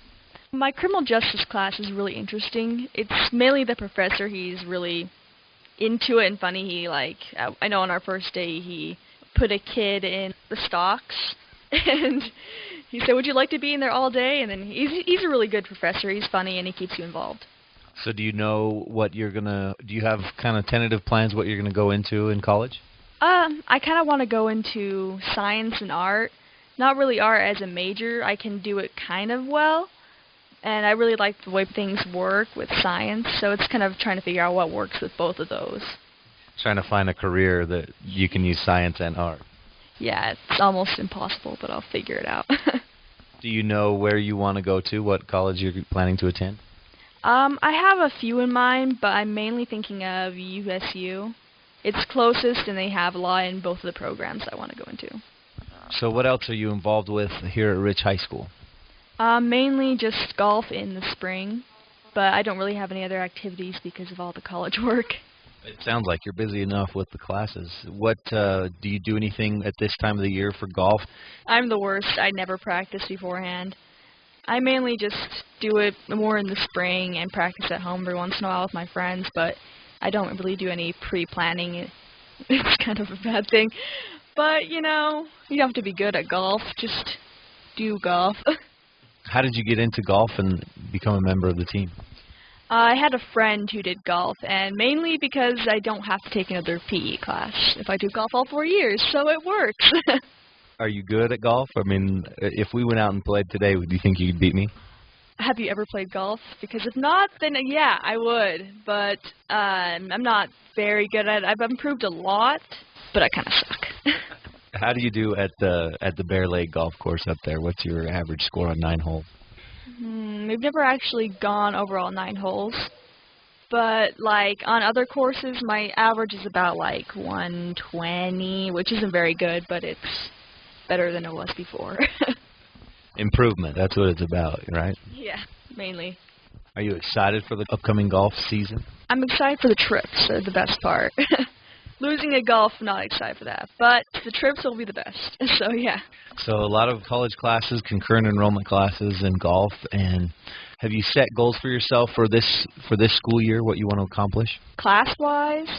Speaker 17: My criminal justice class is really interesting. It's mainly the professor. He's really into it and funny. He I know on our first day he put a kid in the stocks and he said, "Would you like to be in there all day?" And then he's a really good professor. He's funny and he keeps you involved.
Speaker 6: So do you know what do you have kind of tentative plans what you're going to go into in college?
Speaker 17: I kind of want to go into science and art. Not really art as a major. I can do it kind of well. And I really like the way things work with science. So it's kind of trying to figure out what works with both of those.
Speaker 6: Trying to find a career that you can use science and art.
Speaker 17: Yeah, it's almost impossible, but I'll figure it out.
Speaker 6: Do you know where you want to go to, what college you're planning to attend?
Speaker 17: I have a few in mind, but I'm mainly thinking of USU. It's closest, and they have a lot in both of the programs I want to go into.
Speaker 6: So what else are you involved with here at Rich High School?
Speaker 17: Mainly just golf in the spring, but I don't really have any other activities because of all the college work.
Speaker 6: It sounds like you're busy enough with the classes. What do you do anything at this time of the year for golf?
Speaker 17: I'm the worst. I never practice beforehand. I mainly just do it more in the spring and practice at home every once in a while with my friends, but I don't really do any pre-planning. It's kind of a bad thing. But, you know, you don't have to be good at golf. Just do golf.
Speaker 6: How did you get into golf and become a member of the team?
Speaker 17: I had a friend who did golf, and mainly because I don't have to take another PE class if I do golf all 4 years, so it works.
Speaker 6: Are you good at golf? I mean, if we went out and played today, do you think you could beat me?
Speaker 17: Have you ever played golf? Because if not, then yeah, I would. But I'm not very good at it. I've improved a lot, but I kind of suck.
Speaker 6: How do you do at the Bear Lake golf course up there? What's your average score on 9 holes?
Speaker 17: We've never actually gone over all 9 holes. But, like, on other courses, my average is about, like, 120, which isn't very good, but it's better than it was before.
Speaker 6: Improvement, that's what it's about, right?
Speaker 17: Yeah, mainly.
Speaker 6: Are you excited for the upcoming golf season?
Speaker 17: I'm excited for the trips, are the best part. Losing at golf, not excited for that. But the trips will be the best, so yeah.
Speaker 6: So a lot of college classes, concurrent enrollment classes, and golf. And have you set goals for yourself for this school year, what you want to accomplish?
Speaker 17: Class-wise,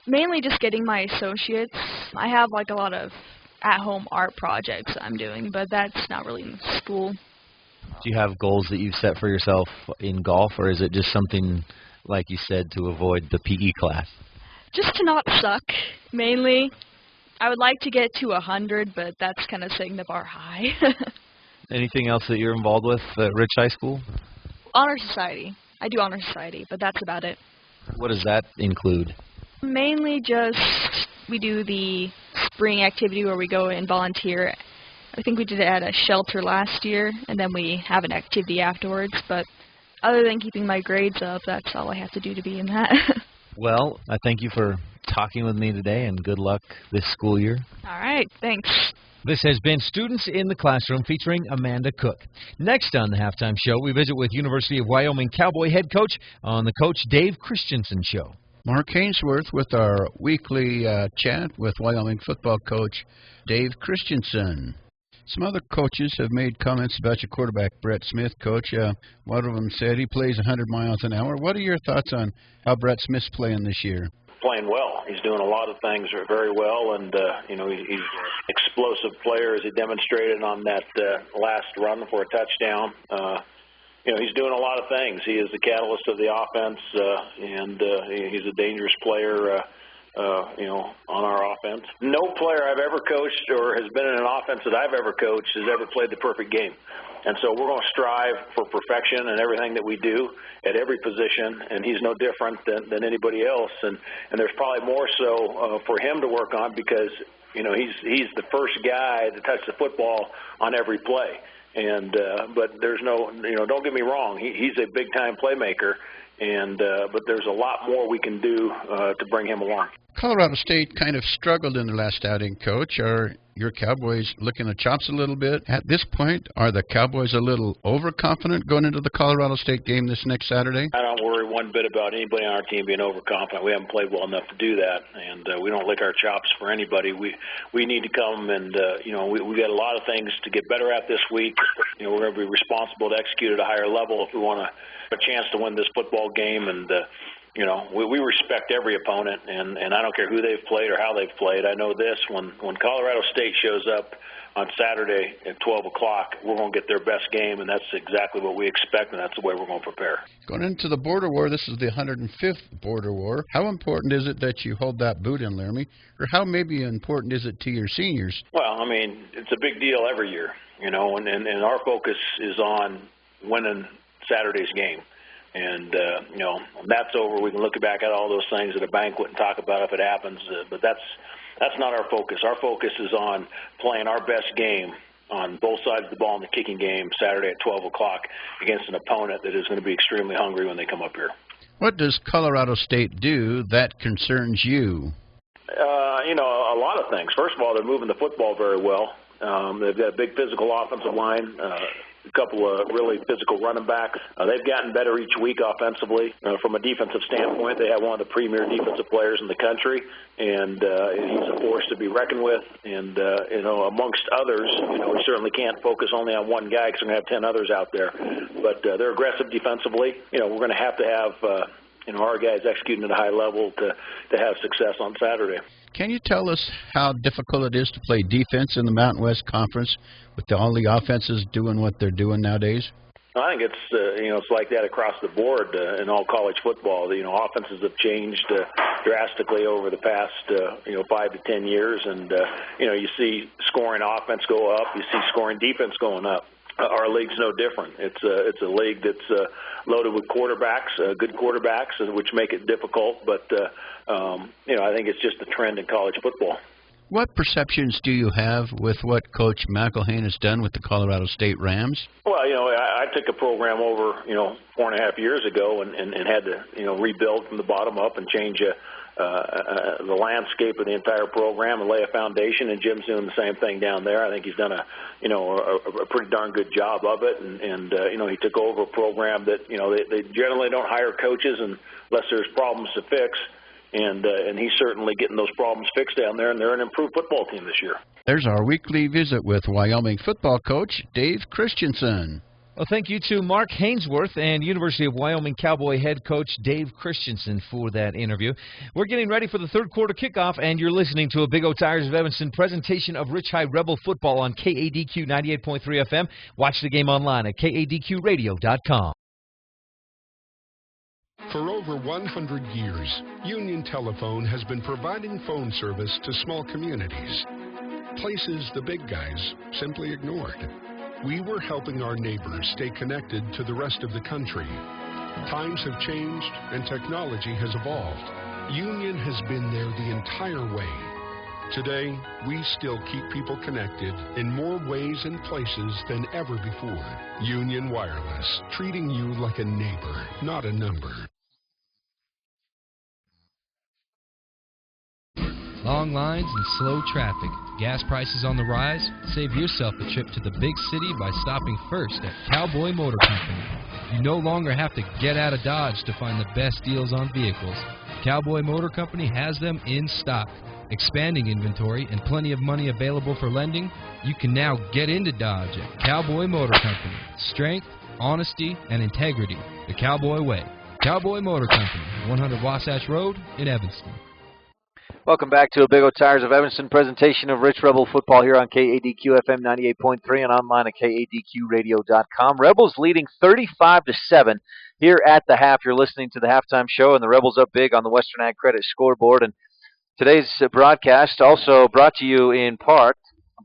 Speaker 17: mainly just getting my associates. I have, like, a lot of at-home art projects I'm doing, but that's not really in school.
Speaker 6: Do you have goals that you've set for yourself in golf, or is it just something, like you said, to avoid the PE class?
Speaker 17: Just to not suck, mainly. I would like to get to 100, but that's kind of setting the bar high.
Speaker 6: Anything else that you're involved with at Rich High School?
Speaker 17: Honor Society. I do Honor Society, but that's about it.
Speaker 6: What does that include?
Speaker 17: Mainly just we do the spring activity where we go and volunteer. I think we did it at a shelter last year, and then we have an activity afterwards. But other than keeping my grades up, that's all I have to do to be in that.
Speaker 6: Well, I thank you for talking with me today, and good luck this school year.
Speaker 17: All right, thanks.
Speaker 6: This has been Students in the Classroom featuring Amanda Cook. Next on the Halftime Show, we visit with University of Wyoming Cowboy head coach on the Coach Dave Christensen Show.
Speaker 18: Mark Hainsworth with our weekly chat with Wyoming football coach Dave Christensen. Some other coaches have made comments about your quarterback, Brett Smith, Coach. One of them said he plays 100 miles an hour. What are your thoughts on how Brett Smith's playing this year?
Speaker 19: Playing well. He's doing a lot of things very well, and he's an explosive player, as he demonstrated on that last run for a touchdown. He's doing a lot of things. He is the catalyst of the offense, and he's a dangerous player, on our offense. No player I've ever coached or has been in an offense that I've ever coached has ever played the perfect game. And so we're going to strive for perfection in everything that we do at every position, and he's no different than anybody else. And there's probably more so for him to work on because, he's the first guy to touch the football on every play. And but there's no, don't get me wrong, he's a big-time playmaker, and but there's a lot more we can do to bring him along.
Speaker 18: Colorado State kind of struggled in their last outing, Coach. Are your Cowboys licking the chops a little bit? At this point, are the Cowboys a little overconfident going into the Colorado State game this next Saturday?
Speaker 19: I don't worry one bit about anybody on our team being overconfident. We haven't played well enough to do that, and we don't lick our chops for anybody. We need to come and, we got a lot of things to get better at this week. We're going to be responsible to execute at a higher level if we want a chance to win this football game, and we respect every opponent, and I don't care who they've played or how they've played. I know this, when Colorado State shows up on Saturday at 12 o'clock, we're going to get their best game, and that's exactly what we expect, and that's the way we're going to prepare.
Speaker 18: Going into the border war, this is the 105th border war. How important is it that you hold that boot in, Laramie, or how maybe important is it to your seniors?
Speaker 19: Well, it's a big deal every year, and our focus is on winning Saturday's game. And, when that's over, we can look back at all those things at a banquet and talk about if it happens. But that's not our focus. Our focus is on playing our best game on both sides of the ball in the kicking game Saturday at 12 o'clock against an opponent that is going to be extremely hungry when they come up here.
Speaker 18: What does Colorado State do that concerns you?
Speaker 19: A lot of things. First of all, they're moving the football very well. They've got a big physical offensive line. A couple of really physical running backs. They've gotten better each week offensively. From a defensive standpoint, they have one of the premier defensive players in the country, and he's a force to be reckoned with. And, amongst others, we certainly can't focus only on one guy because we're going to have 10 others out there. But they're aggressive defensively. We're going to have our guys executing at a high level to have success on Saturday.
Speaker 18: Can you tell us how difficult it is to play defense in the Mountain West Conference with all the offenses doing what they're doing nowadays?
Speaker 19: I think it's it's like that across the board in all college football. Offenses have changed drastically over the past 5 to 10 years, and you see scoring offense go up, you see scoring defense going up. Our league's no different. It's a league that's loaded with quarterbacks, good quarterbacks, which make it difficult. But I think it's just a trend in college football.
Speaker 18: What perceptions do you have with what Coach McElhain has done with the Colorado State Rams?
Speaker 19: Well, I took a program over 4.5 years ago and had to rebuild from the bottom up and change the landscape of the entire program and lay a foundation, and Jim's doing the same thing down there. I think he's done a pretty darn good job of it, and he took over a program that they generally don't hire coaches unless there's problems to fix, and he's certainly getting those problems fixed down there, and they're an improved football team this year.
Speaker 18: There's our weekly visit with Wyoming football coach Dave Christensen.
Speaker 6: Well, thank you to Mark Hainsworth and University of Wyoming Cowboy head coach Dave Christensen for that interview. We're getting ready for the third quarter kickoff, and you're listening to a Big O Tires of Evanston presentation of Rich High Rebel football on KADQ 98.3 FM. Watch the game online at kadqradio.com.
Speaker 8: For over 100 years, Union Telephone has been providing phone service to small communities, places the big guys simply ignored. We were helping our neighbors stay connected to the rest of the country. Times have changed and technology has evolved. Union has been there the entire way. Today, we still keep people connected in more ways and places than ever before. Union Wireless, treating you like a neighbor, not a number.
Speaker 9: Long lines and slow traffic. Gas prices on the rise? Save yourself a trip to the big city by stopping first at Cowboy Motor Company. You no longer have to get out of Dodge to find the best deals on vehicles. Cowboy Motor Company has them in stock. Expanding inventory and plenty of money available for lending, you can now get into Dodge at Cowboy Motor Company. Strength, honesty, and integrity. The Cowboy way. Cowboy Motor Company, 100 Wasatch Road in Evanston.
Speaker 2: Welcome back to a Big O Tires of Evanston presentation of Rich Rebel football here on KADQ FM 98.3 and online at KADQradio.com. Rebels leading 35-7 here at the half. You're listening to the halftime show, and the Rebels up big on the Western Ag Credit scoreboard. And today's broadcast also brought to you in part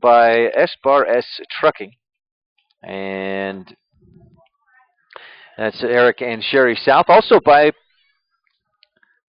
Speaker 2: by S-Bar S Trucking. And that's Eric and Sherry South. Also by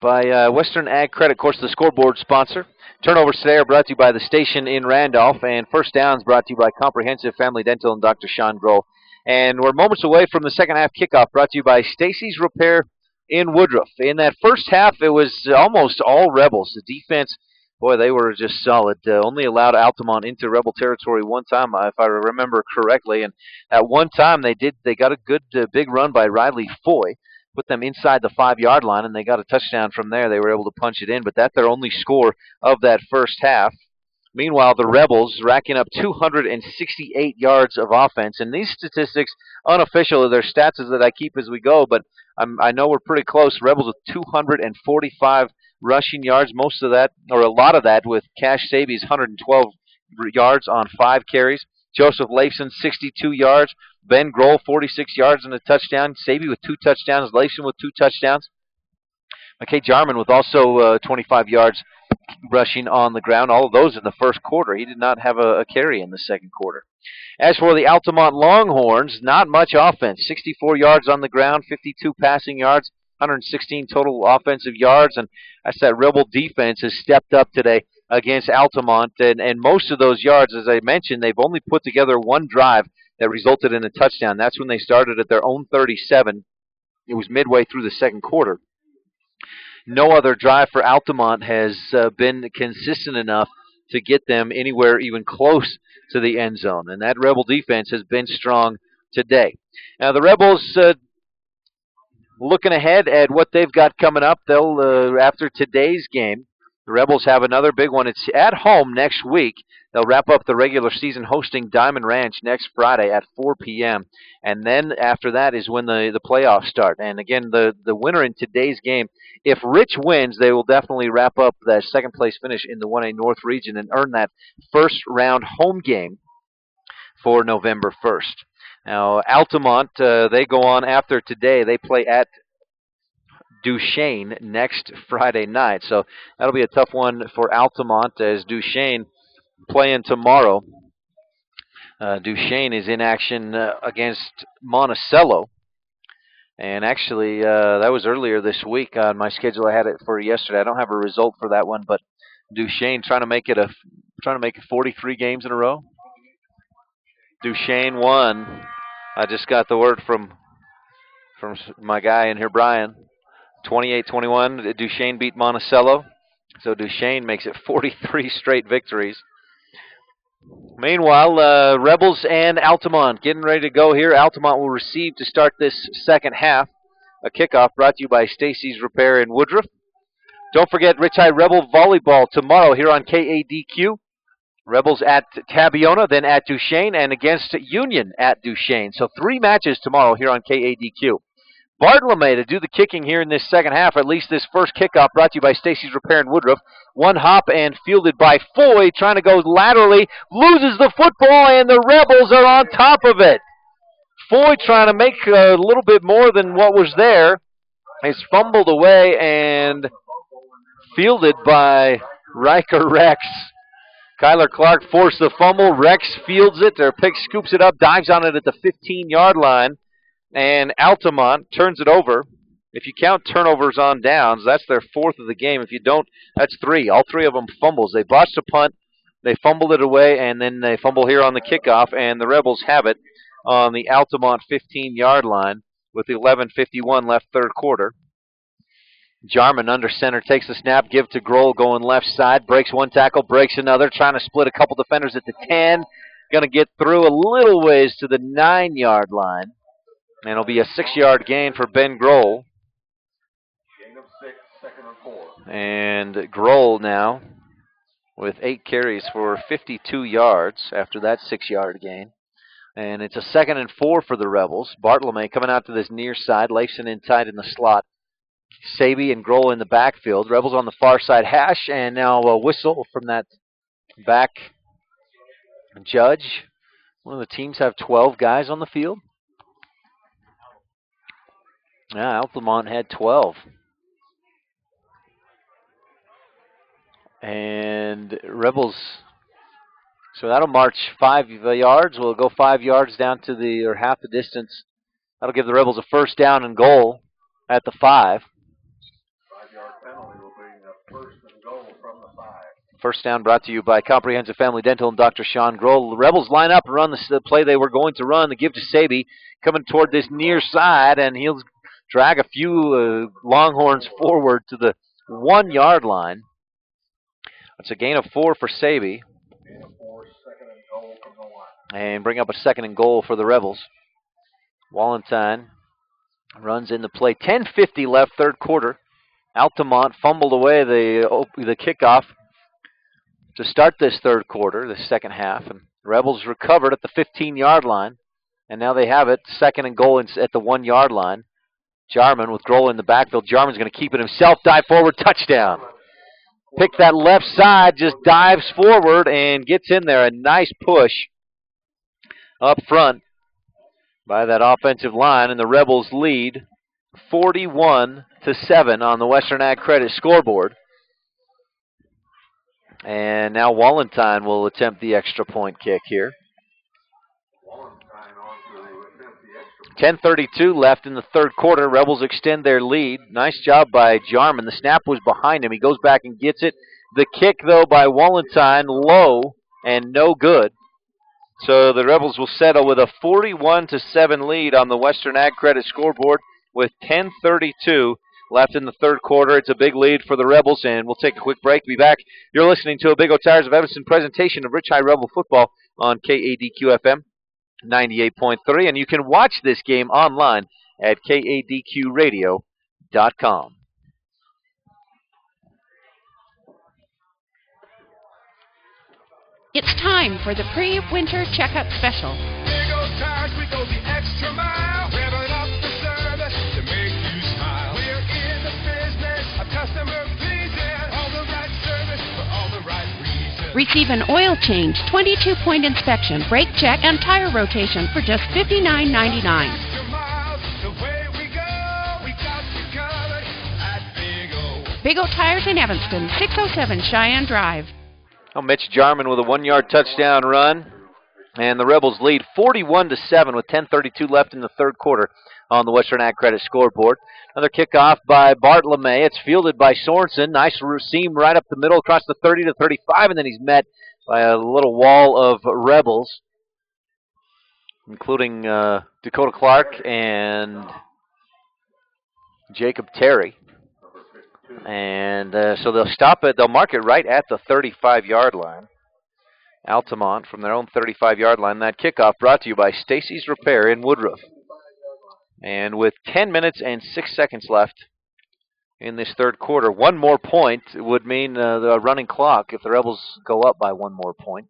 Speaker 2: Western Ag Credit, of course, the scoreboard sponsor. Turnovers today are brought to you by the station in Randolph, and first downs brought to you by Comprehensive Family Dental and Dr. Sean Grohl. And we're moments away from the second half kickoff, brought to you by Stacy's Repair in Woodruff. In that first half, it was almost all Rebels. The defense, boy, they were just solid. Only allowed Altamont into Rebel territory one time, if I remember correctly. And at one time, they got a good big run by Riley Foy. Put them inside the 5-yard line, and they got a touchdown from there. They were able to punch it in, but that's their only score of that first half. Meanwhile, the Rebels racking up 268 yards of offense, and these statistics, unofficial, they're stats that I keep as we go, but I know we're pretty close. Rebels with 245 rushing yards, most of that, or a lot of that, with Cash Sabi's 112 yards on 5 carries. Joseph Leifson, 62 yards. Ben Grohl, 46 yards and a touchdown. Sabi with 2 touchdowns. Leifson with 2 touchdowns. McKay Jarman with also 25 yards rushing on the ground. All of those in the first quarter. He did not have a carry in the second quarter. As for the Altamont Longhorns, not much offense. 64 yards on the ground, 52 passing yards, 116 total offensive yards. And that's that Rebel defense has stepped up today against Altamont. And most of those yards, as I mentioned, they've only put together one drive that resulted in a touchdown. That's when they started at their own 37. It was midway through the second quarter. No other drive for Altamont has been consistent enough to get them anywhere even close to the end zone. And that Rebel defense has been strong today. Now, the Rebels, looking ahead at what they've got coming up, they'll, after today's game, the Rebels have another big one. It's at home next week. They'll wrap up the regular season hosting Diamond Ranch next Friday at 4 p.m. And then after that is when the playoffs start. And again, the winner in today's game, if Rich wins, they will definitely wrap up that second-place finish in the 1A North region and earn that first-round home game for November 1st. Now, Altamont, they go on after today. They play at Duchesne next Friday night. So that'll be a tough one for Altamont as Duchesne playing tomorrow. Duchesne is in action against Monticello. And actually, that was earlier this week on my schedule. I had it for yesterday. I don't have a result for that one, but Duchesne trying to make it 43 games in a row. Duchesne won. I just got the word from my guy in here, Brian. 28-21. Duchesne beat Monticello. So Duchesne makes it 43 straight victories. Meanwhile, Rebels and Altamont getting ready to go here. Altamont will receive to start this second half. A kickoff brought to you by Stacy's Repair in Woodruff. Don't forget Rich High Rebel volleyball tomorrow here on KADQ. Rebels at Tabiona, then at Duchesne, and against Union at Duchesne. So 3 matches tomorrow here on KADQ. Bartolome to do the kicking here in this second half, or at least this first kickoff, brought to you by Stacy's Repair in Woodruff. One hop and fielded by Foy, trying to go laterally, loses the football, and the Rebels are on top of it. Foy trying to make a little bit more than what was there, is fumbled away and fielded by Riker Rex. Kyler Clark forced the fumble. Rex fields it, or scoops it up, dives on it at the 15-yard line, and Altamont turns it over. If you count turnovers on downs, that's their 4th of the game. If you don't, that's 3. All 3 of them fumbles. They botched a punt, they fumbled it away, and then they fumble here on the kickoff, and the Rebels have it on the Altamont 15-yard line with 11:51 left, third quarter. Jarman under center takes the snap, give to Grohl going left side, breaks one tackle, breaks another, trying to split a couple defenders at the 10. Going to get through a little ways to the 9-yard line, and it'll be a 6-yard gain for Ben Grohl.
Speaker 15: Gain of 6, 2nd and 4.
Speaker 2: And Grohl now with 8 carries for 52 yards after that 6-yard gain. And it's a 2nd and 4 for the Rebels. Bartolome coming out to this near side, Leifson in tight in the slot. Saby and Grohl in the backfield. Rebels on the far side hash, and now a whistle from that back judge. One of the teams have 12 guys on the field. Yeah, Altamont had 12. And Rebels, so that'll march 5 yards. We'll go 5 yards down to or half the distance. That'll give the Rebels a first down and goal at the 5.
Speaker 15: 5-yard penalty will bring a 1st and goal from the 5.
Speaker 2: First down brought to you by Comprehensive Family Dental and Dr. Sean Grohl. The Rebels line up and run the play they were going to run. The give to Saby coming toward this near side, and he'll drag a few Longhorns forward to the 1-yard line. It's a gain of 4 for Saby.
Speaker 15: Gain of 4, 2nd and goal from the line.
Speaker 2: And bring up a 2nd and goal for the Rebels. Wallenstein runs in the play. 10:50 left, third quarter. Altamont fumbled away the kickoff to start this third quarter, the second half. And Rebels recovered at the 15-yard line. And now they have it, 2nd and goal at the 1-yard line. Jarman with Grohl in the backfield. Jarman's going to keep it himself, dive forward, touchdown. Pick that left side, just dives forward and gets in there. A nice push up front by that offensive line, and the Rebels lead 41-7 on the Western Ag Credit scoreboard. And now Wallenstein will attempt the extra point kick here. 10:32 left in the third quarter. Rebels extend their lead. Nice job by Jarman. The snap was behind him. He goes back and gets it. The kick, though, by Wallenstein, low and no good. So the Rebels will settle with a 41-7 lead on the Western Ag Credit scoreboard with 10:32 left in the third quarter. It's a big lead for the Rebels, and we'll take a quick break. Be back. You're listening to a Big O Tires of Evanston presentation of Rich High Rebel football on KADQ-FM 98.3, and you can watch this game online at kadqradio.com.
Speaker 11: It's time for the pre-winter checkup special.
Speaker 13: Big O Tires, we go the extra mile, revving up the service to make you smile. We're in the business of customer pleasing, all the right service for all the right reasons.
Speaker 11: Receive an oil change, 22-point inspection, brake check, and tire rotation for just $59.99.
Speaker 13: Extra miles, the way we go, we got you covered at Big O.
Speaker 11: Big O Tires in Evanston, 607 Cheyenne Drive.
Speaker 2: Mitch Jarman with a 1-yard touchdown run. And the Rebels lead 41-7 with 10:32 left in the third quarter on the Western Ag Credit scoreboard. Another kickoff by Bartolome. It's fielded by Sorensen. Nice seam right up the middle across the 30 to 35, and then he's met by a little wall of Rebels, including Dakota Clark and Jacob Terry. And so they'll stop it. They'll mark it right at the 35-yard line. Altamont from their own 35-yard line. That kickoff brought to you by Stacy's Repair in Woodruff. And with 10 minutes and 6 seconds left in this third quarter, one more point would mean the running clock if the Rebels go up by one more point.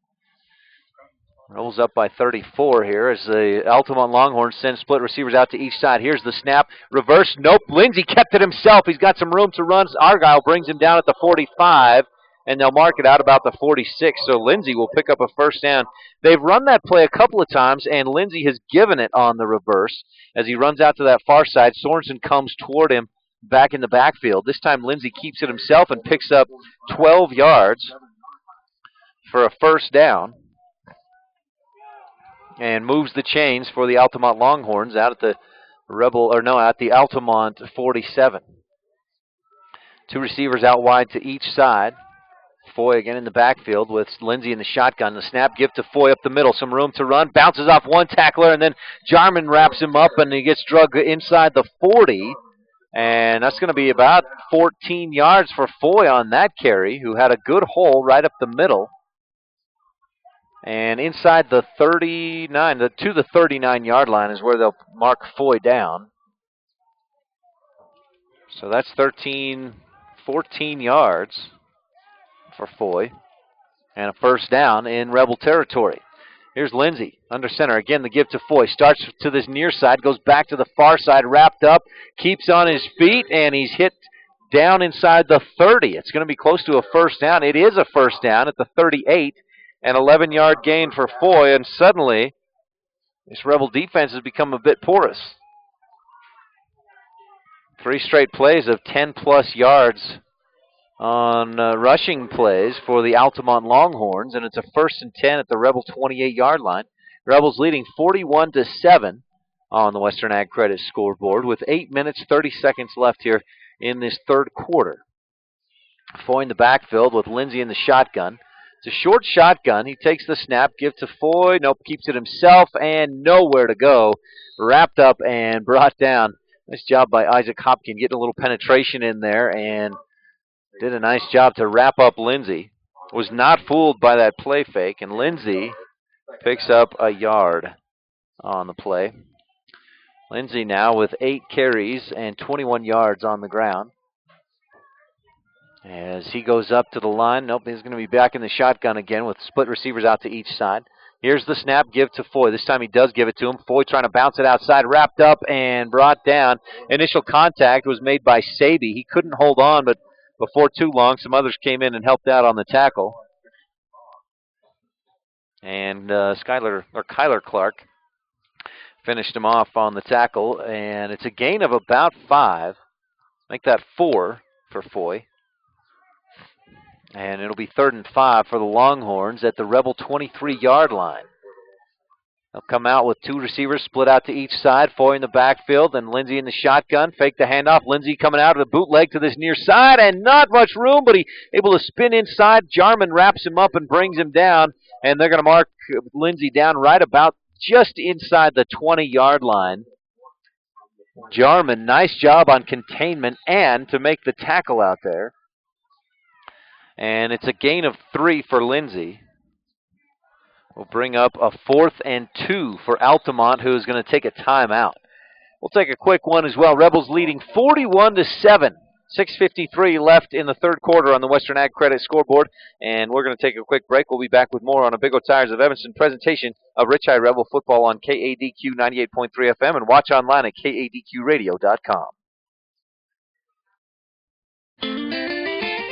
Speaker 2: Rebels up by 34 here as the Altamont Longhorns send split receivers out to each side. Here's the snap. Reverse. Nope. Lindsey kept it himself. He's got some room to run. Argyle brings him down at the 45, and they'll mark it out about the 46. So Lindsey will pick up a first down. They've run that play a couple of times, and Lindsey has given it on the reverse as he runs out to that far side. Sorensen comes toward him back in the backfield. This time Lindsey keeps it himself and picks up 12 yards for a first down and moves the chains for the Altamont Longhorns out at the at the Altamont 47. Two receivers out wide to each side. Foy again in the backfield with Lindsey in the shotgun. The snap, give to Foy up the middle. Some room to run. Bounces off one tackler, and then Jarman wraps him up, and he gets drugged inside the 40. And that's going to be about 14 yards for Foy on that carry, who had a good hole right up the middle. And inside the 39, to the 39-yard line is where they'll mark Foy down. So that's 14 yards for Foy, and a first down in Rebel territory. Here's Lindsey under center. Again, the give to Foy. Starts to this near side, goes back to the far side, wrapped up, keeps on his feet, and he's hit down inside the 30. It's going to be close to a first down. It is a first down at the 38, an 11-yard gain for Foy, and suddenly this Rebel defense has become a bit porous. 3 straight plays of 10-plus yards on rushing plays for the Altamont Longhorns, and it's a 1st and 10 at the Rebel 28-yard line. Rebels leading 41-7 on the Western Ag Credit scoreboard with 8 minutes, 30 seconds left here in this third quarter. Foy in the backfield with Lindsey in the shotgun. It's a short shotgun. He takes the snap, give to Foy. Nope, keeps it himself, and nowhere to go. Wrapped up and brought down. Nice job by Isaac Hopkin getting a little penetration in there and did a nice job to wrap up Lindsey. Was not fooled by that play fake, and Lindsey picks up a yard on the play. Lindsey now with 8 carries and 21 yards on the ground. As he goes up to the line, nope, he's going to be back in the shotgun again with split receivers out to each side. Here's the snap, give to Foy. This time he does give it to him. Foy trying to bounce it outside, wrapped up and brought down. Initial contact was made by Saby. He couldn't hold on, but before too long, some others came in and helped out on the tackle. And Kyler Clark finished him off on the tackle, and it's a gain of about 5. Make that 4 for Foy. And it'll be 3rd and 5 for the Longhorns at the Rebel 23-yard line. They'll come out with 2 receivers split out to each side. Foy in the backfield and Lindsey in the shotgun. Fake the handoff. Lindsey coming out of the bootleg to this near side, and not much room, but he able to spin inside. Jarman wraps him up and brings him down, and they're going to mark Lindsey down right about just inside the 20-yard line. Jarman, nice job on containment and to make the tackle out there. And it's a gain of 3 for Lindsey. We'll bring up a 4th and 2 for Altamont, who is going to take a timeout. We'll take a quick one as well. Rebels leading 41-7. 6:53 left in the third quarter on the Western Ag Credit scoreboard. And we're going to take a quick break. We'll be back with more on a Big O Tires of Evanston presentation of Rich High Rebel football on KADQ 98.3 FM and watch online at kadqradio.com.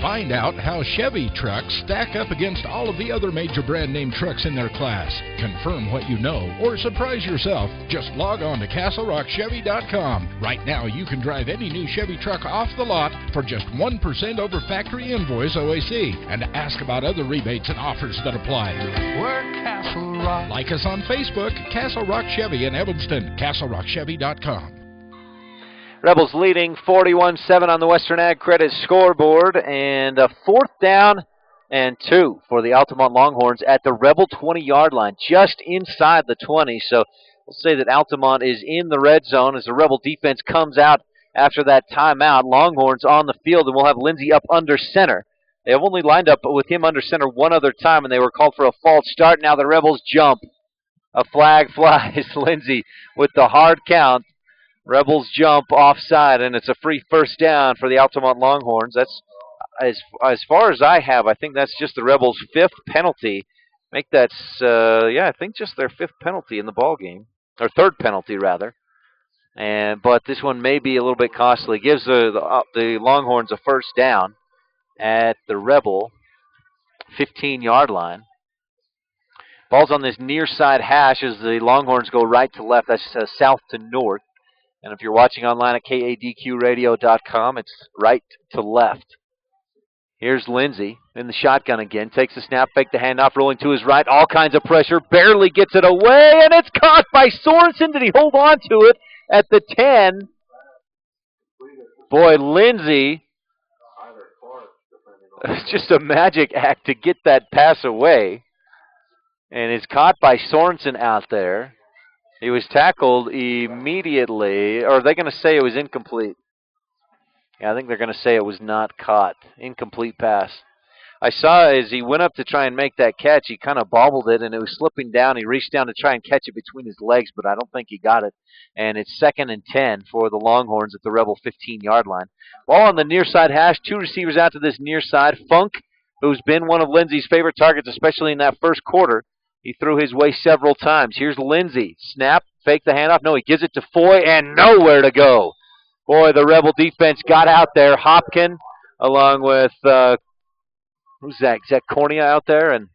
Speaker 16: Find out how Chevy trucks stack up against all of the other major brand name trucks in their class. Confirm what you know or surprise yourself. Just log on to CastleRockChevy.com. Right now you can drive any new Chevy truck off the lot for just 1% over factory invoice OAC and ask about other rebates and offers that apply.
Speaker 13: We're Castle Rock.
Speaker 16: Like us on Facebook, Castle Rock Chevy in Evanston, CastleRockChevy.com.
Speaker 2: Rebels leading 41-7 on the Western Ag Credit scoreboard, and a 4th down and 2 for the Altamont Longhorns at the Rebel 20-yard line, just inside the 20. So we'll say that Altamont is in the red zone as the Rebel defense comes out after that timeout. Longhorns on the field, and we'll have Lindsey up under center. They have only lined up with him under center one other time, and they were called for a false start. Now the Rebels jump. A flag flies. Lindsey with the hard count. Rebels jump offside, and it's a free first down for the Altamont Longhorns. That's, as far as I have, I think that's just the Rebels' 5th penalty. I think just their 5th penalty in the ball game, or 3rd penalty rather. But this one may be a little bit costly. Gives the Longhorns a first down at the Rebel 15-yard line. Ball's on this near side hash as the Longhorns go right to left. That's south to north. And if you're watching online at kadqradio.com, it's right to left. Here's Lindsey in the shotgun again. Takes the snap, fake the handoff, rolling to his right. All kinds of pressure. Barely gets it away, and it's caught by Sorensen. Did he hold on to it at the 10? Boy, Lindsey, it's just a magic act to get that pass away. And it's caught by Sorensen out there. He was tackled immediately. Or are they going to say it was incomplete? Yeah, I think they're going to say it was not caught. Incomplete pass. I saw as he went up to try and make that catch, he kind of bobbled it, and it was slipping down. He reached down to try and catch it between his legs, but I don't think he got it. And it's 2nd and 10 for the Longhorns at the Rebel 15-yard line. Ball on the near side hash. 2 receivers out to this near side. Funk, who's been one of Lindsey's favorite targets, especially in that first quarter. He threw his way several times. Here's Lindsey. Snap, fake the handoff. No, he gives it to Foy, and nowhere to go. Boy, the Rebel defense got out there. Hopkin, along with, who's that? Is that Cornea out there? And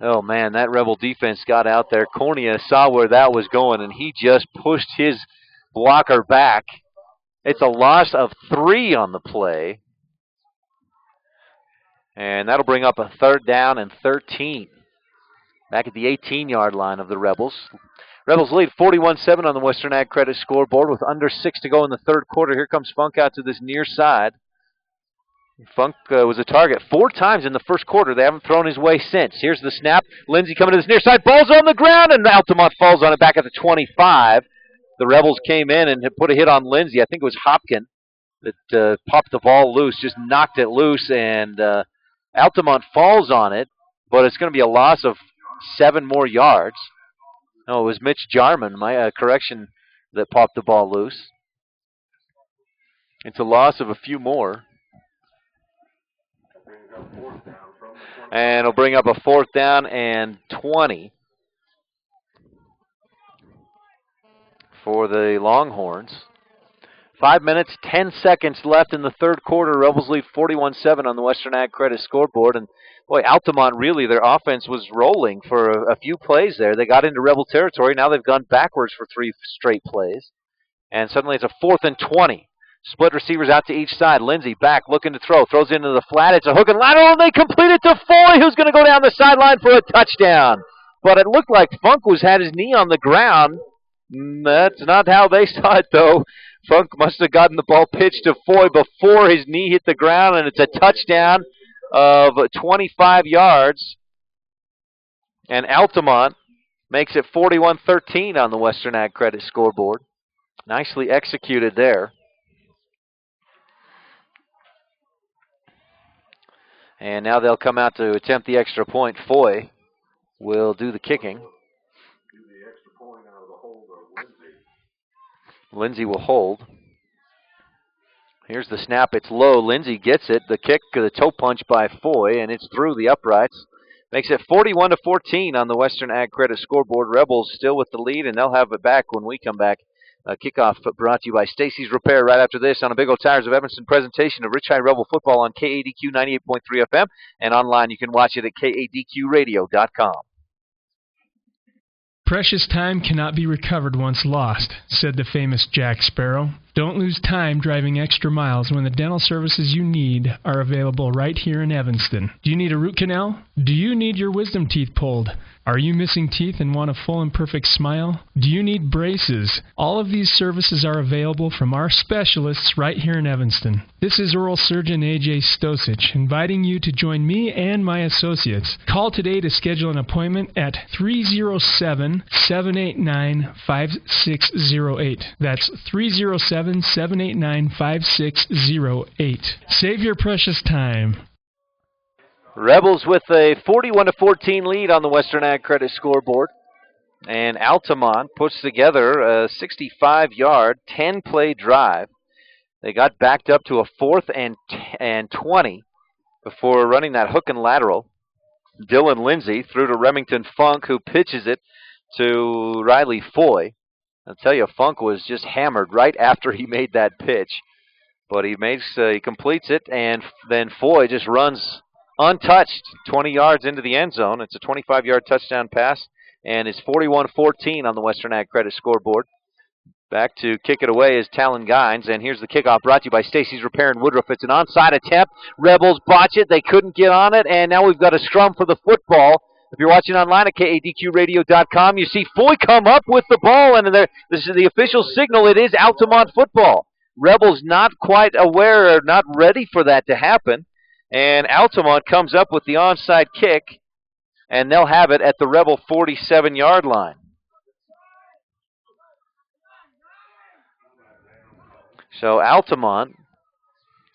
Speaker 2: oh, man, that Rebel defense got out there. Cornea saw where that was going, and he just pushed his blocker back. It's a loss of 3 on the play. And that'll bring up a 3rd down and 13. Back at the 18-yard line of the Rebels. Rebels lead 41-7 on the Western Ag Credit scoreboard with under 6 to go in the third quarter. Here comes Funk out to this near side. Funk was a target 4 times in the first quarter. They haven't thrown his way since. Here's the snap. Lindsey coming to this near side. Ball's on the ground, and Altamont falls on it back at the 25. The Rebels came in and had put a hit on Lindsey. I think it was Hopkin that popped the ball loose, just knocked it loose, and Altamont falls on it, but it's going to be a loss of 7 more yards. No, it was Mitch Jarman, my correction, that popped the ball loose. It's a loss of a few more. And it'll bring up a 4th down and 20 for the Longhorns. 5 minutes, 10 seconds left in the third quarter. Rebels lead 41-7 on the Western Ag Credit scoreboard. And boy, Altamont, really, their offense was rolling for a few plays there. They got into Rebel territory. Now they've gone backwards for 3 straight plays. And suddenly it's a 4th and 20. Split receivers out to each side. Lindsey back, looking to throw. Throws into the flat. It's a hook and lateral, and they complete it to Foy, who's going to go down the sideline for a touchdown. But it looked like Funk had his knee on the ground. That's not how they saw it, though. Funk must have gotten the ball pitched to Foy before his knee hit the ground, and it's a touchdown of 25 yards. And Altamont makes it 41-13 on the Western Ag Credit scoreboard. Nicely executed there. And now they'll come out to attempt the extra point. Foy will do the kicking. Lindsey will hold. Here's the snap. It's low. Lindsey gets it. The kick, the toe punch by Foy, and it's through the uprights. Makes it 41-14 on the Western Ag Credit scoreboard. Rebels still with the lead, and they'll have it back when we come back. Kickoff brought to you by Stacy's Repair right after this on a Big O Tires of Evanston presentation of Rich High Rebel football on KADQ 98.3 FM, and online you can watch it at kadqradio.com.
Speaker 4: Precious time cannot be recovered once lost, said the famous Jack Sparrow. Don't lose time driving extra miles when the dental services you need are available right here in Evanston. Do you need a root canal? Do you need your wisdom teeth pulled? Are you missing teeth and want a full and perfect smile? Do you need braces? All of these services are available from our specialists right here in Evanston. This is oral surgeon A.J. Stosich, inviting you to join me and my associates. Call today to schedule an appointment at 307-789-5608. That's 307-789-5608. Save your precious time.
Speaker 2: Rebels with a 41-14 lead on the Western Ag Credit scoreboard. And Altamont puts together a 65-yard, 10-play drive. They got backed up to a 4th and 20 before running that hook and lateral. Dylan Lindsey threw to Remington Funk, who pitches it to Riley Foy. I'll tell you, Funk was just hammered right after he made that pitch. But he completes it, and then Foy just runs untouched 20 yards into the end zone. It's a 25-yard touchdown pass, and it's 41-14 on the Western Ag Credit scoreboard. Back to kick it away is Talon Gines, and here's the kickoff brought to you by Stacy's Repair in Woodruff. It's an onside attempt. Rebels botch it. They couldn't get on it, and now we've got a scrum for the football. If you're watching online at KADQradio.com, you see Foy come up with the ball, and this is the official signal. It is Altamont football. Rebels not quite aware or not ready for that to happen, and Altamont comes up with the onside kick, and they'll have it at the Rebel 47-yard line. So Altamont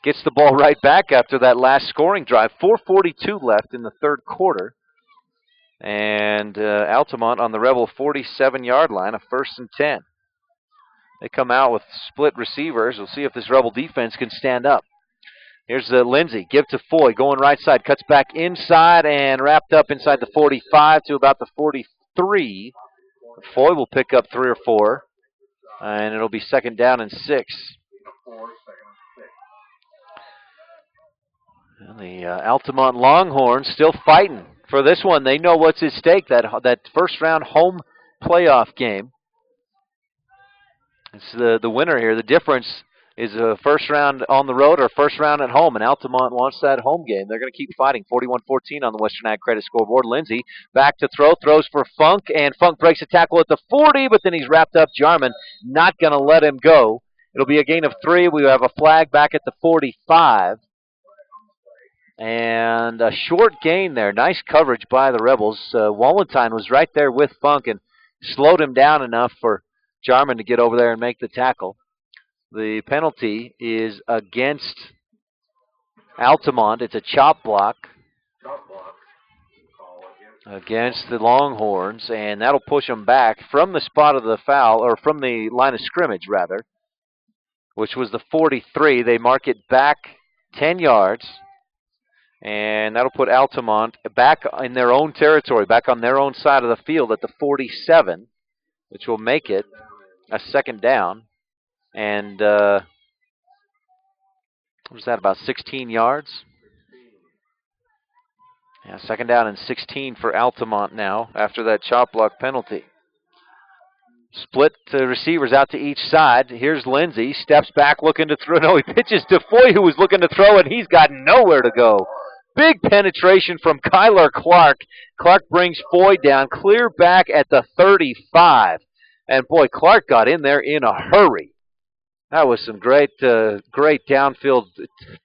Speaker 2: gets the ball right back after that last scoring drive. 4:42 left in the third quarter. And Altamont on the Rebel 47-yard line, a 1st and 10. They come out with split receivers. We'll see if this Rebel defense can stand up. Here's Lindsey. Give to Foy. Going right side. Cuts back inside and wrapped up inside the 45 to about the 43. Foy will pick up 3 or 4. And it'll be 2nd down and 6. And the Altamont Longhorns still fighting for this one. They know what's at stake, that first-round home playoff game. It's the winner here. The difference is a first round on the road or first round at home, and Altamont wants that home game. They're going to keep fighting. 41-14 on the Western Ag Credit scoreboard. Lindsey back to throw, throws for Funk, and Funk breaks a tackle at the 40, but then he's wrapped up. Jarman not going to let him go. It'll be a gain of 3. We have a flag back at the 45. And a short gain there. Nice coverage by the Rebels. Wallenstein was right there with Funk and slowed him down enough for Jarman to get over there and make the tackle. The penalty is against Altamont. It's a chop block against the Longhorns, and that'll push them back from the spot of the foul, or from the line of scrimmage, rather, which was the 43. They mark it back 10 yards. And that'll put Altamont back in their own territory, back on their own side of the field at the 47, which will make it a 2nd down. And what was that, about 16 yards? Yeah, 2nd down and 16 for Altamont now after that chop block penalty. Split receivers out to each side. Here's Lindsey, steps back looking to throw. No, he pitches to Foy, who was looking to throw, and he's got nowhere to go. Big penetration from Kyler Clark. Clark brings Foy down, clear back at the 35. And, boy, Clark got in there in a hurry. That was some great downfield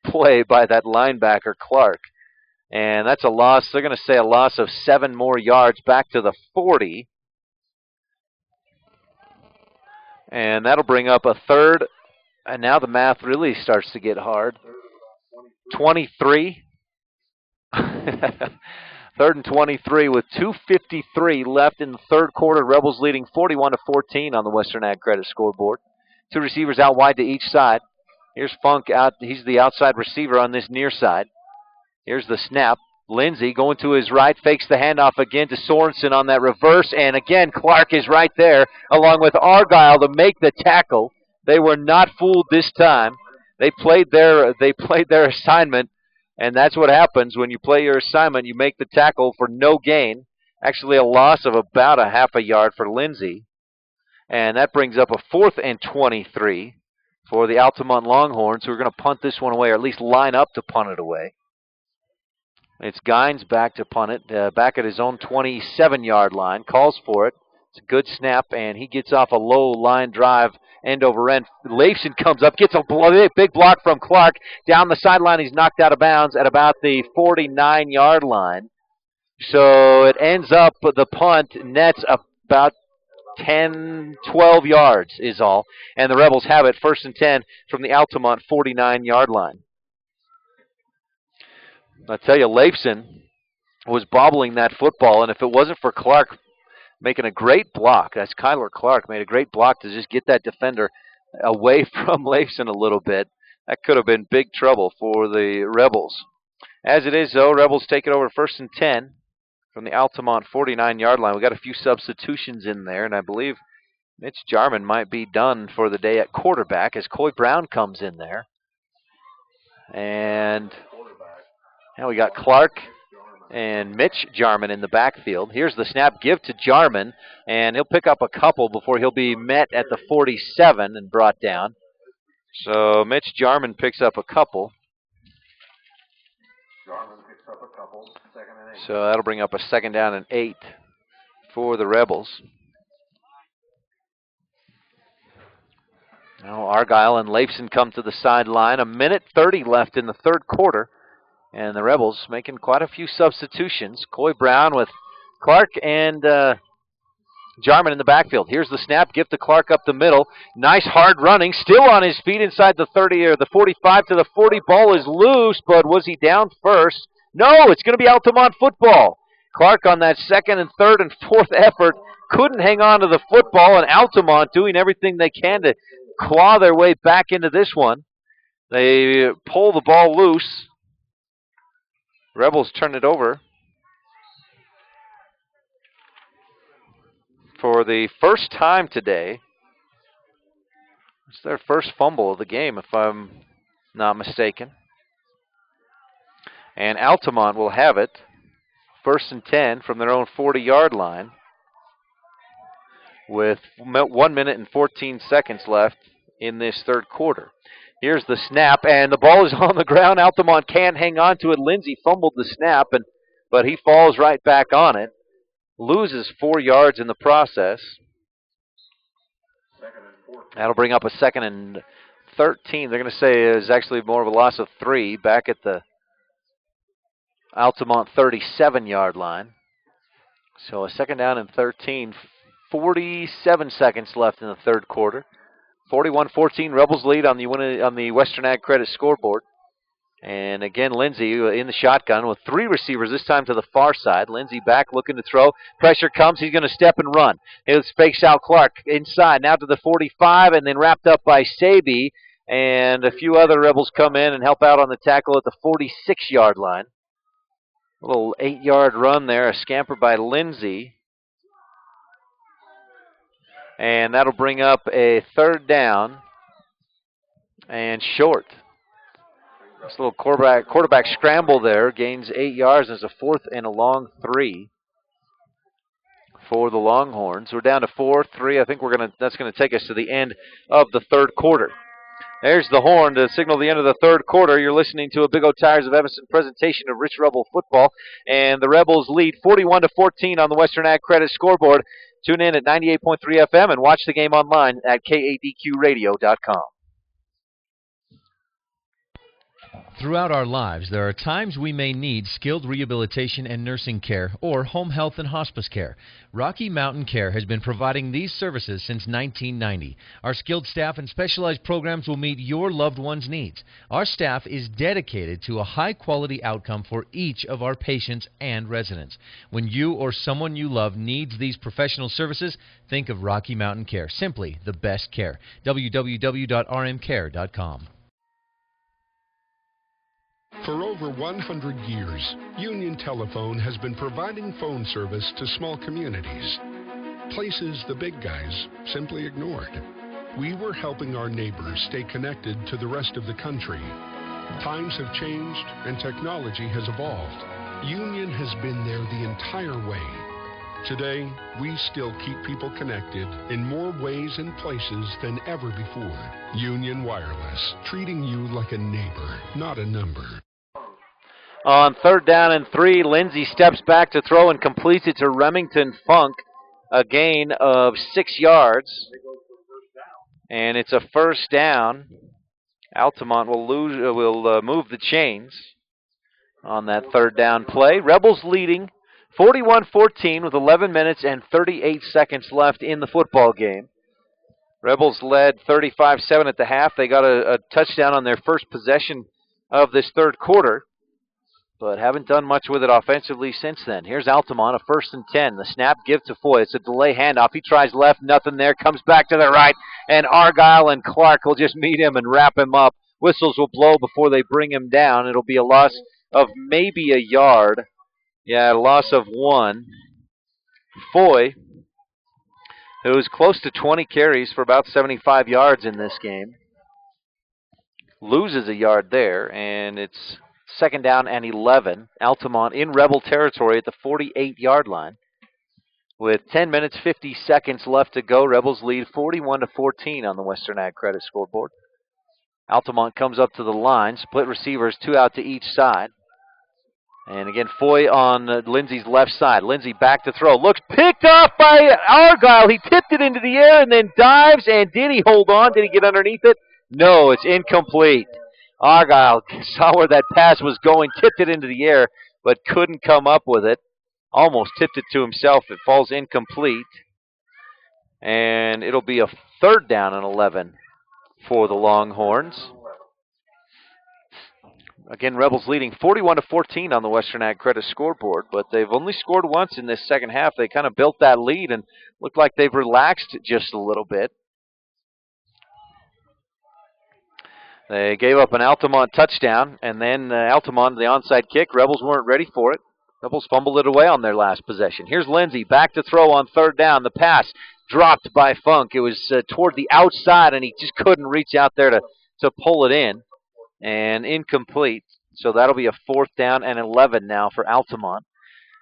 Speaker 2: play by that linebacker, Clark. And that's a loss. They're going to say a loss of 7 more yards back to the 40. And that'll bring up a 3rd. And now the math really starts to get hard. 23. 3rd and 23 with 2:53 left in the third quarter. Rebels leading 41-14 on the Western Ag Credit scoreboard. 2 receivers out wide to each side. Here's Funk out. He's the outside receiver on this near side. Here's the snap. Lindsey going to his right, fakes the handoff again to Sorensen on that reverse, and again Clark is right there along with Argyle to make the tackle. They were not fooled this time. They played their assignment. And that's what happens when you play your assignment. You make the tackle for no gain. Actually, a loss of about a half a yard for Lindsey. And that brings up a 4th and 23 for the Altamont Longhorns, who are going to punt this one away, or at least line up to punt it away. It's Gines back to punt it, back at his own 27-yard line. Calls for it. It's a good snap, and he gets off a low line drive, end over end. Leifson comes up, gets a big block from Clark. Down the sideline, he's knocked out of bounds at about the 49-yard line. So it ends up, the punt nets about 10, 12 yards is all. And the Rebels have it 1st and 10 from the Altamont 49-yard line. I tell you, Leifson was bobbling that football, and if it wasn't for Clark making a great block, that's Kyler Clark, made a great block to just get that defender away from Leifson a little bit, that could have been big trouble for the Rebels. As it is, though, Rebels take it over 1st and 10 from the Altamont 49-yard line. We got a few substitutions in there, and I believe Mitch Jarman might be done for the day at quarterback as Coy Brown comes in there. And now we got Clark and Mitch Jarman in the backfield. Here's the snap, give to Jarman, and he'll pick up a couple before he'll be met at the 47 and brought down. So Mitch Jarman picks up a couple. So that'll bring up a 2nd down and 8 for the Rebels. Now Argyle and Leifson come to the sideline. 1:30 left in the third quarter. And the Rebels making quite a few substitutions. Coy Brown with Clark and Jarman in the backfield. Here's the snap, give to Clark up the middle. Nice hard running, still on his feet inside the 30 or the 45 to the 40. Ball is loose, but was he down first? No, it's going to be Altamont football. Clark on that 2nd and 3rd and 4th effort couldn't hang on to the football, and Altamont doing everything they can to claw their way back into this one. They pull the ball loose. Rebels turn it over for the first time today. It's their first fumble of the game, if I'm not mistaken. And Altamont will have it, 1st and 10 from their own 40-yard line with 1 minute and 14 seconds left in this third quarter. Here's the snap, and the ball is on the ground. Altamont can't hang on to it. Lindsay fumbled the snap, but he falls right back on it. Loses 4 yards in the process. That'll bring up a 2nd and 13. They're going to say is actually more of a loss of 3 back at the Altamont 37-yard line. So a 2nd down and 13. 47 seconds left in the third quarter. 41-14, Rebels lead on the Western Ag Credit scoreboard. And again, Lindsay in the shotgun with 3 receivers, this time to the far side. Lindsay back looking to throw. Pressure comes. He's going to step and run. He fakes out Clark inside, now to the 45, and then wrapped up by Saby. And a few other Rebels come in and help out on the tackle at the 46-yard line. A little 8-yard run there, a scamper by Lindsay. And that'll bring up a 3rd down and short. This little quarterback scramble there gains 8 yards, and it's a 4th and a long 3 for the Longhorns. We're down to 4-3. I think that's gonna take us to the end of the third quarter. There's the horn to signal the end of the third quarter. You're listening to a Big O Tires of Evanston presentation of Rich Rebel football, and the Rebels lead 41-14 on the Western Ag Credit scoreboard. Tune in at 98.3 FM and watch the game online at kadqradio.com.
Speaker 6: Throughout our lives, there are times we may need skilled rehabilitation and nursing care or home health and hospice care. Rocky Mountain Care has been providing these services since 1990. Our skilled staff and specialized programs will meet your loved one's needs. Our staff is dedicated to a high-quality outcome for each of our patients and residents. When you or someone you love needs these professional services, think of Rocky Mountain Care. Simply the best care. www.rmcare.com.
Speaker 8: For over 100 years, Union Telephone has been providing phone service to small communities, places the big guys simply ignored. We were helping our neighbors stay connected to the rest of the country. Times have changed and technology has evolved. Union has been there the entire way. Today, we still keep people connected in more ways and places than ever before. Union Wireless, treating you like a neighbor, not a number.
Speaker 2: On 3rd down and 3, Lindsay steps back to throw and completes it to Remington Funk, a gain of 6 yards. And it's a 1st down. Altamont will move the chains on that 3rd down play. Rebels leading 41-14 with 11 minutes and 38 seconds left in the football game. Rebels led 35-7 at the half. They got a touchdown on their first possession of this third quarter, but haven't done much with it offensively since then. Here's Altamont, a 1st and 10. The snap, give to Foy. It's a delay handoff. He tries left, nothing there. Comes back to the right, and Argyle and Clark will just meet him and wrap him up. Whistles will blow before they bring him down. It'll be a loss of maybe a yard. Yeah, a loss of 1. Foy, who's close to 20 carries for about 75 yards in this game, loses a yard there, and it's 2nd down and 11. Altamont in Rebel territory at the 48-yard line. With 10 minutes, 50 seconds left to go, Rebels lead 41-14 on the Western Ag Credit scoreboard. Altamont comes up to the line, split receivers, 2 out to each side. And again, Foy on Lindsey's left side. Lindsey back to throw. Looks picked off by Argyle. He tipped it into the air and then dives. And did he hold on? Did he get underneath it? No, it's incomplete. Argyle saw where that pass was going, tipped it into the air, but couldn't come up with it. Almost tipped it to himself. It falls incomplete. And it'll be a 3rd down and 11 for the Longhorns. Again, Rebels leading 41-14 on the Western Ag Credit scoreboard, but they've only scored once in this second half. They kind of built that lead and looked like they've relaxed just a little bit. They gave up an Altamont touchdown, and then Altamont, the onside kick, Rebels weren't ready for it. Rebels fumbled it away on their last possession. Here's Lindsey, back to throw on 3rd down. The pass dropped by Funk. It was toward the outside, and he just couldn't reach out there to pull it in. And incomplete. So that'll be a 4th down and 11 now for Altamont.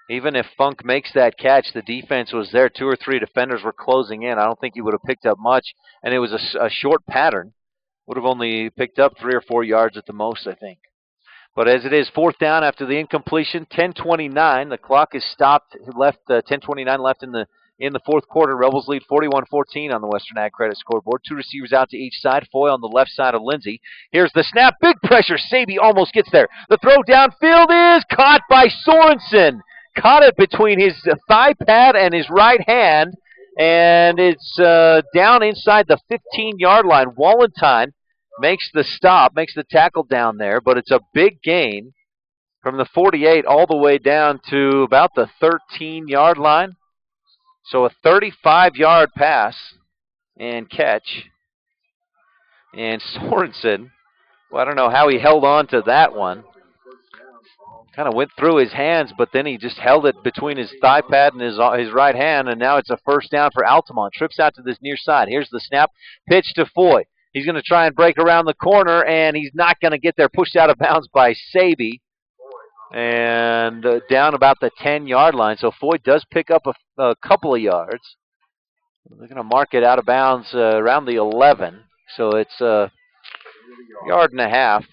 Speaker 2: Even if Funk makes that catch, the defense was there. 2 or 3 defenders were closing in. I don't think he would have picked up much. And it was a short pattern. Would have only picked up 3 or 4 yards at the most, I think. But as it is, 4th down after the incompletion, 10:29. The clock is stopped. Left 10:29 left in the 4th quarter. Rebels lead 41-14 on the Western Ag Credit scoreboard. 2 receivers out to each side. Foy on the left side of Lindsey. Here's the snap. Big pressure. Saby almost gets there. The throw downfield is caught by Sorensen. Caught it between his thigh pad and his right hand. And it's down inside the 15-yard line. Wallentine makes the stop, makes the tackle down there. But it's a big gain from the 48 all the way down to about the 13-yard line. So a 35-yard pass and catch. And Sorensen, well, I don't know how he held on to that one. Kind of went through his hands, but then he just held it between his thigh pad and his right hand, and now it's a 1st down for Altamont. Trips out to this near side. Here's the snap. Pitch to Foy. He's going to try and break around the corner, and he's not going to get there. Pushed out of bounds by Saby. And down about the 10-yard line. So Foy does pick up a couple of yards. They're going to mark it out of bounds around the 11. So it's a yard and a half.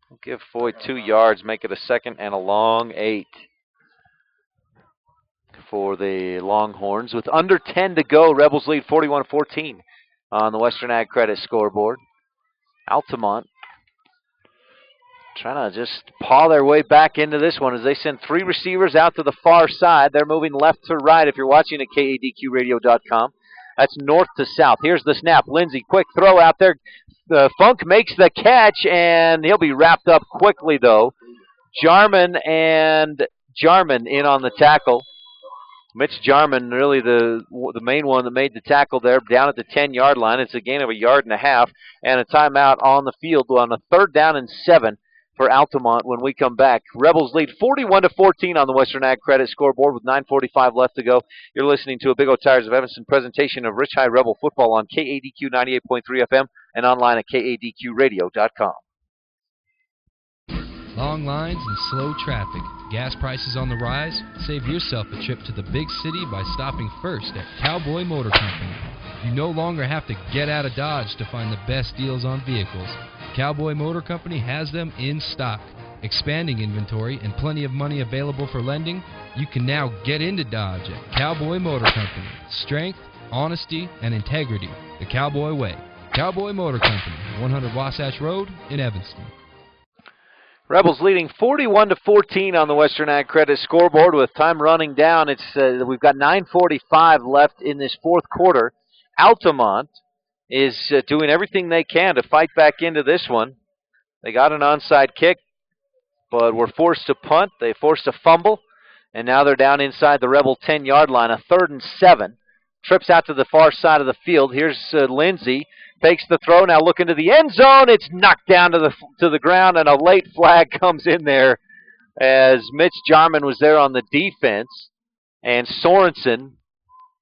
Speaker 2: We'll give Foy 2 yards, make it a 2nd and a long 8 for the Longhorns. With under 10 to go, Rebels lead 41-14 on the Western Ag Credit scoreboard. Altamont trying to just paw their way back into this one as they send 3 receivers out to the far side. They're moving left to right if you're watching at KADQradio.com. That's north to south. Here's the snap. Lindsey, quick throw out there. Funk makes the catch, and he'll be wrapped up quickly, though. Jarman in on the tackle. Mitch Jarman, really the main one that made the tackle there, down at the 10-yard line. It's a gain of a yard and a half, and a timeout on the field on a 3rd down and 7 for Altamont when we come back. Rebels lead 41-14 on the Western Ag Credit scoreboard with 9:45 left to go. You're listening to a Big O Tires of Evanston presentation of Rich High Rebel football on KADQ 98.3 FM and online at KADQradio.com.
Speaker 9: Long lines and slow traffic. Gas prices on the rise? Save yourself a trip to the big city by stopping first at Cowboy Motor Company. You no longer have to get out of Dodge to find the best deals on vehicles. Cowboy Motor Company has them in stock. Expanding inventory and plenty of money available for lending, you can now get into Dodge at Cowboy Motor Company. Strength, honesty, and integrity. The Cowboy way. Cowboy Motor Company, 100 Wasatch Road in Evanston.
Speaker 2: Rebels leading 41-14 on the Western Ag Credit scoreboard with time running down. We've got 9:45 left in this 4th quarter. Altamont is doing everything they can to fight back into this one. They got an onside kick, but were forced to punt. They forced a fumble, and now they're down inside the Rebel 10-yard line, a 3rd and 7. Trips out to the far side of the field. Here's Lindsey. Takes the throw, now looking to the end zone. It's knocked down to the ground, and a late flag comes in there as Mitch Jarman was there on the defense. And Sorensen,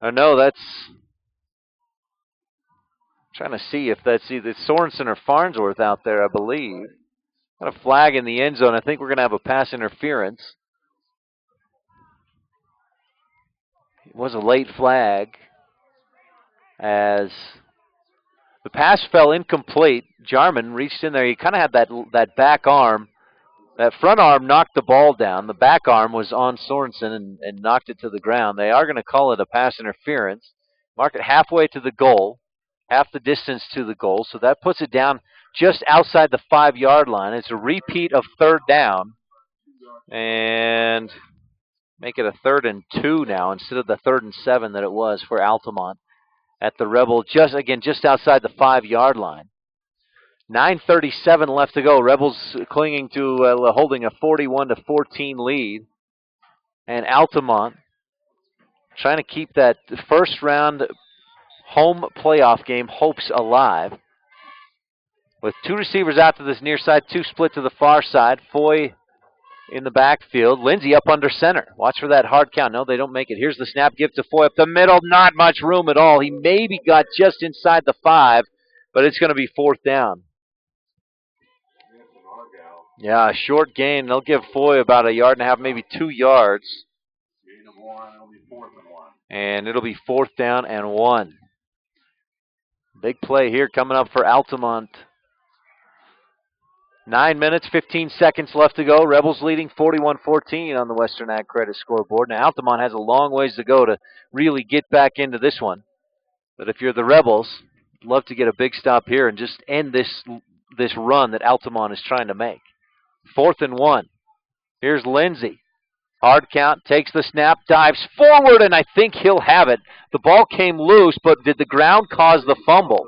Speaker 2: that's trying to see if that's either Sorensen or Farnsworth out there, I believe. Got a flag in the end zone. I think we're going to have a pass interference. It was a late flag as the pass fell incomplete. Jarman reached in there. He kind of had that back arm. That front arm knocked the ball down. The back arm was on Sorensen and knocked it to the ground. They are going to call it a pass interference. Mark it halfway to the goal, half the distance to the goal. So that puts it down just outside the 5-yard line. It's a repeat of third down. And make it a 3rd and 2 now instead of the 3rd and 7 that it was for Altamont at the Rebel, just outside the 5-yard line. 9:37 left to go. Rebels clinging to holding a 41-14 lead. And Altamont trying to keep that first-round home playoff game hopes alive. With 2 receivers out to this near side, 2 split to the far side. Foy in the backfield. Lindsey up under center. Watch for that hard count. No, they don't make it. Here's the snap. Give to Foy up the middle. Not much room at all. He maybe got just inside the 5, but it's going to be 4th down. Yeah, a short gain. They'll give Foy about 1.5 yards, maybe 2 yards. And it'll be 4th down and 1. Big play here coming up for Altamont. 9 minutes, 15 seconds left to go. Rebels leading 41-14 on the Western Ag Credit scoreboard. Now, Altamont has a long ways to go to really get back into this one. But if you're the Rebels, love to get a big stop here and just end this run that Altamont is trying to make. 4th and 1. Here's Lindsey. Hard count, takes the snap, dives forward, and I think he'll have it. The ball came loose, but did the ground cause the fumble?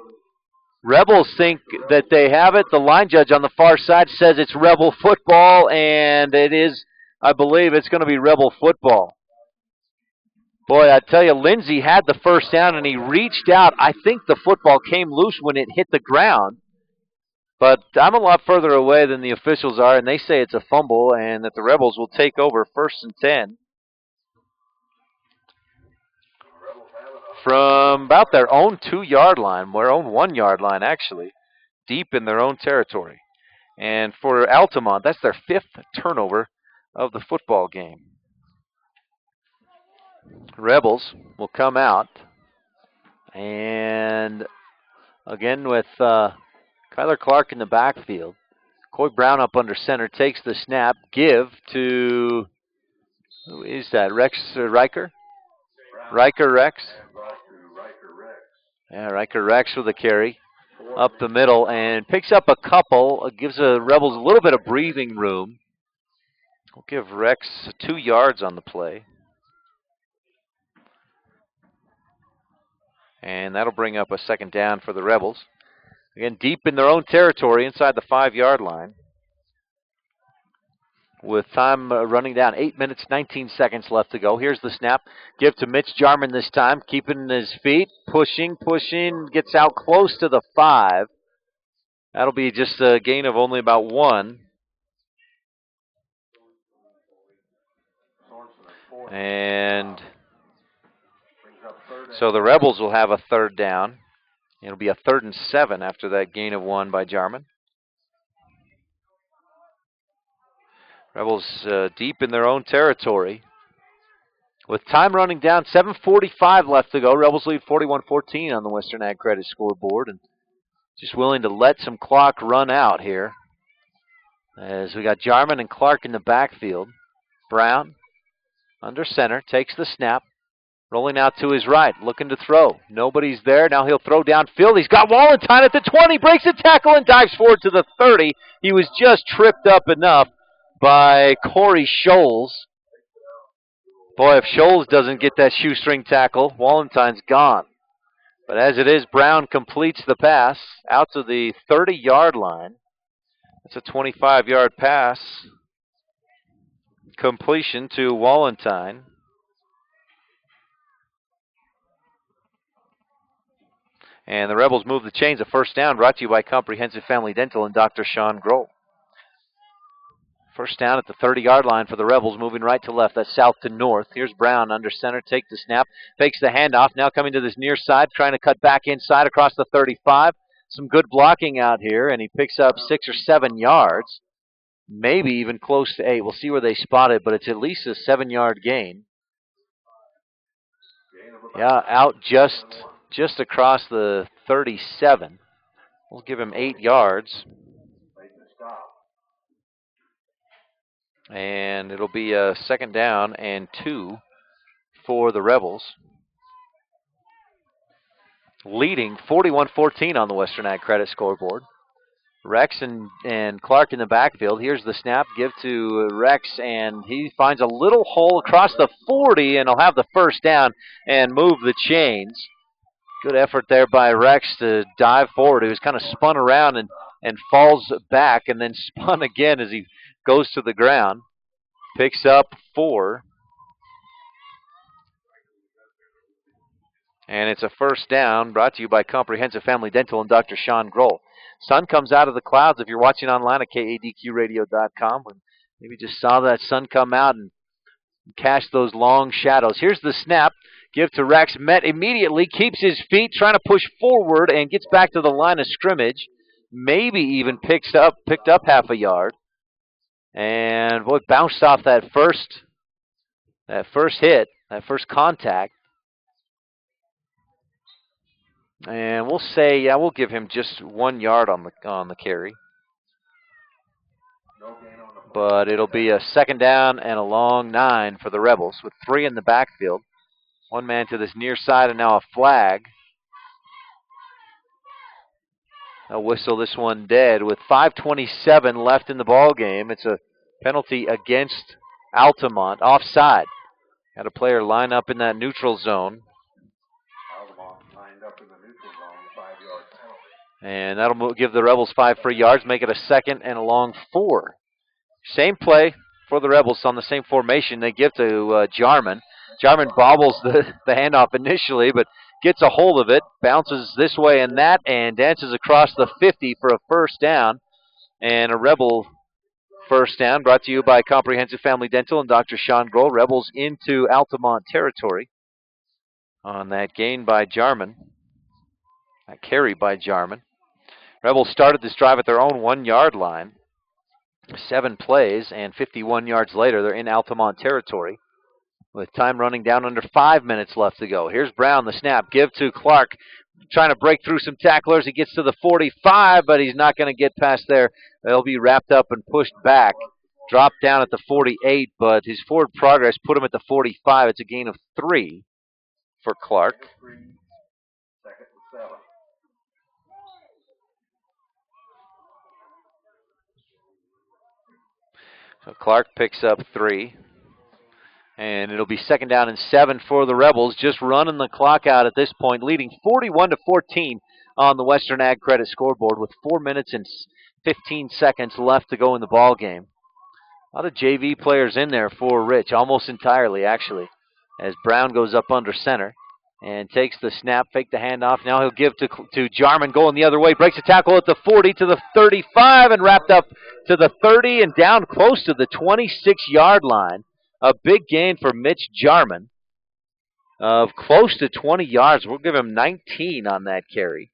Speaker 2: Rebels think that they have it. The line judge on the far side says it's Rebel football, and it is, I believe, it's going to be Rebel football. Boy, I tell you, Lindsey had the first down, and he reached out. I think the football came loose when it hit the ground. But I'm a lot further away than the officials are, and they say it's a fumble and that the Rebels will take over 1st and 10. From about their own 2-yard line, their own 1-yard line, actually, deep in their own territory. And for Altamont, that's their 5th turnover of the football game. Rebels will come out, and again with Kyler Clark in the backfield. Coy Brown up under center, takes the snap, give to, who is that, Riker? Riker Rex? Yeah, Riker Rex with a carry up the middle and picks up a couple, gives the Rebels a little bit of breathing room. We'll give Rex 2 yards on the play. And that'll bring up a 2nd down for the Rebels. Again, deep in their own territory inside the 5-yard line. With time running down, 8 minutes, 19 seconds left to go. Here's the snap. Give to Mitch Jarman this time, keeping his feet, pushing, gets out close to the 5. That'll be just a gain of only about 1. And so the Rebels will have a 3rd down. It'll be a 3rd and 7 after that gain of 1 by Jarman. Rebels deep in their own territory. With time running down, 7:45 left to go. Rebels lead 41-14 on the Western Ag Credit scoreboard. And just willing to let some clock run out here. As we got Jarman and Clark in the backfield. Brown under center, takes the snap. Rolling out to his right, looking to throw. Nobody's there. Now he'll throw downfield. He's got Wallentyne at the 20, breaks the tackle and dives forward to the 30. He was just tripped up enough by Corey Scholes. Boy, if Scholes doesn't get that shoestring tackle, Wallentyne's gone. But as it is, Brown completes the pass out to the 30-yard line. It's a 25-yard pass. Completion to Wallentyne. And the Rebels move the chains. A 1st down brought to you by Comprehensive Family Dental and Dr. Sean Grohl. 1st down at the 30-yard line for the Rebels, moving right to left. That's south to north. Here's Brown under center, takes the snap, fakes the handoff. Now coming to this near side, trying to cut back inside across the 35. Some good blocking out here, and he picks up 6 or 7 yards. maybe even close to 8. We'll see where they spot it, but it's at least a 7-yard gain. Yeah, out just across the 37. We'll give him 8 yards. And it'll be a 2nd down and 2 for the Rebels. Leading 41-14 on the Western Ag Credit scoreboard. Rex and Clark in the backfield. Here's the snap. Give to Rex, and he finds a little hole across the 40, and he'll have the 1st down and move the chains. Good effort there by Rex to dive forward. He was kind of spun around and falls back and then spun again as he goes to the ground. Picks up 4. And it's a 1st down brought to you by Comprehensive Family Dental and Dr. Sean Grohl. Sun comes out of the clouds if you're watching online at kadqradio.com. Maybe just saw that sun come out and cast those long shadows. Here's the snap. Give to Rex. Met immediately. Keeps his feet. Trying to push forward and gets back to the line of scrimmage. Maybe even picked up half a yard. And boy, bounced off that first hit, that first contact. And we'll say, yeah, we'll give him just 1 yard on the carry. But it'll be a 2nd down and a long 9 for the Rebels with 3 in the backfield. 1 man to this near side and now a flag. They'll whistle this one dead with 5:27 left in the ball game. It's a penalty against Altamont. Offside. Got a player line up in that neutral zone. And that'll give the Rebels 5 free yards, make it a 2nd and a long 4. Same play for the Rebels on the same formation. They give to Jarman. Jarman bobbles the handoff initially, but gets a hold of it, bounces this way and that, and dances across the 50 for a 1st down. And a Rebel 1st down brought to you by Comprehensive Family Dental and Dr. Sean Grohl. Rebels into Altamont territory on that gain by Jarman. That carry by Jarman. Rebels started this drive at their own 1-yard line. 7 plays, and 51 yards later, they're in Altamont territory with time running down under 5 minutes left to go. Here's Brown, the snap. Give to Clark, trying to break through some tacklers. He gets to the 45, but he's not going to get past there. They'll be wrapped up and pushed back. Dropped down at the 48, but his forward progress put him at the 45. It's a gain of 3 for Clark. So Clark picks up 3. And it'll be 2nd down and 7 for the Rebels, just running the clock out at this point, leading 41-14 on the Western Ag Credit scoreboard with 4 minutes and 15 seconds left to go in the ball game. A lot of JV players in there for Rich, almost entirely actually, as Brown goes up under center and takes the snap, fake the handoff. Now he'll give to Jarman going the other way, breaks a tackle at the 40 to the 35 and wrapped up to the 30 and down close to the 26-yard line. A big gain for Mitch Jarman of close to 20 yards. We'll give him 19 on that carry.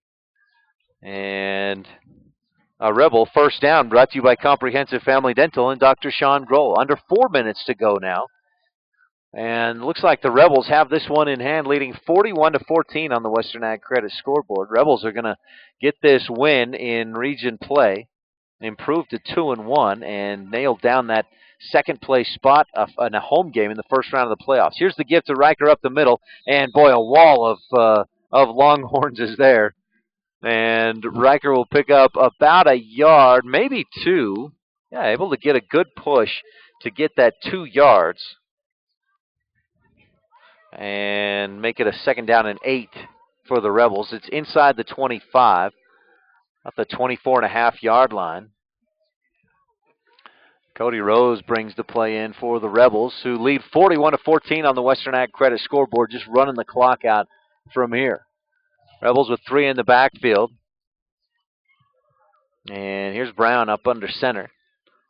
Speaker 2: And a Rebel 1st down brought to you by Comprehensive Family Dental and Dr. Sean Grohl. Under 4 minutes to go now. And looks like the Rebels have this one in hand, leading 41-14 on the Western Ag Credit scoreboard. Rebels are going to get this win in region play, improve to 2-1, and nail down that 2nd place spot in a home game in the 1st round of the playoffs. Here's the gift to Riker up the middle, and boy, a wall of Longhorns is there. And Riker will pick up about a yard, maybe 2. Yeah, able to get a good push to get that 2 yards. And make it a 2nd down and 8 for the Rebels. It's inside the 25, at the 24.5-yard line. Cody Rose brings the play in for the Rebels, who lead 41-14 on the Western Ag Credit scoreboard, just running the clock out from here. Rebels with 3 in the backfield. And here's Brown up under center.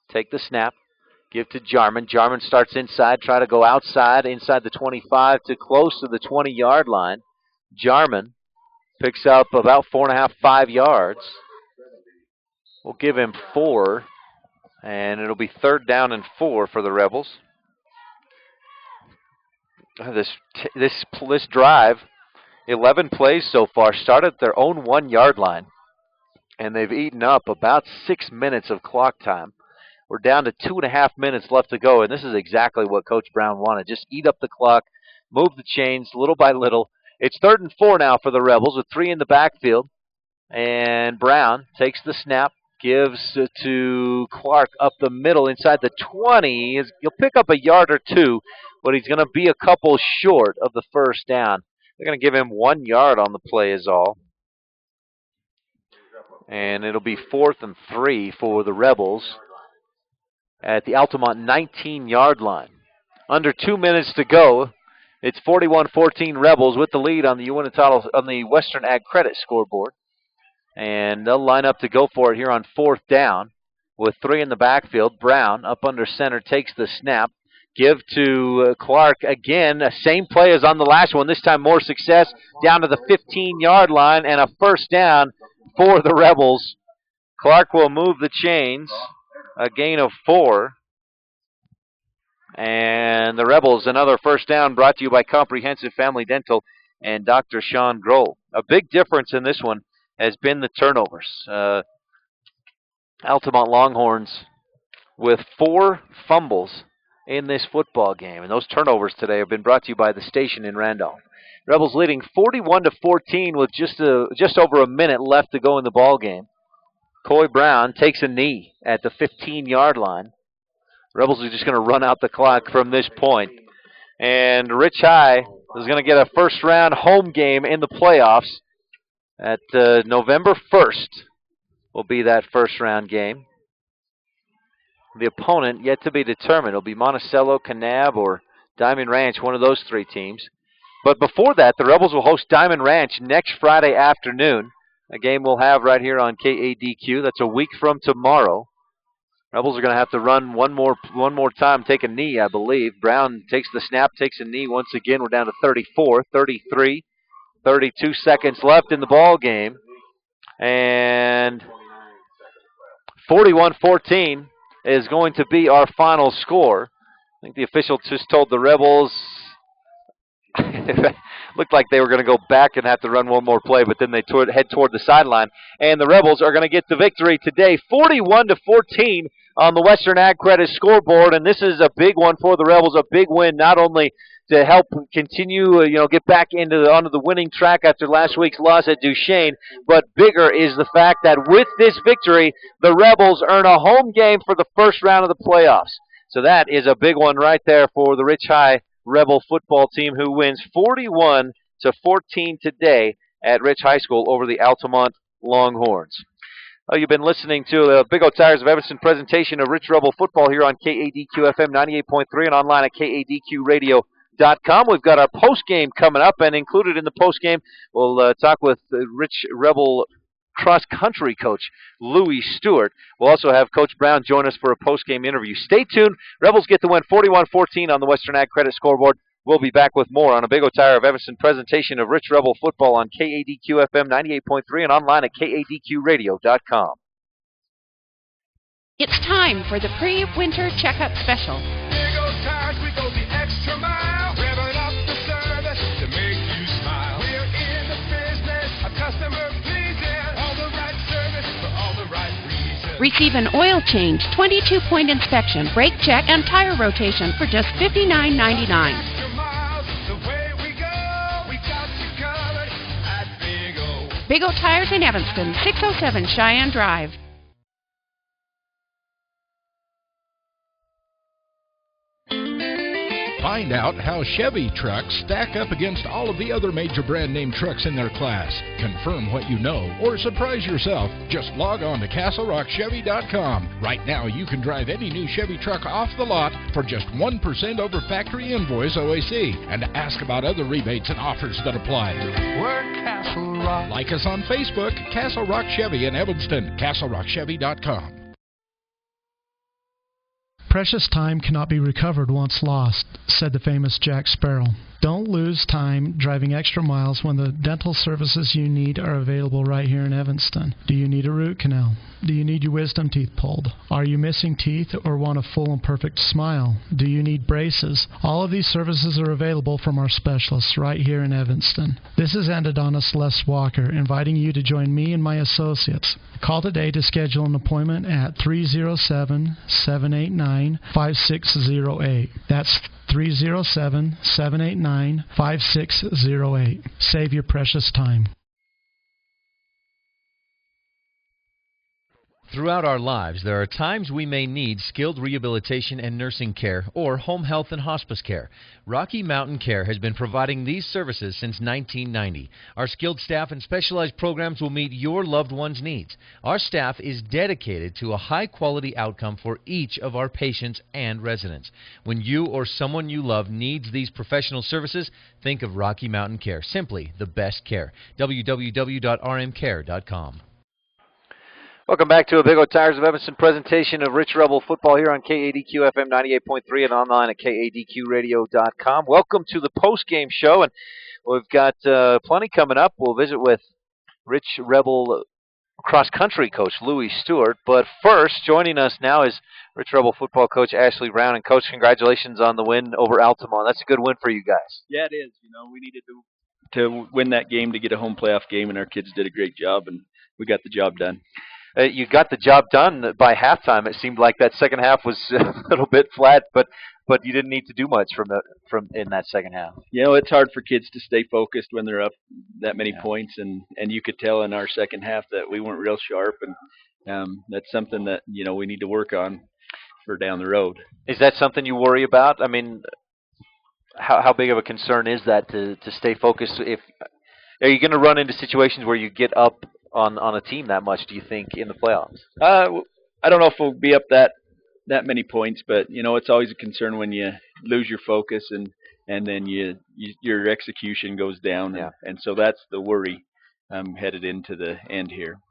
Speaker 2: Take the snap. Give to Jarman. Jarman starts inside, try to go outside, inside the 25 to close to the 20-yard line. Jarman picks up about 4.5, 5 yards. We'll give him 4 And it'll be 3rd down and 4 for the Rebels. This drive, 11 plays so far, started at their own 1-yard line. And they've eaten up about 6 minutes of clock time. We're down to 2.5 minutes left to go, and this is exactly what Coach Brown wanted. Just eat up the clock, move the chains little by little. It's 3rd and 4 now for the Rebels with 3 in the backfield. And Brown takes the snap, gives to Clark up the middle inside the 20. He'll pick up a yard or 2, but he's going to be a couple short of the 1st down. They're going to give him 1 yard on the play is all. And it'll be 4th and 3 for the Rebels at the Altamont 19-yard line. Under 2 minutes to go. It's 41-14 Rebels with the lead on the Western Ag Credit scoreboard. And they'll line up to go for it here on 4th down with 3 in the backfield. Brown up under center takes the snap. Give to Clark again. Same play as on the last one. This time more success down to the 15-yard line and a 1st down for the Rebels. Clark will move the chains. A gain of 4. And the Rebels, another 1st down brought to you by Comprehensive Family Dental and Dr. Sean Grohl. A big difference in this one has been the turnovers. Altamont Longhorns with 4 fumbles in this football game. And those turnovers today have been brought to you by the station in Randolph. Rebels leading 41-14 with just over a minute left to go in the ball game. Coy Brown takes a knee at the 15-yard line. Rebels are just going to run out the clock from this point. And Rich High is going to get a first-round home game in the playoffs. At November 1st will be that first-round game. The opponent yet to be determined. It'll be Monticello, Kanab, or Diamond Ranch, one of those 3 teams. But before that, the Rebels will host Diamond Ranch next Friday afternoon, a game we'll have right here on KADQ. That's a week from tomorrow. Rebels are going to have to run one more time, take a knee, I believe. Brown takes the snap, takes a knee once again. We're down to 34, 33. 32 seconds left in the ball game. And 41-14 is going to be our final score. I think the official just told the Rebels looked like they were going to go back and have to run one more play, but then they head toward the sideline. And the Rebels are going to get the victory today, 41-14 on the Western Ag Credit scoreboard. And this is a big one for the Rebels, a big win, not only to help continue, get back onto the winning track after last week's loss at Duchesne. But bigger is the fact that with this victory, the Rebels earn a home game for the first round of the playoffs. So that is a big one right there for the Rich High Rebel football team, who wins 41-14 today at Rich High School over the Altamont Longhorns. You've been listening to the Big O Tires of Evanston presentation of Rich Rebel football here on KADQ-FM 98.3 and online at KADQradio.com. We've got our postgame coming up, and included in the postgame, we'll talk with Rich Rebel cross-country coach Louis Stewart. We'll also have Coach Brown join us for a postgame interview. Stay tuned. Rebels get the win 41-14 on the Western Ag Credit scoreboard. We'll be back with more on a Big O Tire of Evanston presentation of Rich Rebel football on KADQ-FM 98.3 and online at KADQradio.com.
Speaker 11: It's time for the pre-winter checkup special.
Speaker 13: Big O Tires, we go the extra mile, revving up the service to make you smile. We're in the business of customer pleasing, all the right service for all the right reasons.
Speaker 11: Receive an oil change, 22-point inspection, brake check, and tire rotation for just $59.99. Big O Tires in Evanston, 607 Cheyenne Drive.
Speaker 16: Find out how Chevy trucks stack up against all of the other major brand name trucks in their class. Confirm what you know or surprise yourself. Just log on to CastleRockChevy.com. Right now you can drive any new Chevy truck off the lot for just 1% over factory invoice OAC, and ask about other rebates and offers that apply.
Speaker 13: We're Castle Rock.
Speaker 16: Like us on Facebook, Castle Rock Chevy in Evanston, CastleRockChevy.com.
Speaker 14: Precious time cannot be recovered once lost, said the famous Jack Sparrow. Don't lose time driving extra miles when the dental services you need are available right here in Evanston. Do you need a root canal? Do you need your wisdom teeth pulled? Are you missing teeth or want a full and perfect smile? Do you need braces? All of these services are available from our specialists right here in Evanston. This is endodontist Les Walker inviting you to join me and my associates. Call today to schedule an appointment at 307-789-5608. That's 307-789-5608. Save your precious time.
Speaker 6: Throughout our lives, there are times we may need skilled rehabilitation and nursing care or home health and hospice care. Rocky Mountain Care has been providing these services since 1990. Our skilled staff and specialized programs will meet your loved one's needs. Our staff is dedicated to a high-quality outcome for each of our patients and residents. When you or someone you love needs these professional services, think of Rocky Mountain Care. Simply the best care. www.rmcare.com.
Speaker 2: Welcome back to a Big O Tires of Evanston presentation of Rich Rebel Football here on KADQ FM 98.3 and online at kadqradio.com. Welcome to the post-game show, and we've got plenty coming up. We'll visit with Rich Rebel cross-country coach Louis Stewart. But first, joining us now is Rich Rebel football coach Ashley Brown. And, Coach, congratulations on the win over Altamont. That's a good win for you guys.
Speaker 10: Yeah, it is. We needed to win that game to get a home playoff game, and our kids did a great job, and we got the job done.
Speaker 2: You got the job done by halftime. It seemed like that second half was a little bit flat, but you didn't need to do much from in that second half.
Speaker 10: It's hard for kids to stay focused when they're up that many points, and you could tell in our second half that we weren't real sharp, and that's something that we need to work on for down the road.
Speaker 2: Is that something you worry about? I mean, how big of a concern is that to stay focused? Are you going to run into situations where you get up on a team that much, do you think, in the playoffs?
Speaker 10: I don't know if we'll be up that many points, but it's always a concern when you lose your focus and then your execution goes down, and so that's the worry headed into the end here.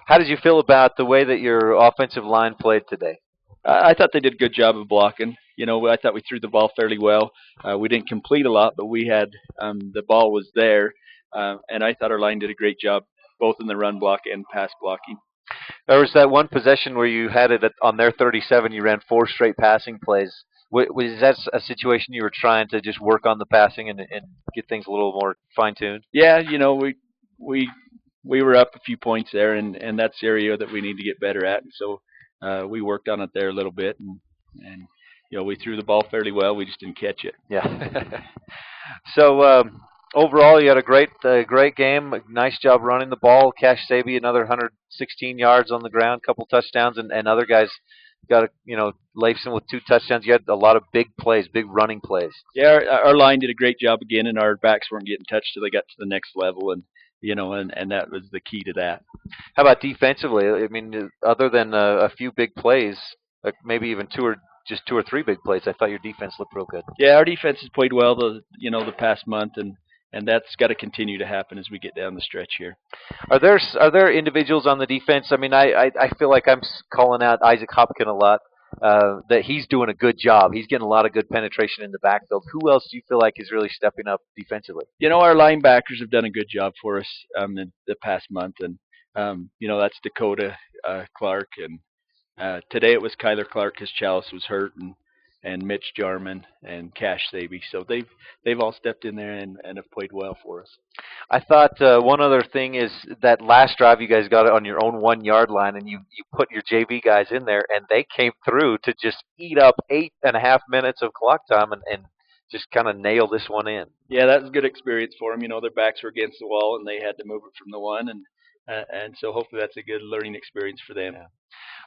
Speaker 2: How did you feel about the way that your offensive line played today?
Speaker 10: I thought they did a good job of blocking. I thought we threw the ball fairly well. We didn't complete a lot, but we had the ball was there, and I thought our line did a great job, both in the run block and pass blocking.
Speaker 2: There was that one possession where you had it on their 37, you ran 4 straight passing plays. Was that a situation you were trying to just work on the passing and get things a little more fine-tuned?
Speaker 10: Yeah, we were up a few points there, and that's the area that we need to get better at. And so we worked on it there a little bit, and we threw the ball fairly well. We just didn't catch it.
Speaker 2: Yeah. So, overall, you had a great game. Nice job running the ball. Cash Saby, another 116 yards on the ground, couple touchdowns, and other guys got Leifson with 2 touchdowns. You had a lot of big plays, big running plays.
Speaker 10: Yeah, our line did a great job again, and our backs weren't getting touched till they got to the next level, and that was the key to that.
Speaker 2: How about defensively? I mean, other than a few big plays, maybe even 2 or 3 big plays, I thought your defense looked real good.
Speaker 10: Yeah, our defense has played well the past month, and that's got to continue to happen as we get down the stretch here.
Speaker 2: Are there individuals on the defense? I mean, I feel like I'm calling out Isaac Hopkin a lot, that he's doing a good job. He's getting a lot of good penetration in the backfield. Who else do you feel like is really stepping up defensively?
Speaker 10: Our linebackers have done a good job for us in the past month, and that's Dakota Clark, and today it was Kyler Clark because Chalice was hurt, and Mitch Jarman and Cash Saby. So they've all stepped in there and have played well for us.
Speaker 2: I thought one other thing is that last drive you guys got it on your own 1-yard line, and you put your JV guys in there, and they came through to just eat up 8.5 minutes of clock time and just kind of nail this one in.
Speaker 10: Yeah, that was a good experience for them. Their backs were against the wall, and they had to move it from the one, and so hopefully that's a good learning experience for them.
Speaker 2: Yeah.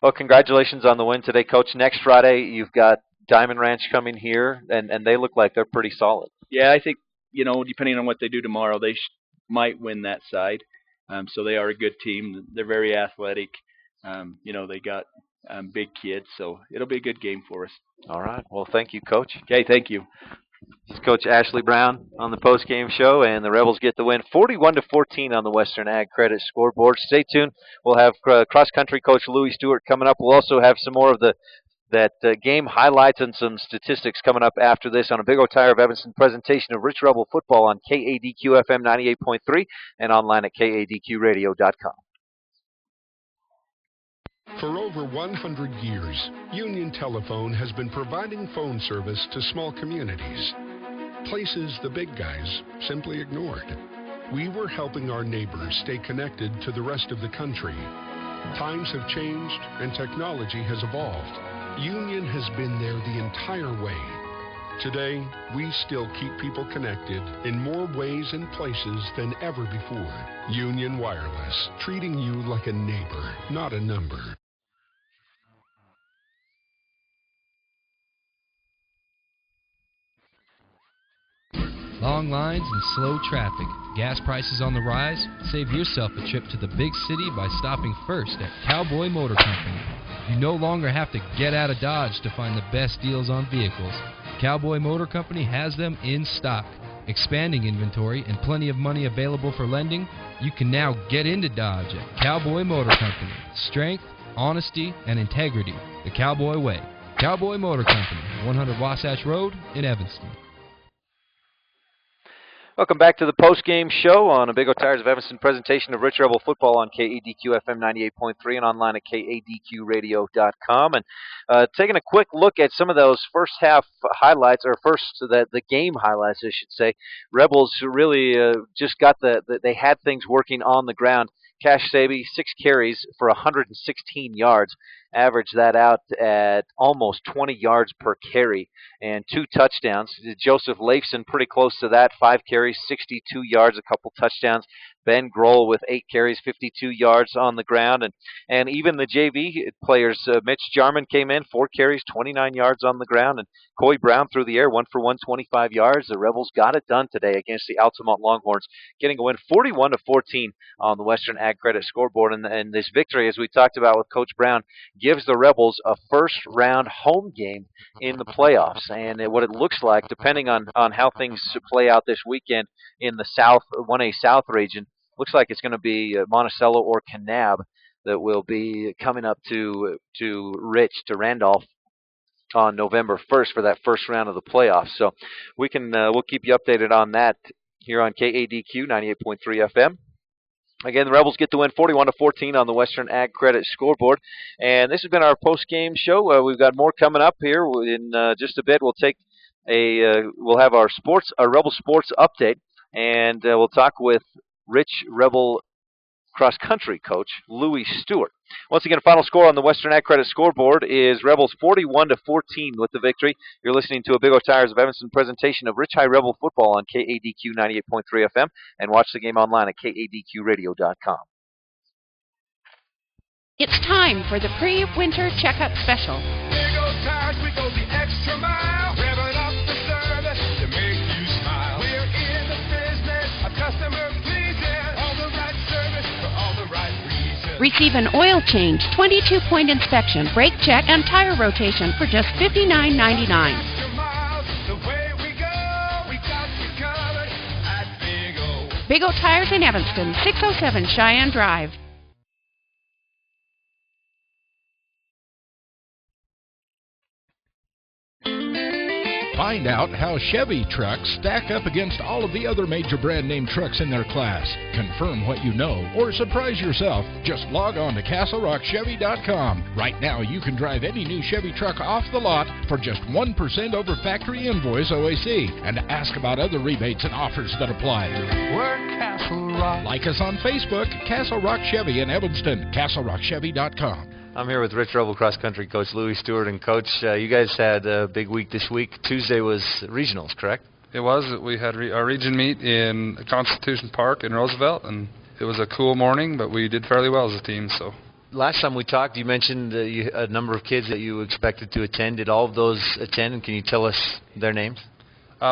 Speaker 2: Well, congratulations on the win today, Coach. Next Friday you've got Diamond Ranch coming here, and they look like they're pretty solid.
Speaker 10: Yeah, I think, depending on what they do tomorrow, they might win that side. So they are a good team. They're very athletic. They got big kids, so it'll be a good game for us.
Speaker 2: All right. Well, thank you, Coach.
Speaker 10: Okay, thank you.
Speaker 2: This is Coach Ashley Brown on the postgame show, and the Rebels get the win 41-14 on the Western Ag Credit scoreboard. Stay tuned. We'll have cross-country coach Louis Stewart coming up. We'll also have some more of the that game highlights and some statistics coming up after this on a Big O Tire of Evanston presentation of Rich Rebel Football on KADQ FM 98.3 and online at KADQradio.com.
Speaker 8: For over 100 years, Union Telephone has been providing phone service to small communities, places the big guys simply ignored. We were helping our neighbors stay connected to the rest of the country. Times have changed and technology has evolved. Union has been there the entire way. Today, we still keep people connected in more ways and places than ever before. Union Wireless, treating you like a neighbor, not a number.
Speaker 9: Long lines and slow traffic. Gas prices on the rise? Save yourself a trip to the big city by stopping first at Cowboy Motor Company. You no longer have to get out of Dodge to find the best deals on vehicles. Cowboy Motor Company has them in stock. Expanding inventory and plenty of money available for lending, you can now get into Dodge at Cowboy Motor Company. Strength, honesty, and integrity. The Cowboy way. Cowboy Motor Company, 100 Wasatch Road in Evanston.
Speaker 2: Welcome back to the post-game show on a Big O Tires of Evanston presentation of Rich Rebel Football on KADQ FM 98.3 and online at KADQradio.com. And taking a quick look at some of those first half highlights, or the game highlights, I should say. Rebels really just got they had things working on the ground. Cash Saby, 6 carries for 116 yards. Averaged that out at almost 20 yards per carry and 2 touchdowns. Joseph Leifson pretty close to that, 5 carries, 62 yards, a couple touchdowns. Ben Grohl with 8 carries, 52 yards on the ground. And even the JV players, Mitch Jarman came in, 4 carries, 29 yards on the ground. And Coy Brown through the air, 1 for 125 yards. The Rebels got it done today against the Altamont Longhorns, getting a win 41-14 on the Western Ag Credit scoreboard. And this victory, as we talked about with Coach Brown, gives the Rebels a first-round home game in the playoffs. And what it looks like, depending on how things play out this weekend in the South 1A South region, looks like it's going to be Monticello or Kanab that will be coming up to Randolph on November 1st for that first round of the playoffs. So we'll keep you updated on that here on KADQ 98.3 FM. Again, the Rebels get the win 41-14 on the Western Ag Credit scoreboard. And this has been our post-game show. We've got more coming up here in just a bit. We'll have our Rebel Sports update, and we'll talk with Rich Rebel cross-country coach Louis Stewart. Once again, final score on the Western Ag Credit scoreboard is Rebels 41-14 with the victory. You're listening to a Big O Tires of Evanston presentation of Rich High Rebel Football on KADQ 98.3 FM, and watch the game online at KADQradio.com.
Speaker 11: It's time for the pre-winter checkup special.
Speaker 13: Big O Tires, we go the extra mile, revving up the service to make you smile. We're in the business of customer pleasing, all the right service for all the right reasons.
Speaker 11: Receive an oil change, 22-point inspection, brake check, and tire rotation for just $59.99.
Speaker 13: Extra miles, the way we go, we got you covered at Big O.
Speaker 11: Big O Tires in Evanston, 607 Cheyenne Drive.
Speaker 16: Find out how Chevy trucks stack up against all of the other major brand name trucks in their class. Confirm what you know or surprise yourself. Just log on to CastleRockChevy.com. Right now you can drive any new Chevy truck off the lot for just 1% over factory invoice OAC, and ask about other rebates and offers that apply.
Speaker 13: We're Castle Rock.
Speaker 16: Like us on Facebook, Castle Rock Chevy in Evanston, CastleRockChevy.com.
Speaker 6: I'm here with Rich Rebel cross-country coach Louis Stewart. And, Coach, you guys had a big week this week. Tuesday was regionals, correct?
Speaker 20: It was. We had our region meet in Constitution Park in Roosevelt, and it was a cool morning, but we did fairly well as a team. So
Speaker 6: last time we talked, you mentioned a number of kids that you expected to attend. Did all of those attend, and can you tell us their names?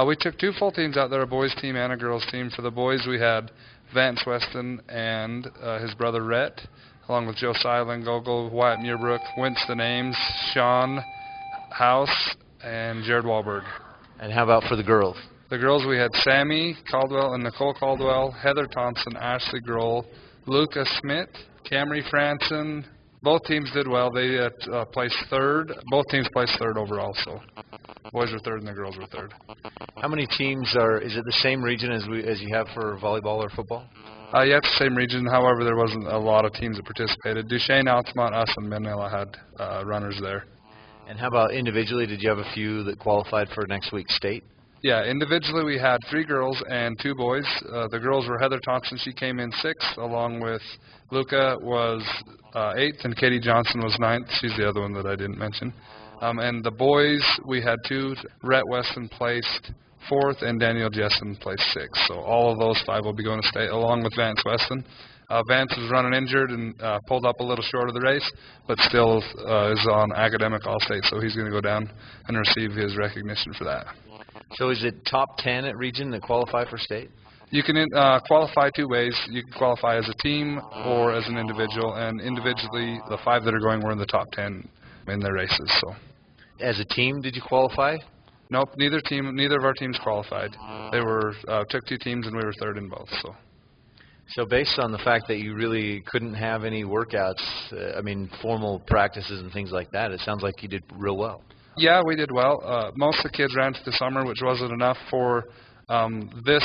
Speaker 20: We took 2 full teams out there, a boys' team and a girls' team. For the boys, we had Vance Weston and his brother Rhett, along with Joe Silent, Gogol, Wyatt Muirbrook, Winston Ames, Sean House, and Jared Wahlberg.
Speaker 6: And how about for the girls?
Speaker 20: The girls, we had Sammy Caldwell and Nicole Caldwell, Heather Thompson, Ashley Grohl, Luca Smith, Camry Franson, Both teams did well. They placed third. Both teams placed third overall, so boys were third and the girls were third.
Speaker 6: How many teams is it the same region as you have for volleyball or football?
Speaker 20: Yeah, it's the same region. However, there wasn't a lot of teams that participated. Duchesne, Altamont, us, and Manila had runners there.
Speaker 6: And how about individually? Did you have a few that qualified for next week's state?
Speaker 20: Yeah, individually we had 3 girls and 2 boys. The girls were Heather Thompson. She came in 6th, along with Luca was 8th, and Katie Johnson was 9th. She's the other one that I didn't mention. And the boys, we had 2. Rhett Weston placed 4th, and Daniel Jessen placed 6th. So all of those 5 will be going to state, along with Vance Weston. Vance was running injured and pulled up a little short of the race, but still is on academic all-state, so he's going to go down and receive his recognition for that.
Speaker 6: So is it top 10 at region that qualify for state?
Speaker 20: You can qualify 2 ways. You can qualify as a team or as an individual, and individually the 5 that are going were in the top 10 in their races. So,
Speaker 6: as a team, did you qualify?
Speaker 20: Nope, neither of our teams qualified. They were took 2 teams, and we were third in both.
Speaker 6: So based on the fact that you really couldn't have any workouts, formal practices and things like that, it sounds like you did real well.
Speaker 20: Yeah, we did well. Most of the kids ran to the summer, which wasn't enough for this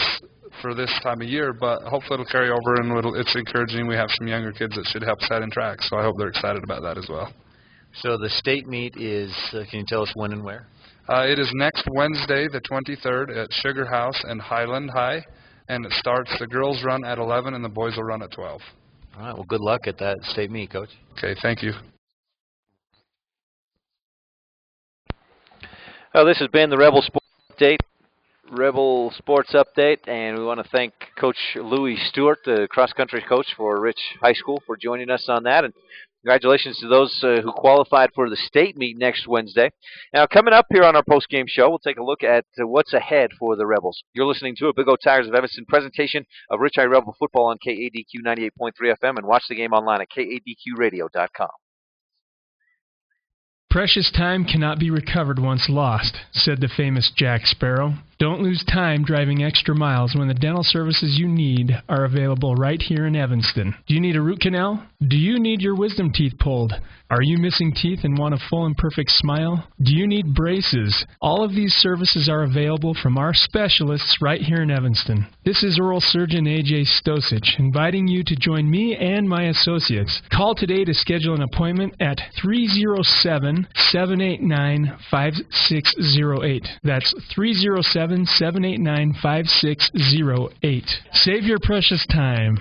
Speaker 20: time of year, but hopefully it'll carry over, and it's encouraging. We have some younger kids that should help set in track, so I hope they're excited about that as well.
Speaker 6: So the state meet is, can you tell us when and where?
Speaker 20: It is next Wednesday, the 23rd, at Sugar House and Highland High, and it starts, the girls run at 11 and the boys will run at 12.
Speaker 6: All right, well, good luck at that state meet, Coach.
Speaker 20: Okay, thank you.
Speaker 2: This has been the Rebel Sports Update, and we want to thank Coach Louis Stewart, the cross-country coach for Rich High School, for joining us on that. And congratulations to those who qualified for the state meet next Wednesday. Now, coming up here on our post-game show, we'll take a look at what's ahead for the Rebels. You're listening to a Big O Tigers of Evanston presentation of Rich High Rebel football on KADQ 98.3 FM, and watch the game online at kadqradio.com.
Speaker 4: Precious time cannot be recovered once lost, said the famous Jack Sparrow. Don't lose time driving extra miles when the dental services you need are available right here in Evanston. Do you need a root canal? Do you need your wisdom teeth pulled? Are you missing teeth and want a full and perfect smile? Do you need braces? All of these services are available from our specialists right here in Evanston. This is oral surgeon A.J. Stosich, inviting you to join me and my associates. Call today to schedule an appointment at 307-789-5608. That's 307-789-5608. Save your precious time.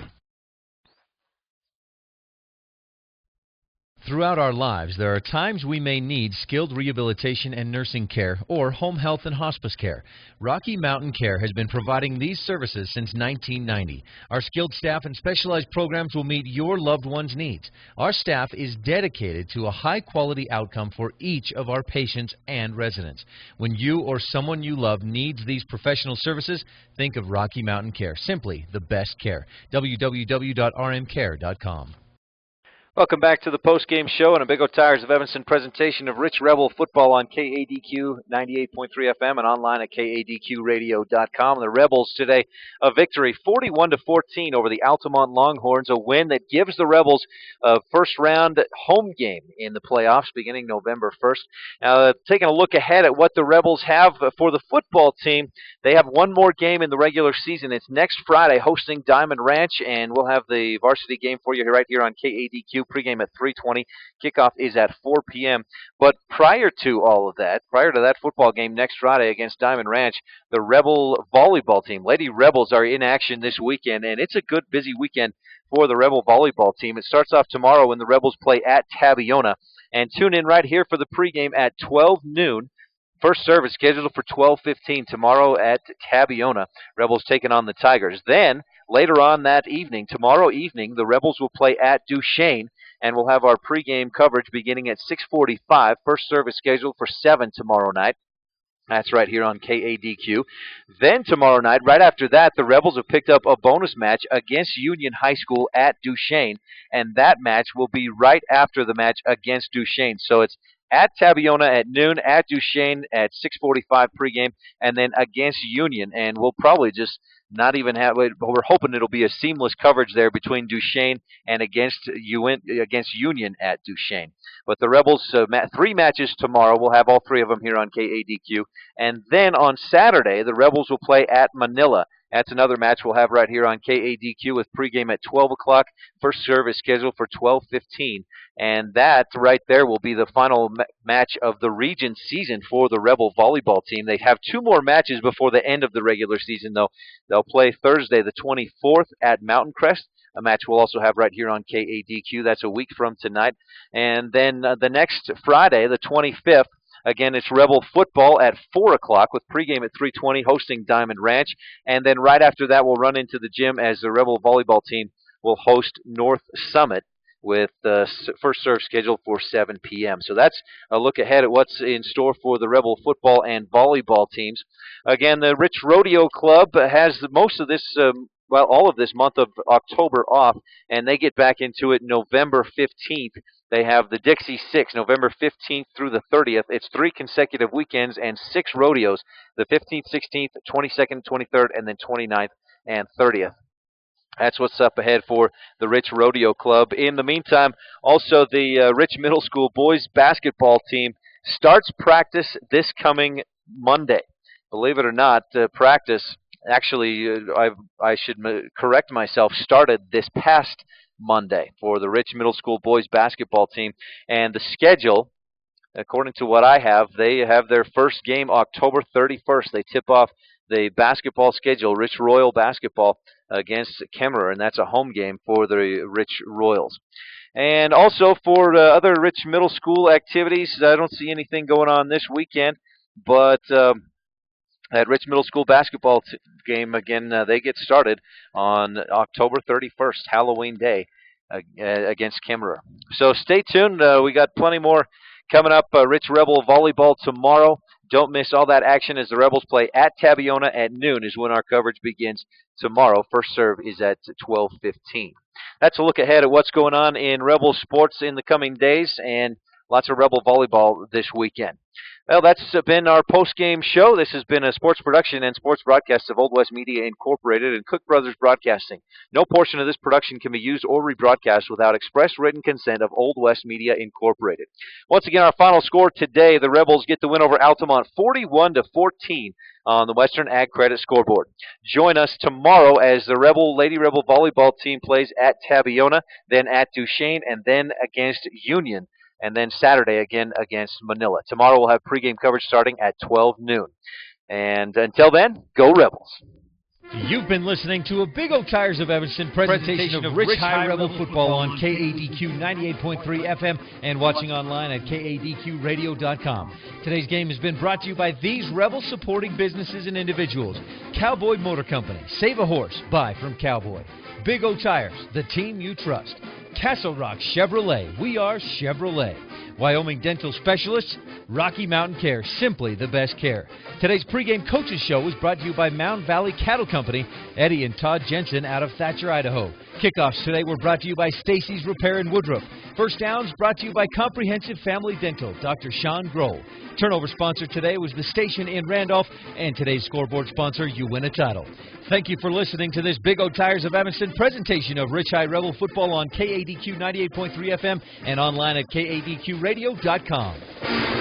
Speaker 6: Throughout our lives, there are times we may need skilled rehabilitation and nursing care or home health and hospice care. Rocky Mountain Care has been providing these services since 1990. Our skilled staff and specialized programs will meet your loved one's needs. Our staff is dedicated to a high-quality outcome for each of our patients and residents. When you or someone you love needs these professional services, think of Rocky Mountain Care. Simply the best care. www.rmcare.com.
Speaker 2: Welcome back to the post-game show and a Big O Tigers of Evanston presentation of Rich Rebel football on KADQ 98.3 FM and online at kadqradio.com. The Rebels today a victory 41-14 over the Altamont Longhorns, a win that gives the Rebels a first-round home game in the playoffs beginning November 1st. Now, taking a look ahead at what the Rebels have for the football team, they have one more game in the regular season. It's next Friday hosting Diamond Ranch, and we'll have the varsity game for you right here on KADQ. Pregame at 3:20. Kickoff is at 4 p.m. But prior to all of that, prior to that football game next Friday against Diamond Ranch, the Rebel volleyball team, Lady Rebels, are in action this weekend, and it's a good, busy weekend for the Rebel volleyball team. It starts off tomorrow when the Rebels play at Tabiona, and tune in right here for the pregame at 12 noon. First service scheduled for 12:15 tomorrow at Tabiona. Rebels taking on the Tigers. Then, later on that evening, tomorrow evening, the Rebels will play at Duchesne, and we'll have our pregame coverage beginning at 6:45. First service scheduled for 7 tomorrow night. That's right here on KADQ. Then tomorrow night, right after that, the Rebels have picked up a bonus match against Union High School at Duchesne, and that match will be right after the match against Duchesne. So it's at Tabiona at noon, at Duchesne at 6:45 pregame, and then against Union. And we'll probably just not even have. We're hoping it'll be a seamless coverage there between Duchesne and against Union at Duchesne. But the Rebels, 3 matches tomorrow. We'll have all 3 of them here on KADQ. And then on Saturday, the Rebels will play at Manila. That's another match we'll have right here on KADQ with pregame at 12 o'clock. First serve is scheduled for 12:15. And that right there will be the final match of the region season for the Rebel volleyball team. They have 2 more matches before the end of the regular season, though. They'll play Thursday the 24th at Mountain Crest, a match we'll also have right here on KADQ. That's a week from tonight. And then the next Friday, the 25th, again, it's Rebel football at 4 o'clock with pregame at 3:20 hosting Diamond Ranch. And then right after that, we'll run into the gym as the Rebel volleyball team will host North Summit with the first serve scheduled for 7 p.m. So that's a look ahead at what's in store for the Rebel football and volleyball teams. Again, the Rich Rodeo Club has most of this all of this month of October off, and they get back into it November 15th. They have the Dixie 6, November 15th through the 30th. It's 3 consecutive weekends and 6 rodeos, the 15th, 16th, 22nd, 23rd, and then 29th and 30th. That's what's up ahead for the Rich Rodeo Club. In the meantime, also the Rich Middle School boys basketball team starts practice this coming Monday. Believe it or not, practice, actually, I should correct myself, started this past Monday for the Rich Middle School boys basketball team. And the schedule, according to what I have, they have their first game October 31st. They tip off the basketball schedule, Rich Royal basketball, against Kemmerer, and that's a home game for the Rich Royals. And also for other Rich Middle School activities, I don't see anything going on this weekend, but that Rich Middle School basketball game, again, they get started on October 31st, Halloween Day, against Kemmerer. So stay tuned. We got plenty more coming up. Rich Rebel volleyball tomorrow. Don't miss all that action as the Rebels play at Tabiona at noon is when our coverage begins tomorrow. First serve is at 12:15. That's a look ahead at what's going on in Rebel sports in the coming days, and lots of Rebel volleyball this weekend. Well, that's been our post-game show. This has been a sports production and sports broadcast of Old West Media Incorporated and Cook Brothers Broadcasting. No portion of this production can be used or rebroadcast without express written consent of Old West Media Incorporated. Once again, our final score today, the Rebels get the win over Altamont 41-14 on the Western Ag Credit scoreboard. Join us tomorrow as the Lady Rebel volleyball team plays at Tabiona, then at Duchesne, and then against Union. And then Saturday again against Manila. Tomorrow we'll have pregame coverage starting at 12 noon. And until then, go Rebels.
Speaker 6: You've been listening to a Big O Tires of Evanston presentation of Rich High Rebel Football on KADQ 98.3 FM and watching online at KADQradio.com. Today's game has been brought to you by these Rebel supporting businesses and individuals. Cowboy Motor Company, save a horse, buy from Cowboy. Big O Tires, the team you trust. Castle Rock Chevrolet, we are Chevrolet. Wyoming Dental Specialists, Rocky Mountain Care, simply the best care. Today's pregame coaches show was brought to you by Mound Valley Cattle Company, Eddie and Todd Jensen out of Thatcher, Idaho. Kickoffs today were brought to you by Stacy's Repair in Woodruff. First downs brought to you by Comprehensive Family Dental, Dr. Sean Grohl. Turnover sponsor today was the station in Randolph, and today's scoreboard sponsor, You Win a Title. Thank you for listening to this Big O Tires of Evanston presentation of Rich High Rebel Football on KADQ 98.3 FM and online at KADQradio.com.